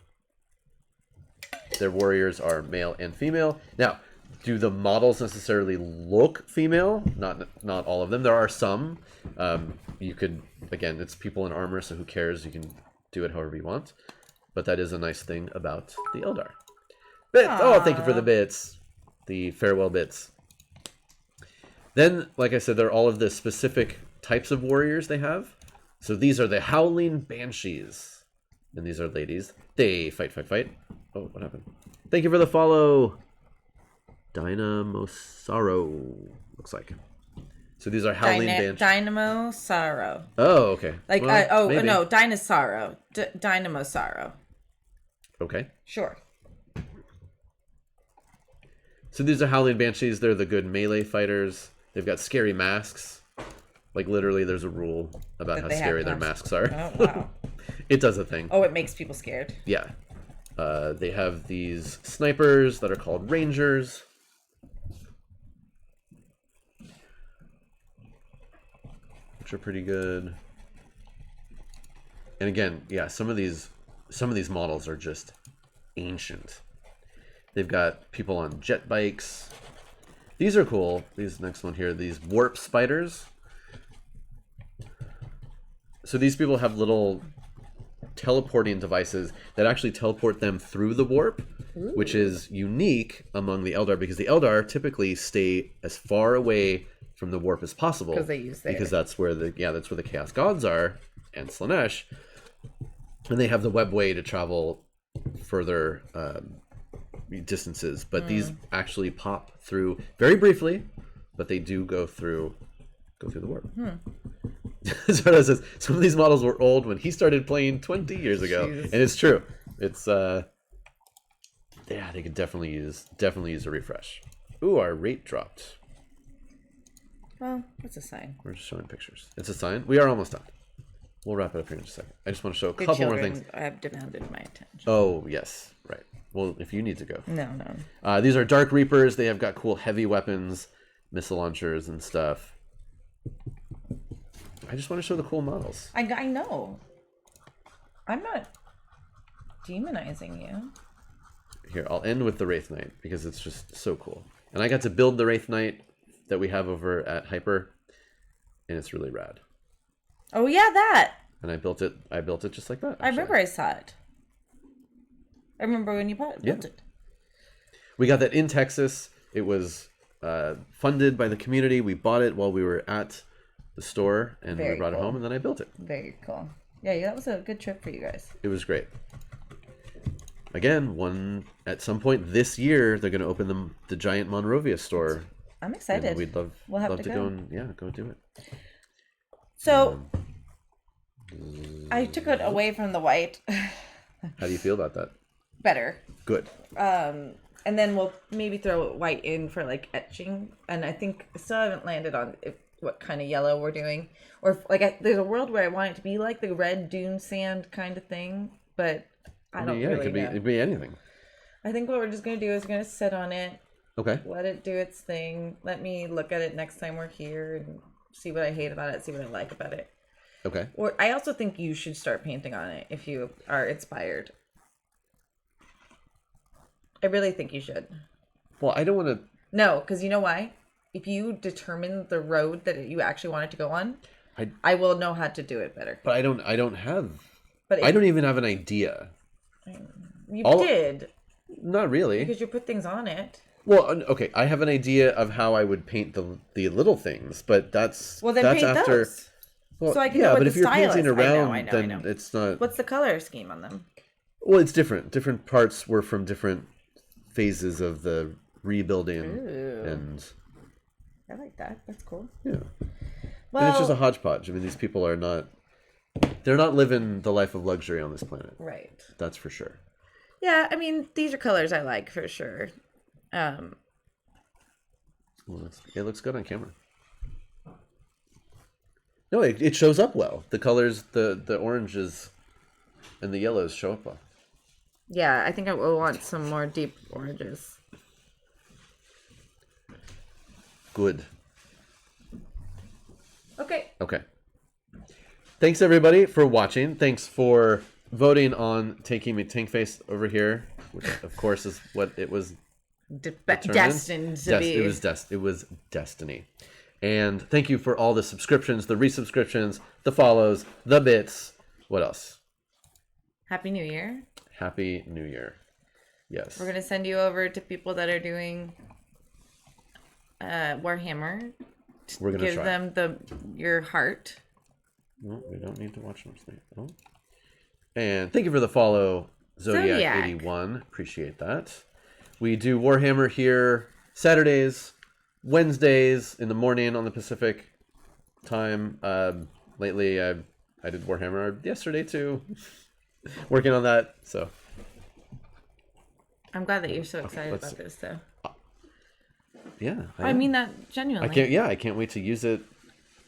Their warriors are male and female. Now, do the models necessarily look female? Not all of them. There are some. You could, again, it's people in armor, so who cares? You can do it however you want. But that is a nice thing about the Eldar. Bits! Oh, thank you for the bits. The farewell bits. Then, like I said, there are all of the specific types of warriors they have. So these are the Howling Banshees. And these are ladies. They fight. Oh, what happened? Thank you for the follow. Dynamosaro, looks like. So these are Howling Banshees. Dynamo Sorrow. Oh, okay. Like, well, no, Dinosauro. Dynamo Sorrow. Okay. Sure. So these are Howling Banshees. They're the good melee fighters. They've got scary masks. Like, literally, there's a rule about how scary their masks are. Oh, wow. It does a thing. Oh, it makes people scared. Yeah. They have these snipers that are called Rangers. Which are pretty good. And again, yeah, some of these models are just ancient. They've got people on jet bikes. These are cool. These next one here, these warp spiders. So these people have little teleporting devices that actually teleport them through the warp, which is unique among the Eldar, because the Eldar typically stay as far away from the warp as possible, because that's where the Chaos Gods are, and Slaanesh, and they have the web way to travel further distances. But these actually pop through very briefly, but they do go through the warp. Zardo says some of these models were old when he started playing 20 years ago. Jeez. And it's true. It's yeah, they could definitely use a refresh. Ooh, our rate dropped. Well, that's a sign. We're just showing pictures. It's a sign. We are almost done. We'll wrap it up here in just a second. I just want to show a couple more things. Have demanded my attention. Oh yes, right. Well, if you need to go. No. These are Dark Reapers. They have got cool heavy weapons, missile launchers and stuff. I just want to show the cool models. I know. I'm not demonizing you. Here, I'll end with the Wraith Knight because it's just so cool. And I got to build the Wraith Knight that we have over at Hyper, and it's really rad. Oh yeah, that. And I built it just like that. Actually. I remember I saw it. I remember when you built it. We got that in Texas. It was funded by the community. We bought it while we were at the store, and we brought it home, and then I built it. Very cool. Yeah, that was a good trip for you guys. It was great. Again, at some point this year, they're going to open the giant Monrovia store. I'm excited. And we'd love to go and go do it. So, I took it away from the white. How do you feel about that? Better. Good. And then we'll maybe throw white in for like etching, and I think I still haven't landed on what kind of yellow we're doing, or like there's a world where I want it to be like the red dune sand kind of thing, but I don't really know. It could be anything. I think what we're just gonna do is we're gonna sit on it. Okay. Let it do its thing. Let me look at it next time we're here and see what I hate about it, see what I like about it. Okay. Or I also think you should start painting on it if you are inspired. I really think you should. Well, I don't want to. No, because you know why? If you determine the road that you actually want it to go on, I will know how to do it better. But I don't have. But I don't even have an idea. You did. Not really. Because you put things on it. Well, okay, I have an idea of how I would paint the little things, but that's paint after. Those. Well, so I can know what but the if you're painting is. around, I know. then it's not. What's the color scheme on them? Well, it's different. Different parts were from different phases of the rebuilding. Ooh. And I like that. That's cool. Yeah. Well, and it's just a hodgepodge. I mean, these people are not. They're not living the life of luxury on this planet. Right. That's for sure. Yeah, I mean, these are colors I like for sure. Well, it looks good on camera. No, it shows up well. The colors, the oranges and the yellows show up well. Yeah, I think I will want some more deep oranges. Good. Okay. Thanks everybody for watching. Thanks for voting on Tanky McTankface over here, which of course is what it was destined to be. It was destiny. And thank you for all the subscriptions, the resubscriptions, the follows, the bits. What else? Happy New Year. Happy New Year. Yes. We're going to send you over to people that are doing Warhammer We're gonna give try. them your heart. No, we don't need to watch them sleep. Oh. And thank you for the follow, Zodiac81. Appreciate that. We do Warhammer here Saturdays, Wednesdays in the morning on the Pacific time. Lately, I did Warhammer yesterday too. Working on that, so. I'm glad that you're so excited about this, though. Yeah, I mean that genuinely. I can't wait to use it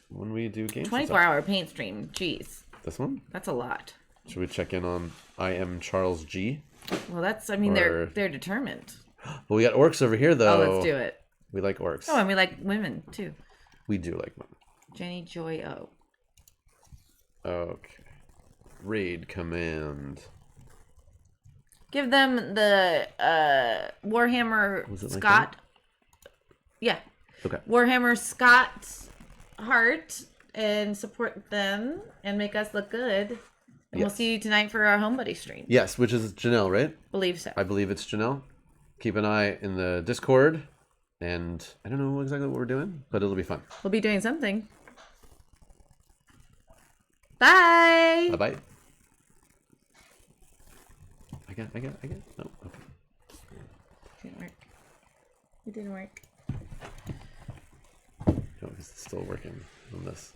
when we do games. 24-hour paint stream. Jeez. This one? That's a lot. Should we check in on I am Charles G? Well, that's. I mean, they're determined. Well, we got orcs over here, though. Oh, let's do it. We like orcs. Oh, and we like women too. We do like women. Jenny Joy O. Okay. Raid command. Give them the Warhammer Scott. Yeah. Okay. Warhammer Scott heart and support them and make us look good. And we'll see you tonight for our homebuddy stream. Yes, which is Janelle, right? Believe so. I believe it's Janelle. Keep an eye in the Discord. And I don't know exactly what we're doing, but it'll be fun. We'll be doing something. Bye. Bye-bye. I got. No, okay. Didn't work. It didn't work. No, it's still working on this.